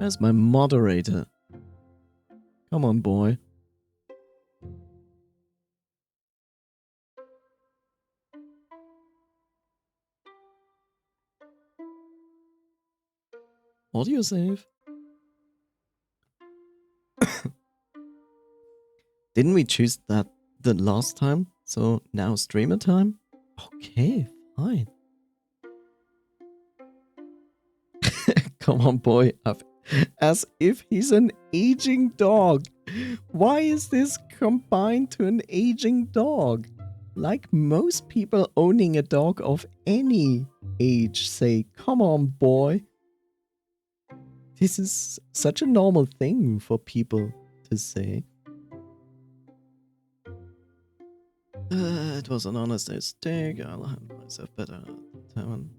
As my moderator. Come on, boy. Audio save. Didn't we choose that the last time? So now streamer time? Okay, fine. Come on, boy. As if he's an aging dog. Why is this combined to an aging dog? Like most people owning a dog of any age say, come on, boy. This is such a normal thing for people to say. It was an honest mistake. I'll handle myself better at the tavern.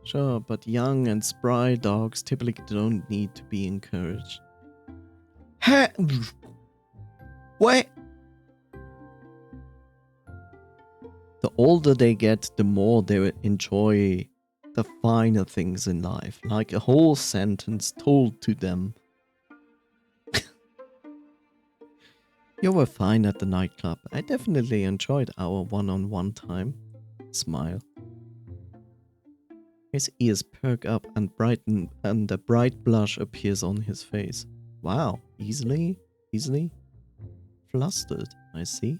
Sure, but young and spry dogs typically don't need to be encouraged. What? The older they get, the more they enjoy the finer things in life, like a whole sentence told to them. You were fine at the nightclub. I definitely enjoyed our one-on-one time. Smile. His ears perk up and brighten, and a bright blush appears on his face. Wow, easily flustered, I see.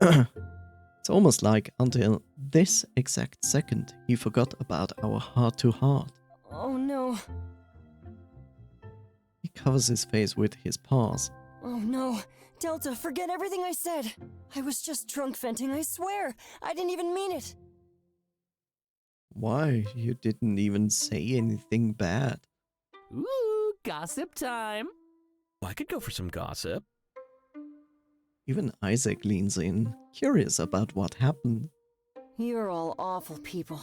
It's almost like until this exact second he forgot about our heart-to-heart. Oh no. He covers his face with his paws. Oh no. Delta, forget everything I said. I was just drunk venting, I swear. I didn't even mean it. Why? You didn't even say anything bad. Ooh, gossip time. Well, I could go for some gossip. Even Isaac leans in, curious about what happened. You're all awful people.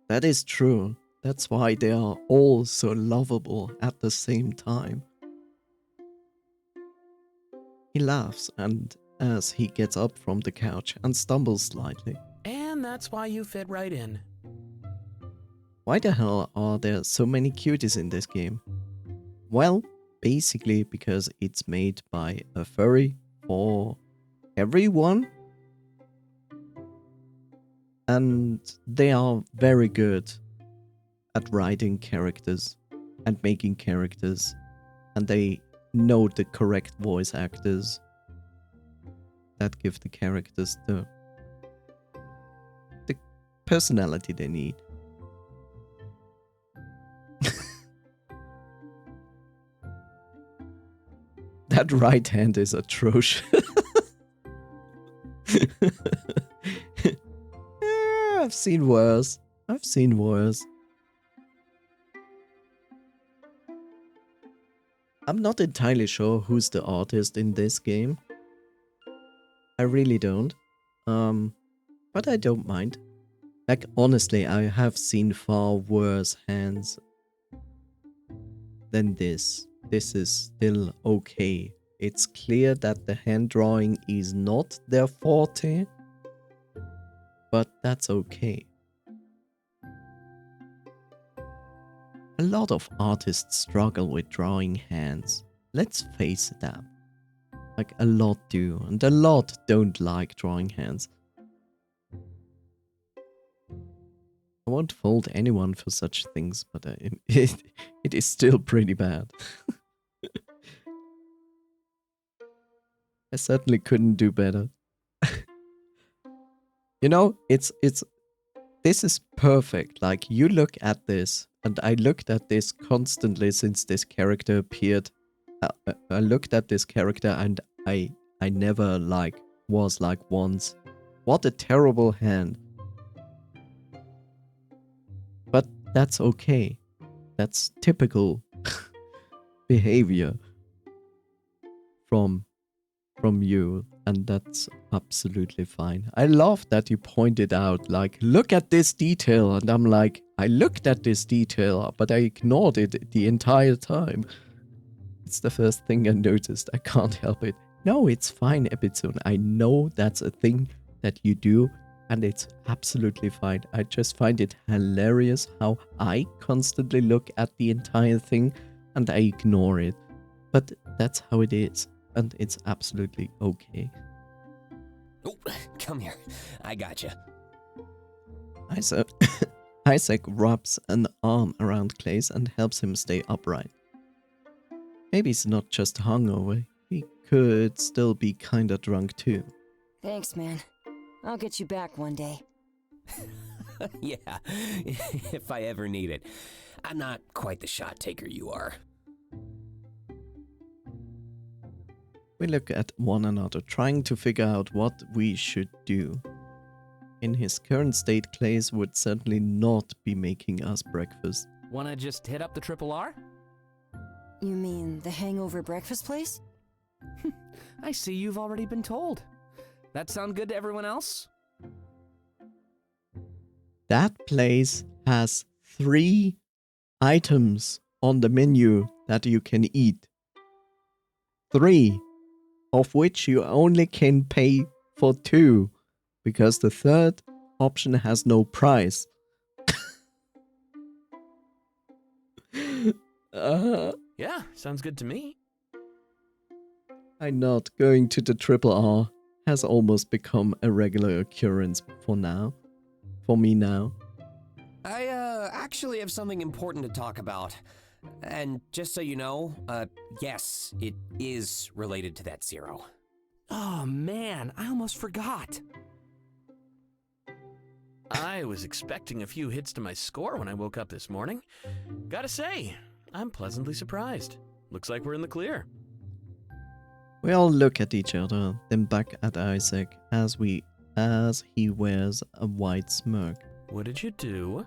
That is true. That's why they are all so lovable at the same time. He laughs and as he gets up from the couch and stumbles slightly. And that's why you fit right in. Why the hell are there so many cuties in this game? Well, basically because it's made by a furry for everyone. And they are very good at writing characters and making characters. And they know the correct voice actors that give the characters the personality they need. That right hand is atrocious. Yeah, I've seen worse. I've seen worse. I'm not entirely sure who's the artist in this game. I really don't. But I don't mind. Like, honestly, I have seen far worse hands than this. This is still okay. It's clear that the hand drawing is not their forte, but that's okay. A lot of artists struggle with drawing hands. Let's face that. Like, a lot do, and a lot don't like drawing hands. I won't fault anyone for such things, but it is still pretty bad. I certainly couldn't do better. You know, this is perfect. Like, you look at this, and I looked at this constantly since this character appeared. I looked at this character and I never was like once. What a terrible hand. But that's okay. That's typical behavior from you, and that's absolutely fine. I love that you pointed out, like, look at this detail, and I'm like, I looked at this detail, but I ignored it the entire time. It's the first thing I noticed. I can't help it. No, it's fine, Epitone. I know that's a thing that you do, and it's absolutely fine. I just find it hilarious how I constantly look at the entire thing and I ignore it. But that's how it is, and it's absolutely okay. Oh, come here. I gotcha. Isaac rubs an arm around Clay's and helps him stay upright. Maybe he's not just hungover. He could still be kinda drunk too. Thanks, man. I'll get you back one day. Yeah, if I ever need it. I'm not quite the shot taker you are. We look at one another, trying to figure out what we should do. In his current state, Clays would certainly not be making us breakfast. Wanna just hit up the Triple R? You mean the hangover breakfast place? I see you've already been told. That sound good to everyone else? That place has 3 items on the menu that you can eat. 3, of which you only can pay for 2, because the third option has no price. Yeah, sounds good to me. I nod. Going to the Triple R has almost become a regular occurrence for me now. I actually have something important to talk about. And just so you know, yes, it is related to that 0. Oh man, I almost forgot. I was expecting a few hits to my score when I woke up this morning. Gotta say, I'm pleasantly surprised. Looks like we're in the clear. We all look at each other, then back at Isaac as he wears a wide smirk. What did you do?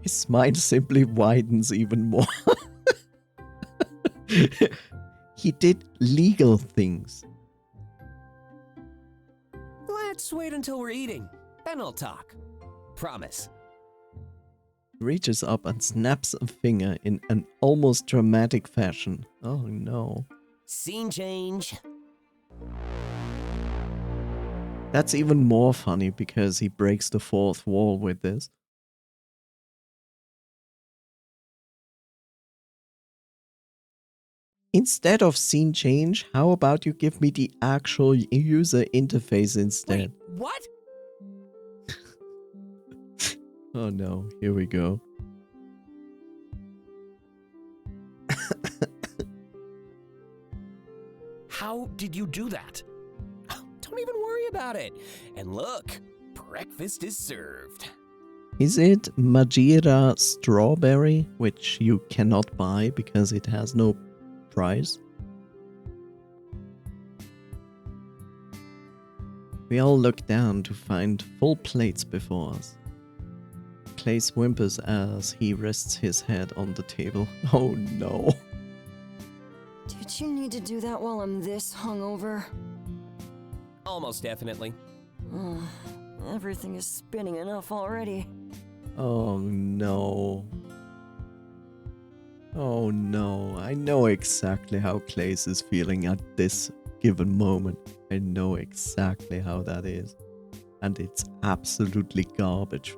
His smile simply widens even more. He did legal things. Let's wait until we're eating. Then I'll talk. Promise. Reaches up and snaps a finger in an almost dramatic fashion. Oh no. Scene change. That's even more funny because he breaks the fourth wall with this. Instead of scene change, how about you give me the actual user interface instead? Wait, what? Oh no, here we go. How did you do that? Don't even worry about it. And look, breakfast is served. Is it Majira Strawberry, which you cannot buy because it has no price? We all look down to find full plates before us. Clay whimpers as he rests his head on the table. Oh no. Did you need to do that while I'm this hungover? Almost definitely. Everything is spinning enough already. Oh no. Oh no. I know exactly how Clays is feeling at this given moment. I know exactly how that is. And it's absolutely garbage.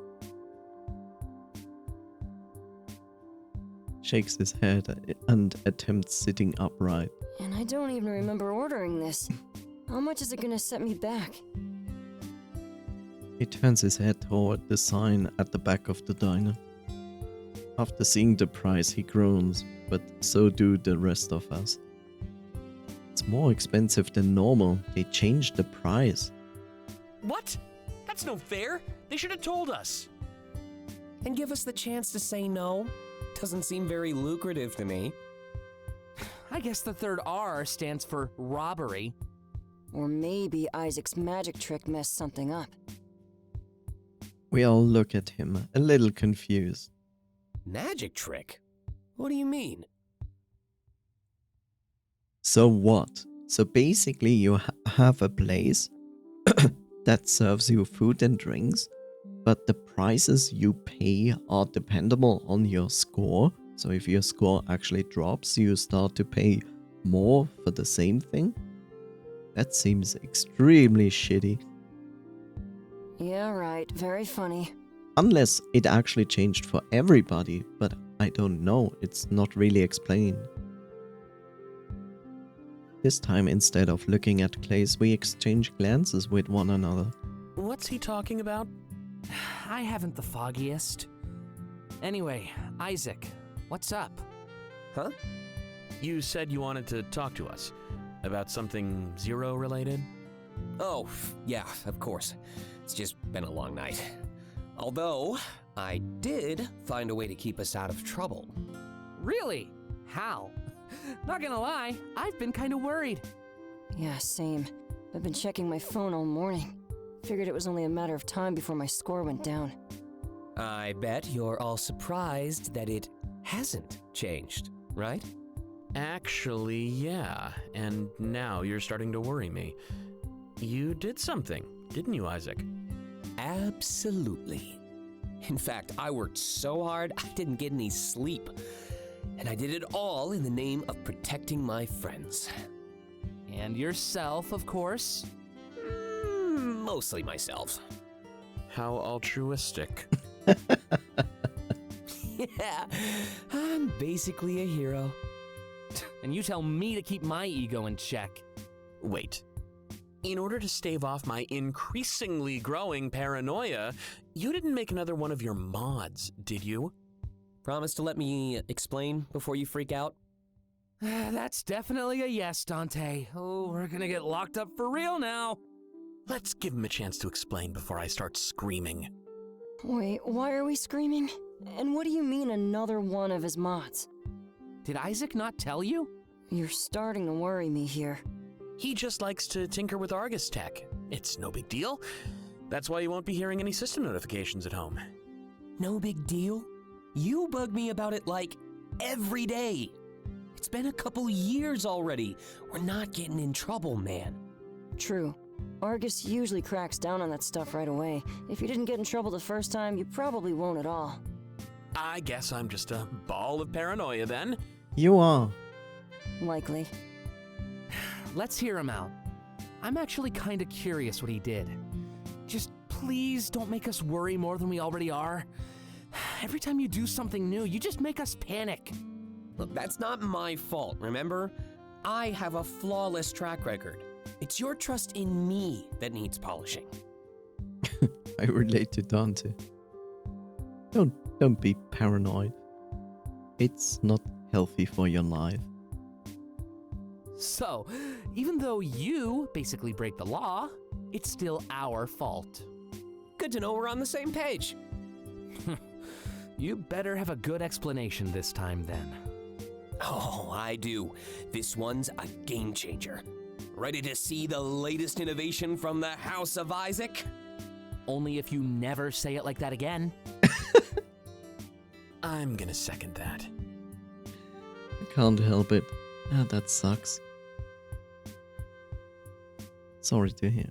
Shakes his head and attempts sitting upright. And I don't even remember ordering this. How much is it gonna set me back? He turns his head toward the sign at the back of the diner. After seeing the price, he groans, but so do the rest of us. It's more expensive than normal. They changed the price. What? That's no fair. They should have told us. And give us the chance to say no? Doesn't seem very lucrative to me. I guess the third R stands for robbery. Or maybe Isaac's magic trick messed something up. We all look at him, a little confused. Magic trick? What do you mean? So what? So basically you have a place that serves you food and drinks, but the prices you pay are dependable on your score. So if your score actually drops, you start to pay more for the same thing? That seems extremely shitty. Yeah, right. Very funny. Unless it actually changed for everybody, but I don't know. It's not really explained. This time, instead of looking at Clays, we exchange glances with one another. What's he talking about? I haven't the foggiest. Anyway, Isaac, what's up? Huh? You said you wanted to talk to us about something Zero related? Oh, yeah, of course. It's just been a long night. Although, I did find a way to keep us out of trouble. Really? How? Not gonna lie, I've been kinda worried. Yeah, same. I've been checking my phone all morning. Figured it was only a matter of time before my score went down. I bet you're all surprised that it hasn't changed, right? Actually, yeah. And now you're starting to worry me. You did something, didn't you, Isaac? Absolutely. In fact, I worked so hard I didn't get any sleep. And I did it all in the name of protecting my friends. And yourself, of course. Mostly myself. How altruistic. Yeah, I'm basically a hero. And you tell me to keep my ego in check. Wait. In order to stave off my increasingly growing paranoia, you didn't make another one of your mods, did you? Promise to let me explain before you freak out? That's definitely a yes, Dante. Oh, we're gonna get locked up for real now. Let's give him a chance to explain before I start screaming. Wait, why are we screaming? And what do you mean another one of his mods? Did Isaac not tell you? You're starting to worry me here. He just likes to tinker with Argus tech. It's no big deal. That's why you won't be hearing any system notifications at home. No big deal. You bug me about it like every day. It's been a couple years already. We're not getting in trouble, man. True. Argus usually cracks down on that stuff right away. If you didn't get in trouble the first time, you probably won't at all. I guess I'm just a ball of paranoia then. You are. Likely. Let's hear him out. I'm actually kinda curious what he did. Just please don't make us worry more than we already are. Every time you do something new, you just make us panic. Look, that's not my fault, remember? I have a flawless track record. It's your trust in me that needs polishing. I relate to Dante. Don't be paranoid. It's not healthy for your life. So, even though you basically break the law, it's still our fault. Good to know we're on the same page. You better have a good explanation this time then. Oh, I do. This one's a game changer. Ready to see the latest innovation from the House of Isaac? Only if you never say it like that again. I'm gonna second that. I can't help it. Ah, that sucks. Sorry to hear.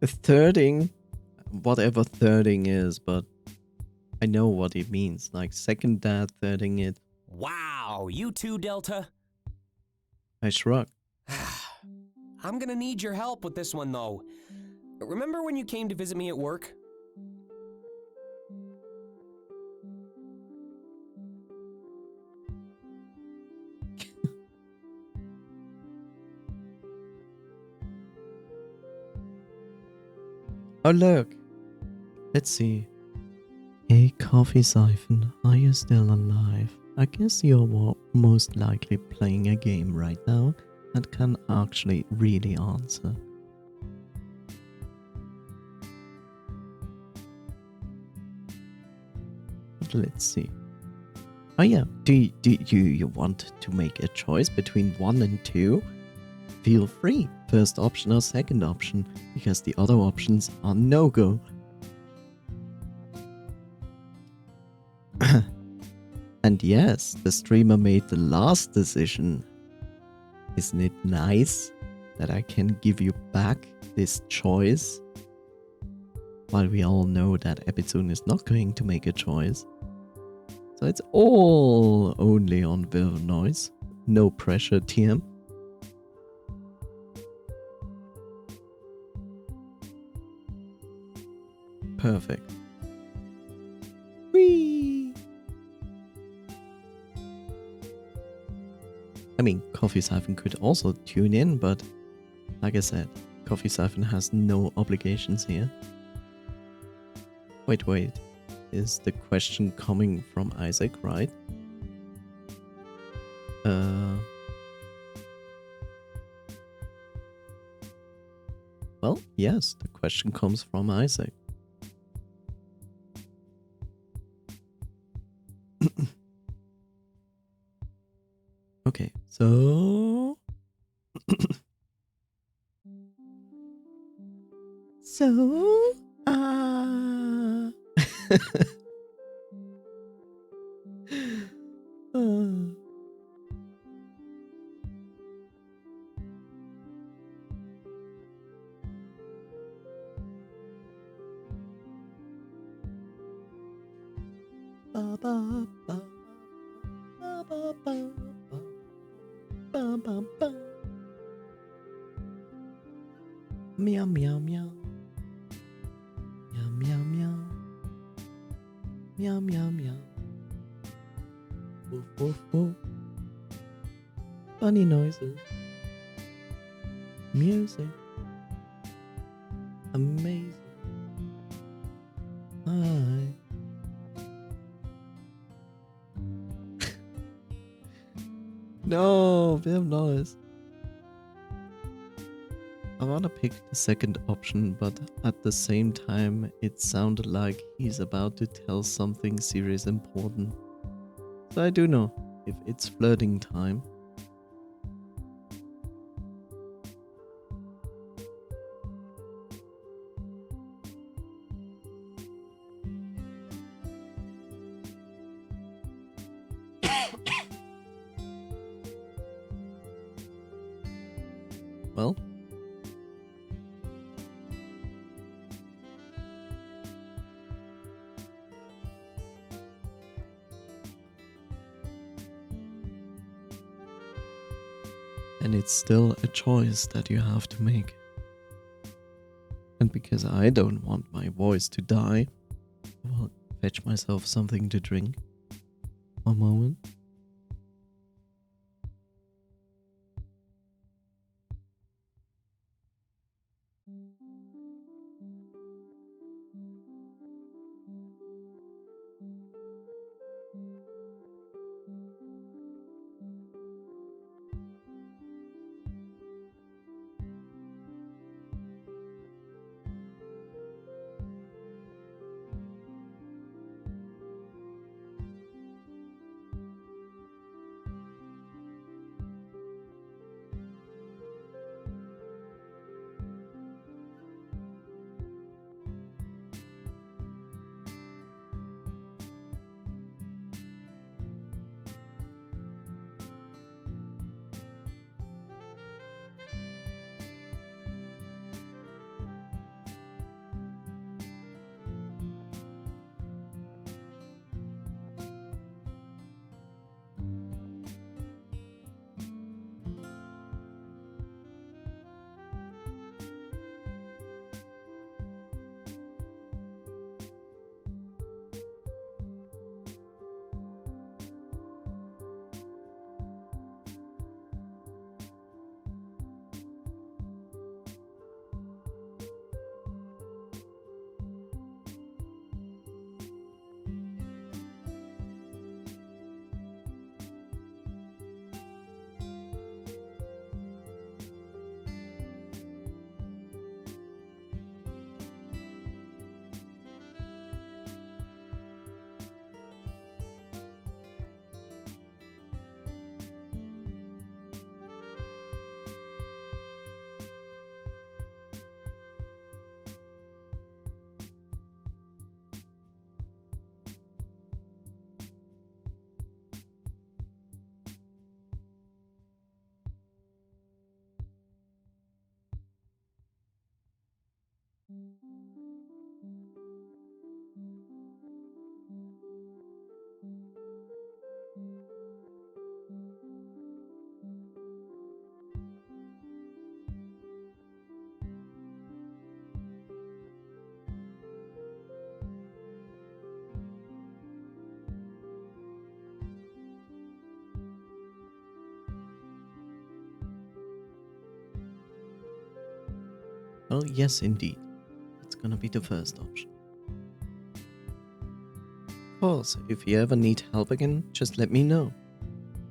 The thirding, whatever thirding is, but I know what it means. Like second dad thirding it. Wow, you too, Delta? I shrug. I'm gonna need your help with this one, though. Remember when you came to visit me at work? Oh look. Let's see. Hey Coffee Siphon, are you still alive? I guess you're most likely playing a game right now that can actually really answer. But let's see. Oh yeah, do you want to make a choice between 1 and 2? Feel free, first option or second option, because the other options are no-go. And yes, the streamer made the last decision. Isn't it nice that I can give you back this choice? While we all know that Epitsune is not going to make a choice. So it's all only on Vivid Noise. No pressure, TM. Perfect. Whee! I mean, Coffee Siphon could also tune in, but like I said, Coffee Siphon has no obligations here. Wait. Is the question coming from Isaac, right? Well, yes, the question comes from Isaac. Okay, so... Meow meow meow. Meow meow meow. Meow meow meow. Woof woof woof. Funny noises. Music. Amazing. Hi. No, we have noise. I wanna pick the second option, but at the same time, it sounded like he's about to tell something serious important. So I do know if it's flirting time. well. And it's still a choice that you have to make. And because I don't want my voice to die, I will fetch myself something to drink. One moment. Well, yes, indeed. It's gonna be the first option. Of course, if you ever need help again, just let me know.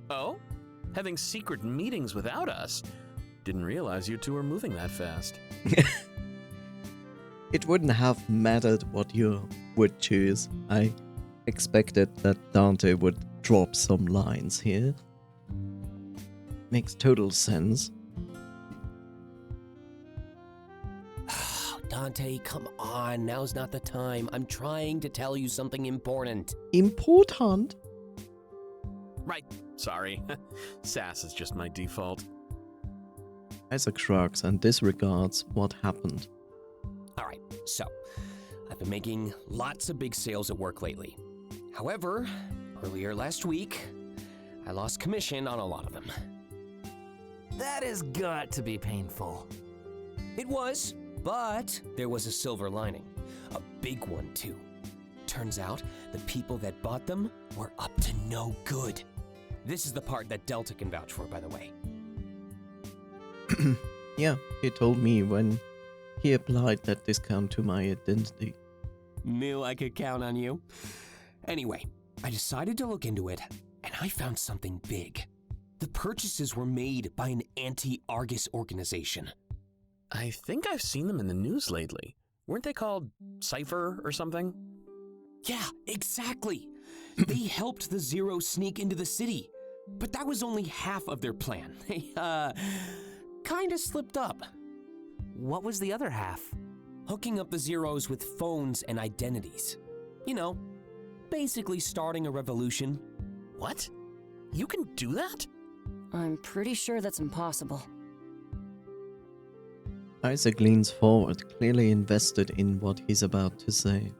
Oh? Having secret meetings without us? Didn't realize you two were moving that fast. It wouldn't have mattered what you would choose. I expected that Dante would drop some lines here. Makes total sense. Dante, come on. Now's not the time. I'm trying to tell you something important. Important? Right. Sorry. Sass is just my default. Isaac shrugs and disregards what happened. Alright, so, I've been making lots of big sales at work lately. However, earlier last week, I lost commission on a lot of them. That has got to be painful. It was, but there was a silver lining. A big one, too. Turns out, the people that bought them were up to no good. This is the part that Delta can vouch for, by the way. Yeah, he told me when he applied that discount to my identity. Knew I could count on you. Anyway, I decided to look into it, and I found something big. The purchases were made by an anti-Argus organization. I think I've seen them in the news lately. Weren't they called Cypher or something? Yeah, exactly. They helped the Zero sneak into the city. But that was only half of their plan. They, kinda slipped up. What was the other half? Hooking up the Zeros with phones and identities. You know, basically starting a revolution. What? You can do that? I'm pretty sure that's impossible. Isaac leans forward, clearly invested in what he's about to say.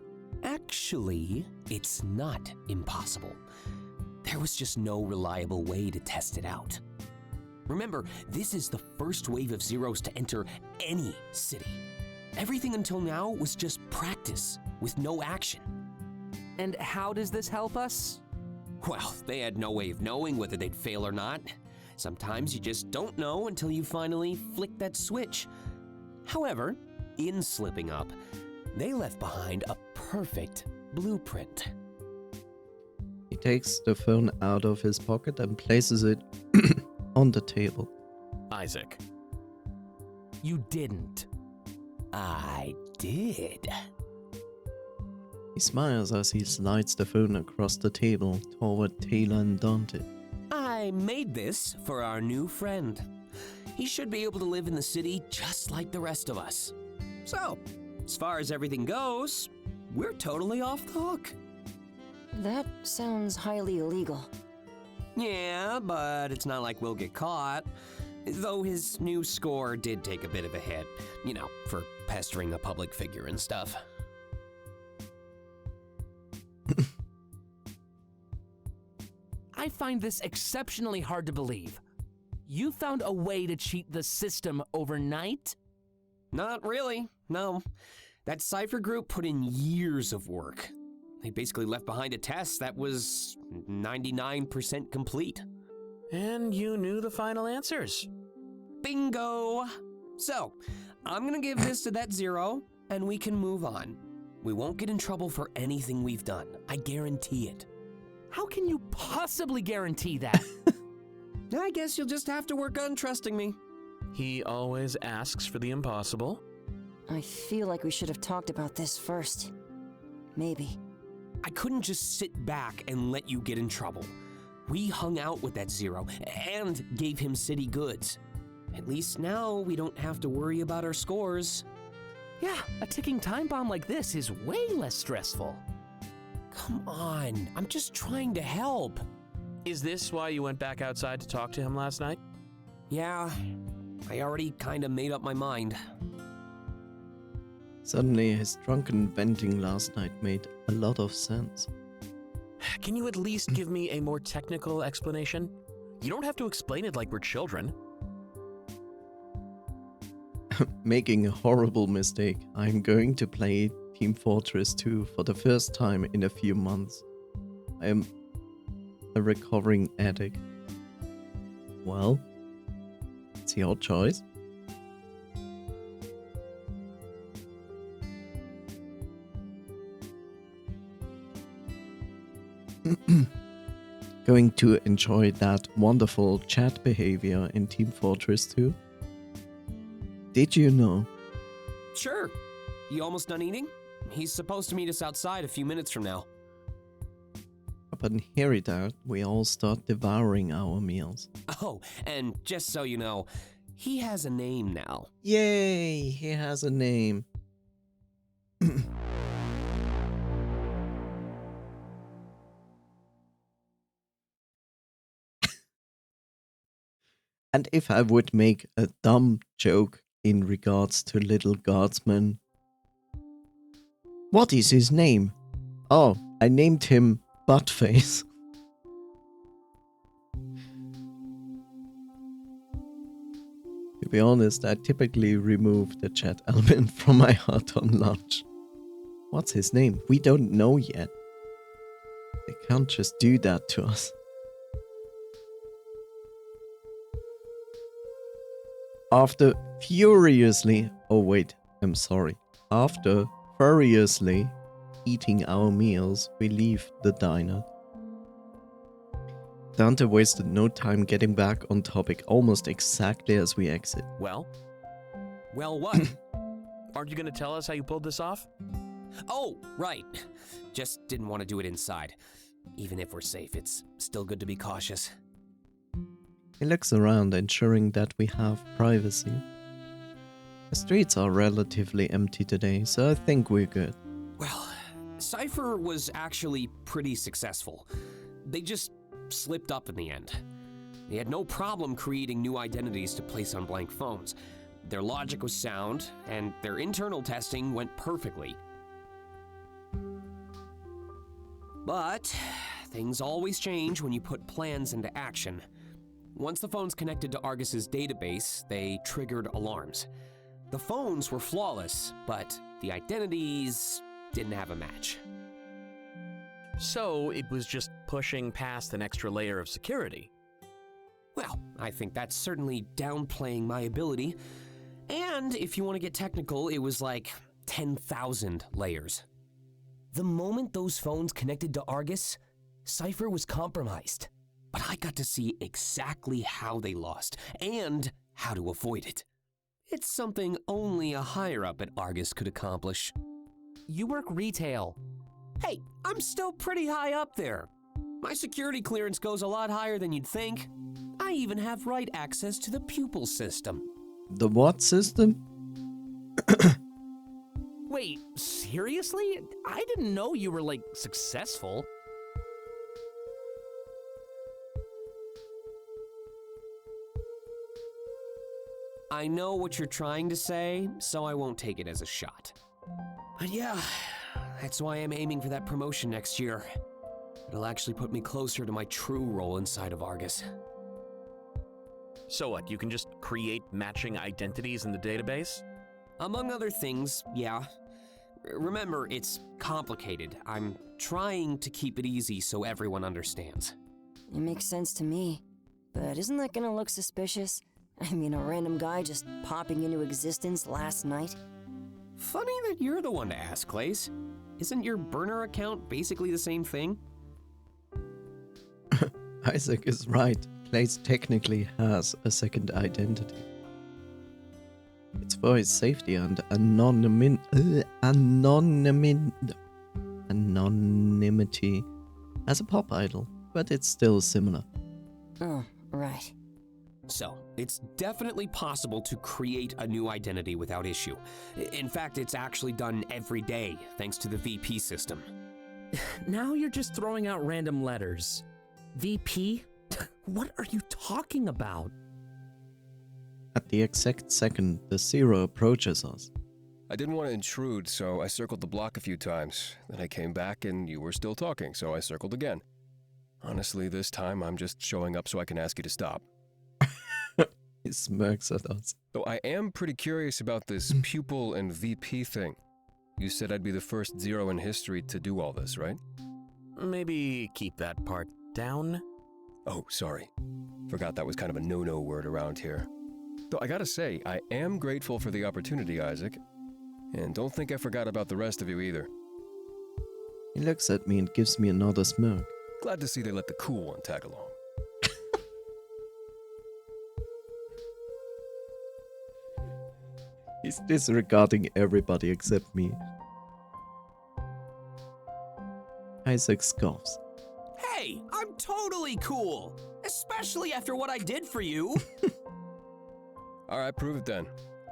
Actually, it's not impossible. There was just no reliable way to test it out. Remember, this is the first wave of zeros to enter any city. Everything until now was just practice, with no action. And how does this help us? Well, they had no way of knowing whether they'd fail or not. Sometimes you just don't know until you finally flick that switch. However, in slipping up, they left behind a perfect blueprint. He takes the phone out of his pocket and places it on the table. Isaac. You didn't. I did. He smiles as he slides the phone across the table toward Taylor and Dante. I made this for our new friend. He should be able to live in the city just like the rest of us. So, as far as everything goes, we're totally off the hook. That sounds highly illegal. Yeah, but it's not like we'll get caught. Though his new score did take a bit of a hit, for pestering a public figure and stuff. I find this exceptionally hard to believe. You found a way to cheat the system overnight? Not really, no. That cipher group put in years of work. They basically left behind a test that was 99% complete. And you knew the final answers. Bingo! So, I'm gonna give this to that zero, and we can move on. We won't get in trouble for anything we've done. I guarantee it. How can you possibly guarantee that? I guess you'll just have to work on trusting me. He always asks for the impossible. I feel like we should have talked about this first. Maybe. I couldn't just sit back and let you get in trouble. We hung out with that zero and gave him city goods. At least now we don't have to worry about our scores. Yeah, a ticking time bomb like this is way less stressful. Come on, I'm just trying to help. Is this why you went back outside to talk to him last night? Yeah, I already kinda made up my mind. Suddenly, his drunken venting last night made a lot of sense. Can you at least give me a more technical explanation? You don't have to explain it like we're children. Making a horrible mistake. I'm going to play Team Fortress 2 for the first time in a few months. I am a recovering addict. Well, it's your choice. Going to enjoy that wonderful chat behavior in Team Fortress 2? Did you know? Sure. You almost done eating? He's supposed to meet us outside a few minutes from now. Upon hearing that, we all start devouring our meals. Oh, and just so you know, he has a name now. Yay, he has a name. And if I would make a dumb joke in regards to Little Guardsman, what is his name? Oh, I named him Buttface. To be honest, I typically remove the chat element from my HUD on launch. What's his name? We don't know yet. They can't just do that to us. After furiously eating our meals, we leave the diner. Dante wasted no time getting back on topic almost exactly as we exit. Well, what? aren't you going to tell us how you pulled this off? Oh, right. Just didn't want to do it inside. Even if we're safe, it's still good to be cautious. He looks around, ensuring that we have privacy. The streets are relatively empty today, so I think we're good. Well, Cypher was actually pretty successful. They just slipped up in the end. They had no problem creating new identities to place on blank phones. their logic was sound, and their internal testing went perfectly. But things always change when you put plans into action. Once the phones connected to Argus's database, they triggered alarms. The phones were flawless, but the identities didn't have a match. So it was just pushing past an extra layer of security. Well, I think that's certainly downplaying my ability. And if you want to get technical, it was like 10,000 layers. The moment those phones connected to Argus, Cypher was compromised. But I got to see exactly how they lost and how to avoid it. It's something only a higher-up at Argus could accomplish. You work retail. Hey, I'm still pretty high up there. My security clearance goes a lot higher than you'd think. I even have write access to the pupil system. The what system? Wait, seriously? I didn't know you were, like, successful. I know what you're trying to say, so I won't take it as a shot. But yeah, that's why I'm aiming for that promotion next year. It'll actually put me closer to my true role inside of Argus. So what, you can just create matching identities in the database? Among other things, yeah. Remember, it's complicated. I'm trying to keep it easy so everyone understands. It makes sense to me. But isn't that gonna look suspicious? I mean, a random guy just popping into existence last night? Funny that you're the one to ask, Clace. Isn't your burner account basically the same thing? Isaac is right. Clace technically has a second identity. It's for his safety and anonymity as a pop idol, but it's still similar. Oh, right. So, it's definitely possible to create a new identity without issue. In fact, it's actually done every day, thanks to the VP system. Now you're just throwing out random letters. VP? What are you talking about? At the exact second the Zero approaches us. I didn't want to intrude, so I circled the block a few times. Then I came back and you were still talking, so I circled again. Honestly, this time I'm just showing up so I can ask you to stop. He smirks at us. Though I am pretty curious about this pupil and VP thing. You said I'd be the first Zero in history to do all this, right? Maybe keep that part down? Oh, sorry. Forgot that was kind of a no-no word around here. Though I gotta say, I am grateful for the opportunity, Isaac. And don't think I forgot about the rest of you either. He looks at me and gives me another smirk. Glad to see they let the cool one tag along. He's disregarding everybody except me. Isaac scoffs. Hey, I'm totally cool! Especially after what I did for you! Alright, prove it then.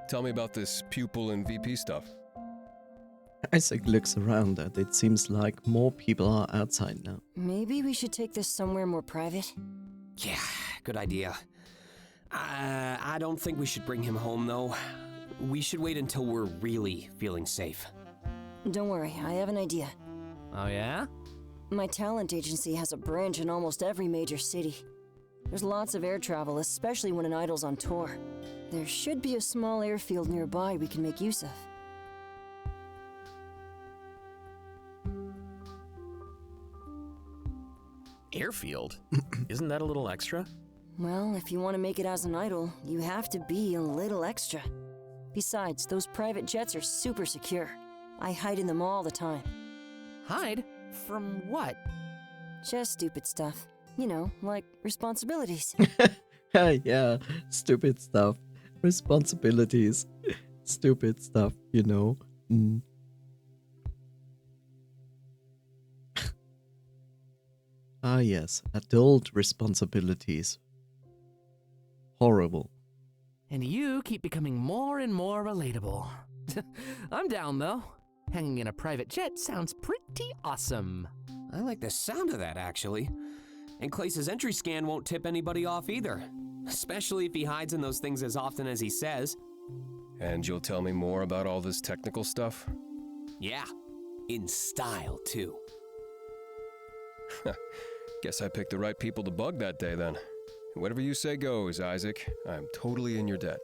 Tell me about this pupil and VP stuff. Isaac looks around and it seems like more people are outside now. Maybe we should take this somewhere more private? Yeah, good idea. I don't think we should bring him home, though. We should wait until we're really feeling safe. Don't worry, I have an idea. Oh yeah? My talent agency has a branch in almost every major city. There's lots of air travel, especially when an idol's on tour. There should be a small airfield nearby we can make use of. Airfield? Isn't that a little extra? Well, if you want to make it as an idol, you have to be a little extra. Besides, those private jets are super secure. I hide in them all the time. Hide? From what? Just stupid stuff. You know, like responsibilities. Yeah, stupid stuff. Responsibilities. Stupid stuff, you know. Ah yes, adult responsibilities. Horrible. And you keep becoming more and more relatable. I'm down, though. Hanging in a private jet sounds pretty awesome. I like the sound of that, actually. And Clace's entry scan won't tip anybody off either. Especially if he hides in those things as often as he says. And you'll tell me more about all this technical stuff? Yeah, in style, too. Guess I picked the right people to bug that day then. Whatever you say goes, Isaac. I'm totally in your debt.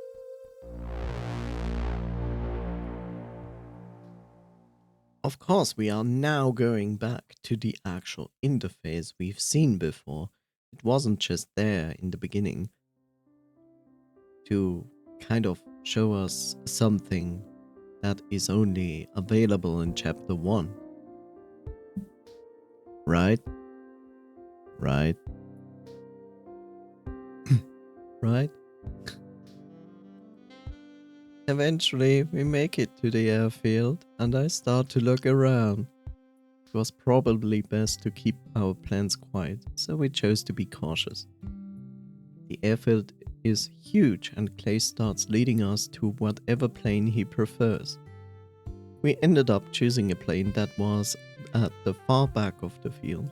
Of course, we are now going back to the actual interface we've seen before. It wasn't just there in the beginning to kind of show us something that is only available in chapter 1. Right? Right? Right? Eventually, we make it to the airfield, and I start to look around. It was probably best to keep our plans quiet, so we chose to be cautious. The airfield is huge, and Clay starts leading us to whatever plane he prefers. We ended up choosing a plane that was at the far back of the field.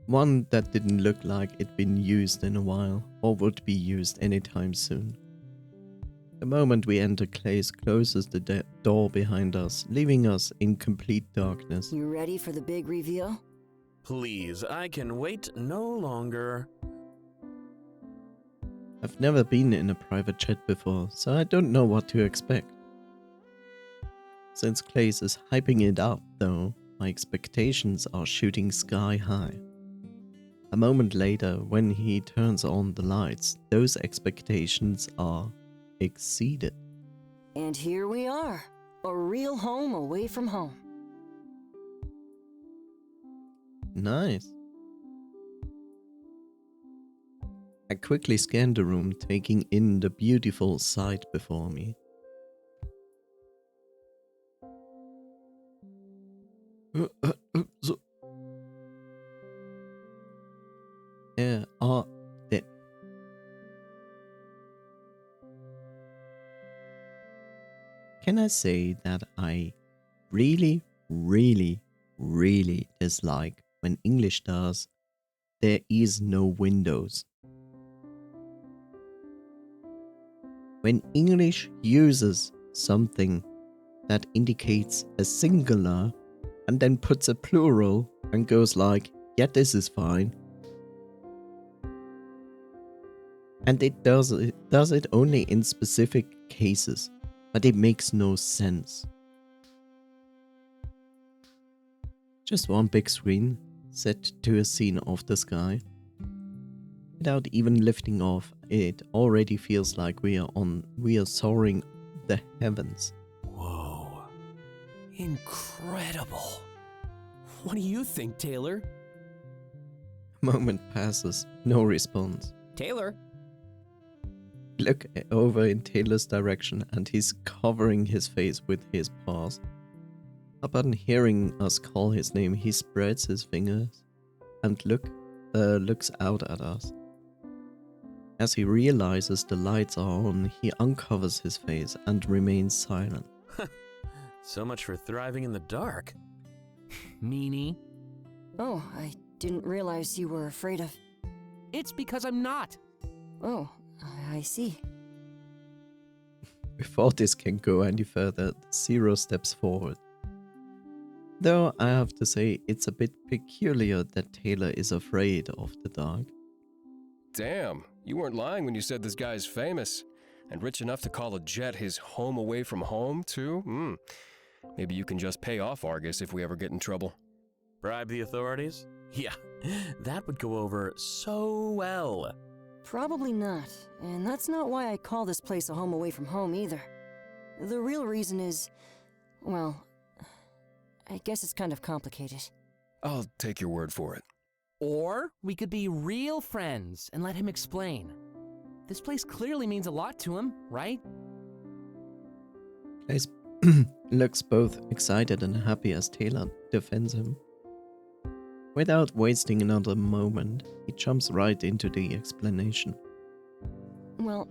One that didn't look like it'd been used in a while, or would be used anytime soon. The moment we enter, Clays closes the door behind us, leaving us in complete darkness. You ready for the big reveal? Please, I can wait no longer. I've never been in a private jet before, so I don't know what to expect. Since Clays is hyping it up, though, my expectations are shooting sky high. A moment later, when he turns on the lights, those expectations are exceeded. And here we are, a real home away from home. Nice. I quickly scanned the room, taking in the beautiful sight before me. There. Can I say that I really, really, really dislike when English does "there is no windows"? When English uses something that indicates a singular and then puts a plural and goes like, yeah, this is fine. And it does it only in specific cases, but it makes no sense. Just one big screen set to a scene of the sky. Without even lifting off, it already feels like we are soaring the heavens. Whoa. Incredible. What do you think, Taylor? A moment passes, no response. Taylor? Look over in Taylor's direction and he's covering his face with his paws. Upon hearing us call his name, he spreads his fingers and looks out at us. As he realizes the lights are on, he uncovers his face and remains silent. So much for thriving in the dark. Meanie. Oh, I didn't realize you were afraid of... It's because I'm not. Oh, I see. Before this can go any further, Zero steps forward. Though I have to say, it's a bit peculiar that Taylor is afraid of the dark. Damn, you weren't lying when you said this guy's famous. And rich enough to call a jet his home away from home, too? Maybe you can just pay off Argus if we ever get in trouble. Bribe the authorities? Yeah, that would go over so well. Probably not, and that's not why I call this place a home away from home either. The real reason is, well, I guess it's kind of complicated. I'll take your word for it. Or we could be real friends and let him explain. This place clearly means a lot to him, right? Clay looks both excited and happy as Taylor defends him. Without wasting another moment, he jumps right into the explanation. Well,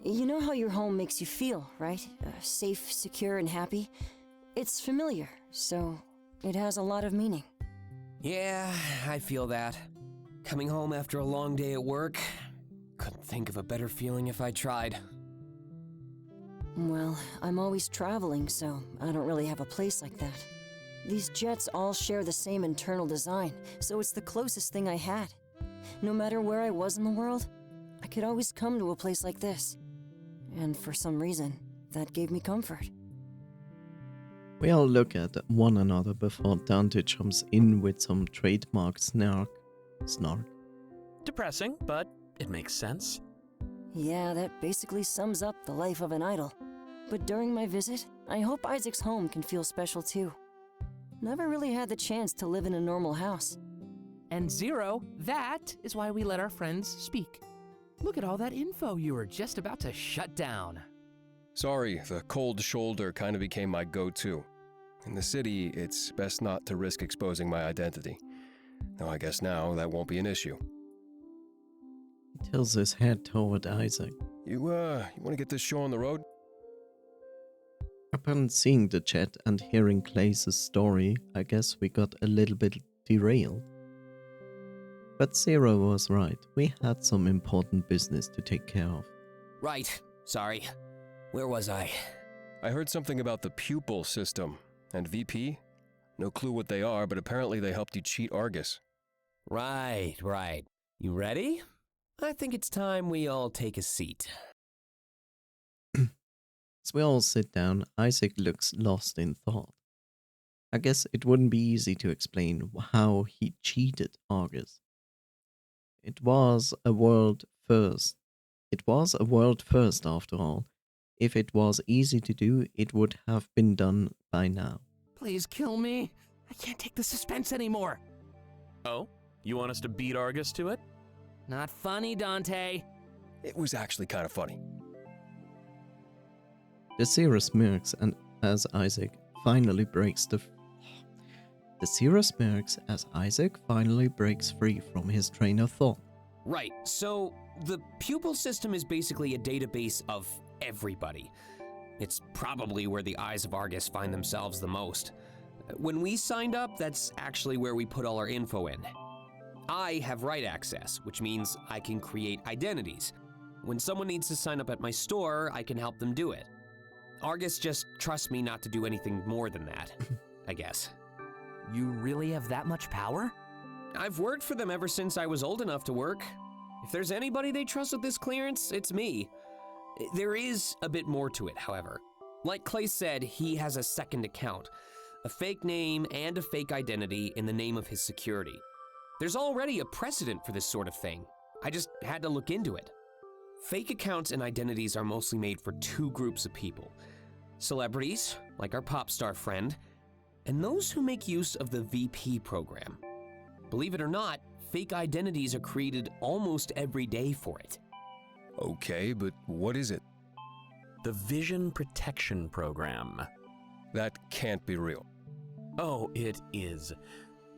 you know how your home makes you feel, right? Safe, secure, and happy? It's familiar, so it has a lot of meaning. Yeah, I feel that. Coming home after a long day at work, couldn't think of a better feeling if I tried. Well, I'm always traveling, so I don't really have a place like that. These jets all share the same internal design, so it's the closest thing I had. No matter where I was in the world, I could always come to a place like this. And for some reason, that gave me comfort. We all look at one another before Dante jumps in with some trademark snark. Depressing, but it makes sense. Yeah, that basically sums up the life of an idol. But during my visit, I hope Isaac's home can feel special too. Never really had the chance to live in a normal house. And Zero, that is why we let our friends speak. Look at all that info you were just about to shut down. Sorry, the cold shoulder kind of became my go-to. In the city, it's best not to risk exposing my identity. Though I guess now that won't be an issue. He tilts his head toward Isaac. You want to get this show on the road? Upon seeing the chat and hearing Clay's story, I guess we got a little bit derailed. But Zero was right. We had some important business to take care of. Right. Sorry. Where was I? I heard something about the pupil system and VP. No clue what they are, but apparently they helped you cheat Argus. Right. You ready? I think it's time we all take a seat. As we all sit down, Isaac looks lost in thought. I guess it wouldn't be easy to explain how he cheated Argus. It was a world first. It was a world first, after all. If it was easy to do, it would have been done by now. Please kill me. I can't take the suspense anymore. Oh? You want us to beat Argus to it? Not funny, Dante. It was actually kind of funny. The Zero smirks and as Isaac finally breaks free from his train of thought. Right, so the pupil system is basically a database of everybody. It's probably where the eyes of Argus find themselves the most. When we signed up, that's actually where we put all our info in. I have write access, which means I can create identities. When someone needs to sign up at my store, I can help them do it. Argus just trusts me not to do anything more than that, I guess. You really have that much power? I've worked for them ever since I was old enough to work. If there's anybody they trust with this clearance, it's me. There is a bit more to it, however. Like Clay said, he has a second account, a fake name and a fake identity in the name of his security. There's already a precedent for this sort of thing. I just had to look into it. Fake accounts and identities are mostly made for two groups of people. Celebrities, like our pop star friend, and those who make use of the VP program. Believe it or not, fake identities are created almost every day for it. Okay, but what is it? The Vision Protection Program. That can't be real. Oh, it is.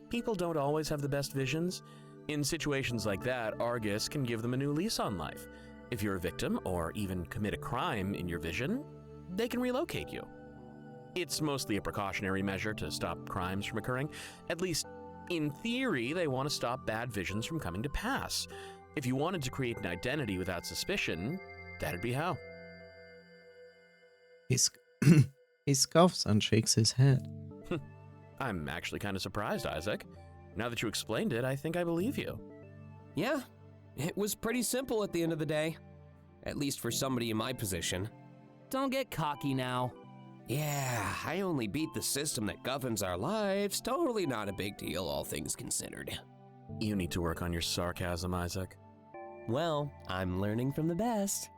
People don't always have the best visions. In situations like that, Argus can give them a new lease on life. If you're a victim, or even commit a crime in your vision, they can relocate you. It's mostly a precautionary measure to stop crimes from occurring. At least, in theory, they want to stop bad visions from coming to pass. If you wanted to create an identity without suspicion, that'd be how. He scoffs and shakes his head. I'm actually kind of surprised, Isaac. Now that you explained it, I think I believe you. Yeah, it was pretty simple at the end of the day. At least for somebody in my position. Don't get cocky now. Yeah, I only beat the system that governs our lives. Totally not a big deal, all things considered. You need to work on your sarcasm, Isaac. Well, I'm learning from the best.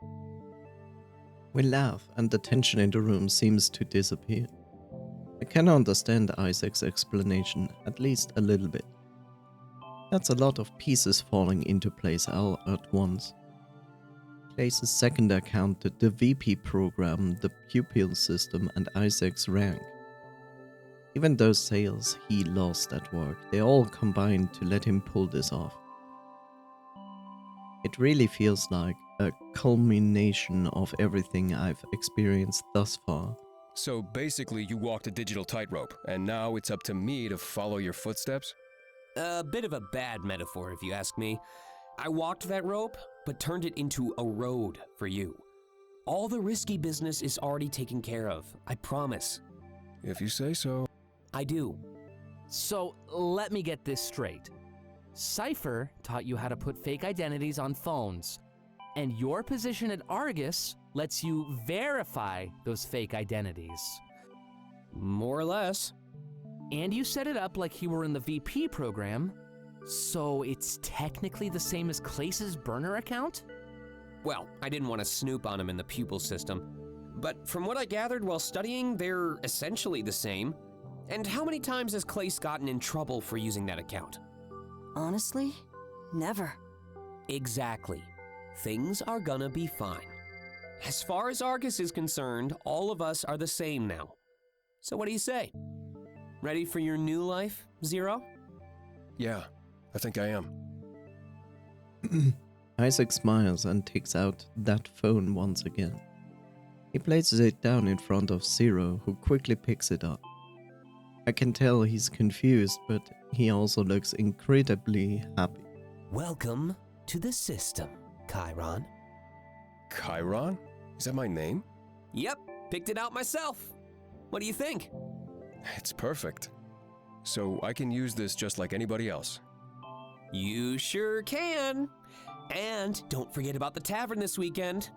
We laugh and the tension in the room seems to disappear. I can understand Isaac's explanation, at least a little bit. That's a lot of pieces falling into place all at once. Clay's second account, the VP program, the pupil system, and Isaac's rank. Even those sales he lost at work, they all combined to let him pull this off. It really feels like a culmination of everything I've experienced thus far. So basically you walked a digital tightrope, and now it's up to me to follow your footsteps? A bit of a bad metaphor, if you ask me. I walked that rope, but turned it into a road for you. All the risky business is already taken care of, I promise. If you say so. I do. So let me get this straight. Cypher taught you how to put fake identities on phones, and your position at Argus lets you verify those fake identities. More or less. And you set it up like you were in the VP program, so it's technically the same as Clace's burner account? Well, I didn't want to snoop on him in the pupil system, but from what I gathered while studying, they're essentially the same. And how many times has Clace gotten in trouble for using that account? Honestly, never. Exactly. Things are gonna be fine. As far as Argus is concerned, all of us are the same now. So what do you say? Ready for your new life, Zero? Yeah, I think I am. Isaac smiles and takes out that phone once again. He places it down in front of Zero, who quickly picks it up. I can tell he's confused, but he also looks incredibly happy. Welcome to the system, Chiron. Chiron? Is that my name? Yep, picked it out myself. What do you think? It's perfect. So I can use this just like anybody else. You sure can. And don't forget about the tavern this weekend.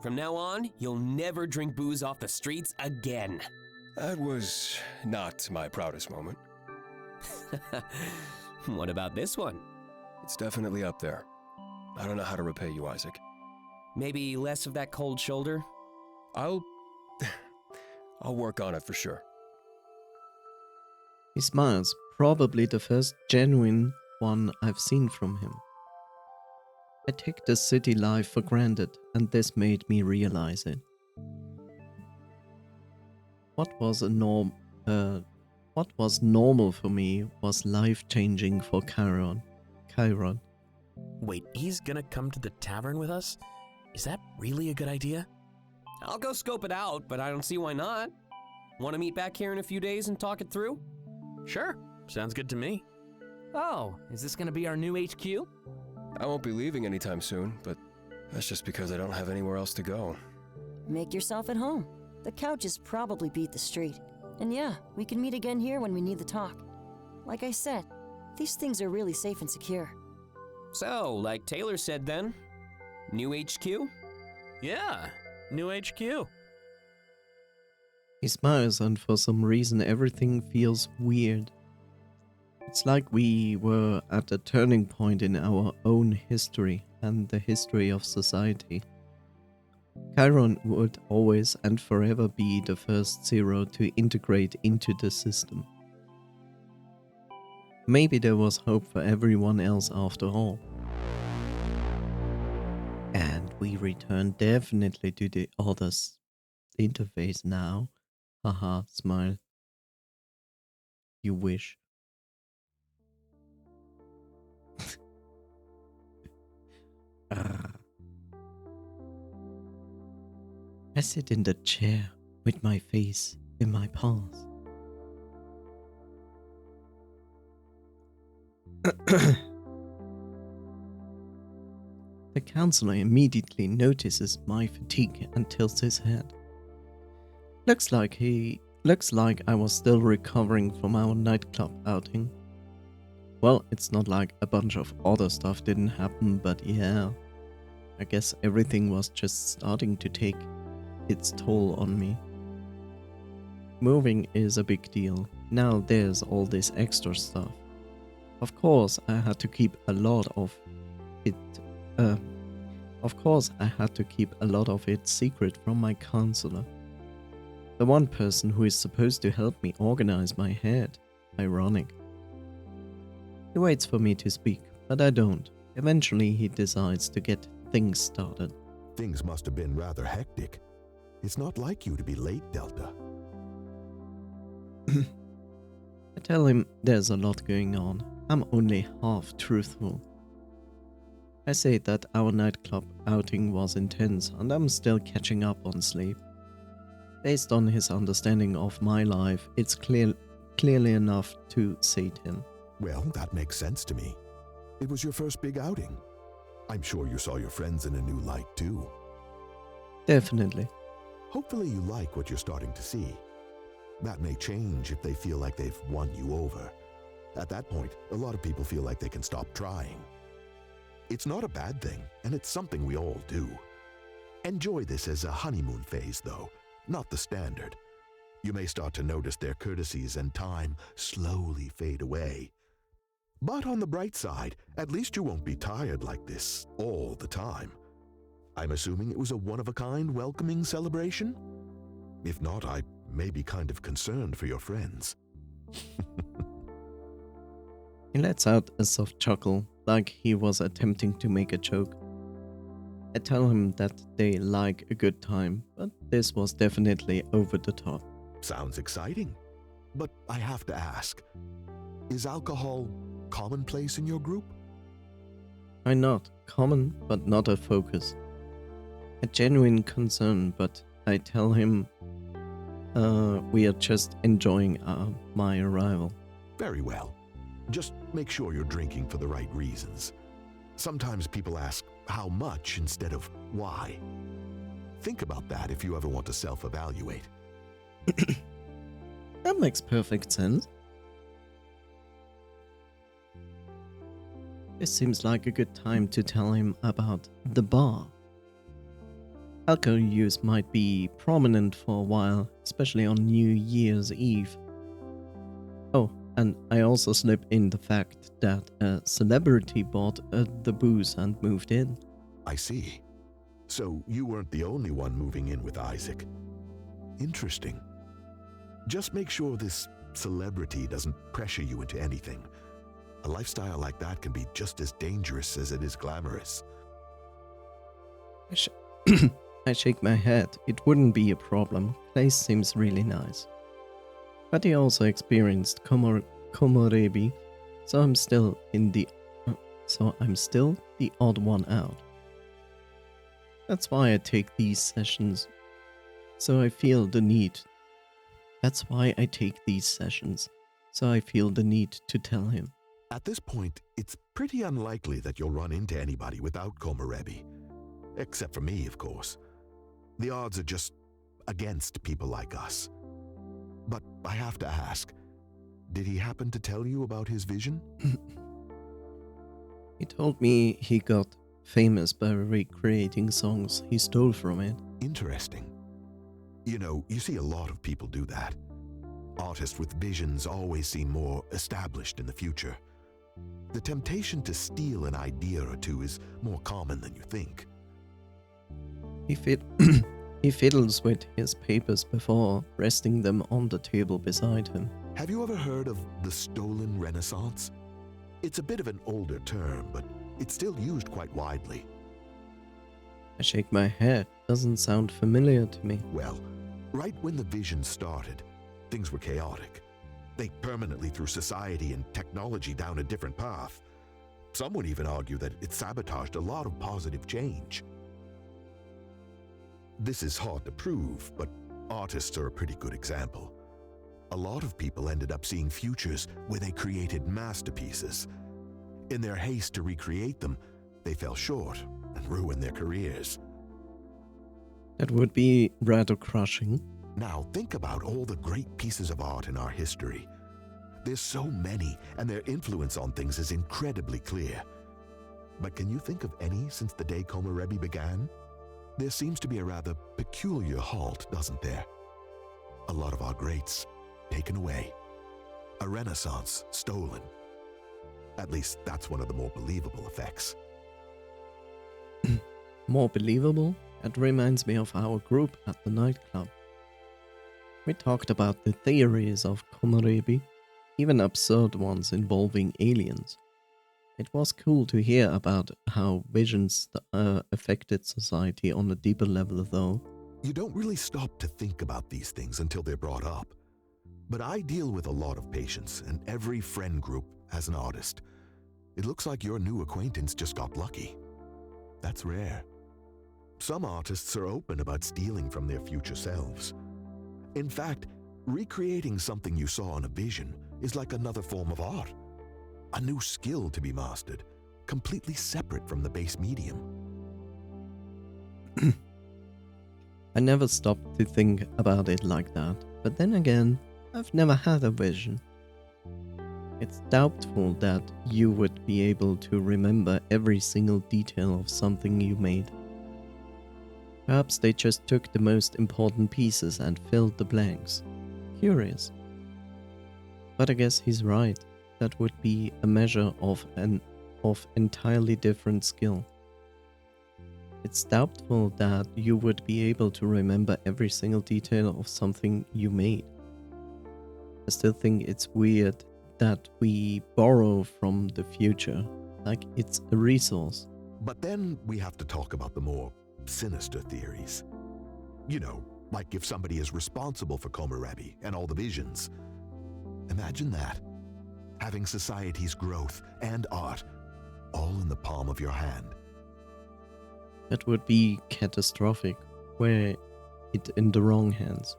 From now on, you'll never drink booze off the streets again. That was not my proudest moment. What about this one? It's definitely up there. I don't know how to repay you, Isaac. Maybe less of that cold shoulder? I'll work on it for sure. He smiles, probably the first genuine one I've seen from him. I take the city life for granted, and this made me realize it. What was normal for me was life-changing for Chiron. Wait, he's gonna come to the tavern with us? Is that really a good idea? I'll go scope it out, but I don't see why not. Want to meet back here in a few days and talk it through? Sure, sounds good to me. Oh, is this gonna be our new HQ? I won't be leaving anytime soon, but that's just because I don't have anywhere else to go. Make yourself at home. The couches probably beat the street. And yeah, we can meet again here when we need the talk. Like I said, these things are really safe and secure. So, like Taylor said then, new HQ? Yeah, new HQ. He smiles, and for some reason everything feels weird. It's like we were at a turning point in our own history and the history of society. Chiron would always and forever be the first Zero to integrate into the system. Maybe there was hope for everyone else after all. And we return definitely to the others interface now. Haha, smile. You wish. I sit in the chair with my face in my paws. The counselor immediately notices my fatigue and tilts his head. Looks like I was still recovering from our nightclub outing. Well, it's not like a bunch of other stuff didn't happen, but yeah. I guess everything was just starting to take its toll on me. Moving is a big deal. Now there's all this extra stuff. Of course, I had to keep a lot of it secret from my counselor. The one person who is supposed to help me organize my head. Ironic. He waits for me to speak, but I don't. Eventually he decides to get things started. Things must have been rather hectic. It's not like you to be late, Delta. I tell him there's a lot going on. I'm only half truthful. I say that our nightclub outing was intense and I'm still catching up on sleep. Based on his understanding of my life, it's clearly enough to sate him. Well, that makes sense to me. It was your first big outing. I'm sure you saw your friends in a new light, too. Definitely. Hopefully you like what you're starting to see. That may change if they feel like they've won you over. At that point, a lot of people feel like they can stop trying. It's not a bad thing, and it's something we all do. Enjoy this as a honeymoon phase, though, not the standard. You may start to notice their courtesies and time slowly fade away. But on the bright side, at least you won't be tired like this all the time. I'm assuming it was a one-of-a-kind welcoming celebration? If not, I may be kind of concerned for your friends. He lets out a soft chuckle, like he was attempting to make a joke. I tell him that they like a good time, but this was definitely over the top. Sounds exciting. But I have to ask, is alcohol commonplace in your group? I nod, common but not a focus. A genuine concern, but I tell him we are just enjoying my arrival. Very well. Just make sure you're drinking for the right reasons. Sometimes people ask how much instead of why. Think about that if you ever want to self-evaluate. That makes perfect sense. This seems like a good time to tell him about the bar. Alcohol use might be prominent for a while, especially on New Year's Eve. Oh, and I also slip in the fact that a celebrity bought the booze and moved in. I see. So you weren't the only one moving in with Isaac. Interesting. Just make sure this celebrity doesn't pressure you into anything. A lifestyle like that can be just as dangerous as it is glamorous. I shake my head. It wouldn't be a problem. Place seems really nice. But he also experienced Komorebi, so I'm still the odd one out. That's why I take these sessions. So I feel the need. That's why I take these sessions. So I feel the need to tell him. At this point, it's pretty unlikely that you'll run into anybody without Komorebi. Except for me, of course. The odds are just against people like us. But I have to ask, did he happen to tell you about his vision? He told me he got famous by recreating songs he stole from it. Interesting. You know, you see a lot of people do that. Artists with visions always seem more established in the future. The temptation to steal an idea or two is more common than you think. He fiddles with his papers before resting them on the table beside him. Have you ever heard of the stolen Renaissance? It's a bit of an older term, but it's still used quite widely. I shake my head. Doesn't sound familiar to me. Well, right when the vision started, things were chaotic. They permanently threw society and technology down a different path. Some would even argue that it sabotaged a lot of positive change. This is hard to prove, but artists are a pretty good example. A lot of people ended up seeing futures where they created masterpieces. In their haste to recreate them, they fell short and ruined their careers. That would be rather crushing. Now think about all the great pieces of art in our history. There's so many, and their influence on things is incredibly clear. But can you think of any since the day Komorebi began? There seems to be a rather peculiar halt, doesn't there? A lot of our greats taken away. A renaissance stolen. At least that's one of the more believable effects. More believable? That reminds me of our group at the nightclub. We talked about the theories of Komorebi, even absurd ones involving aliens. It was cool to hear about how visions affected society on a deeper level, though. You don't really stop to think about these things until they're brought up. But I deal with a lot of patients, and every friend group has an artist. It looks like your new acquaintance just got lucky. That's rare. Some artists are open about stealing from their future selves. In fact, recreating something you saw in a vision is like another form of art. A new skill to be mastered, completely separate from the base medium. I never stopped to think about it like that, but then again, I've never had a vision. It's doubtful that you would be able to remember every single detail of something you made. Perhaps they just took the most important pieces and filled the blanks. Curious. But I guess he's right. That would be a measure of entirely different skill. It's doubtful that you would be able to remember every single detail of something you made. I still think it's weird that we borrow from the future, like it's a resource. But then we have to talk about the more sinister theories. You know, like if somebody is responsible for Komorebi and all the visions. Imagine that. Having society's growth and art all in the palm of your hand. That would be catastrophic, were it in the wrong hands.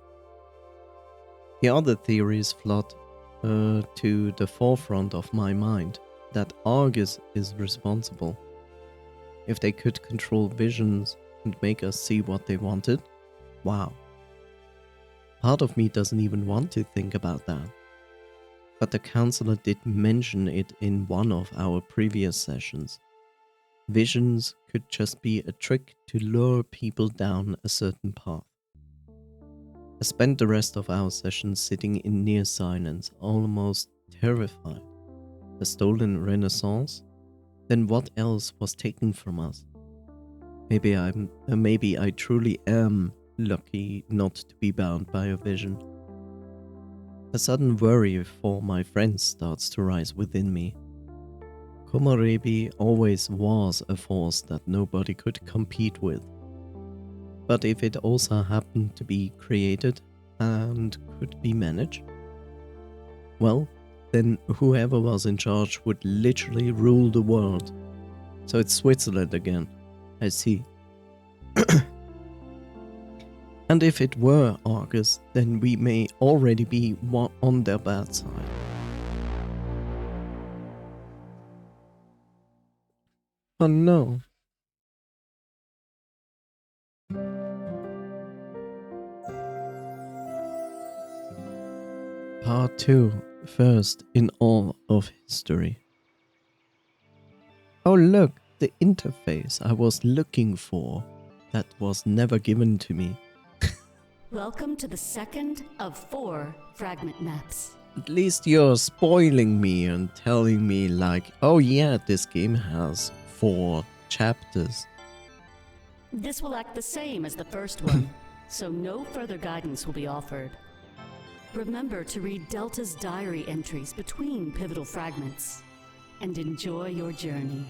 The other theories flood to the forefront of my mind, that Argus is responsible. If they could control visions and make us see what they wanted, wow. Part of me doesn't even want to think about that. But the counselor did mention it in one of our previous sessions. Visions could just be a trick to lure people down a certain path. I spent the rest of our session sitting in near silence, almost terrified. A stolen renaissance? Then what else was taken from us? Maybe I truly am lucky not to be bound by a vision. A sudden worry for my friends starts to rise within me. Komorebi always was a force that nobody could compete with. But if it also happened to be created and could be managed, well, then whoever was in charge would literally rule the world. So it's Switzerland again, I see. And if it were Argus, then we may already be on their bad side. Oh no. Part 2, first in all of history. Oh look, the interface I was looking for, that was never given to me. Welcome to the second of 4 fragment maps. At least you're spoiling me and telling me like, oh yeah, this game has 4 chapters. This will act the same as the first one, so no further guidance will be offered. Remember to read Delta's diary entries between pivotal fragments, and enjoy your journey.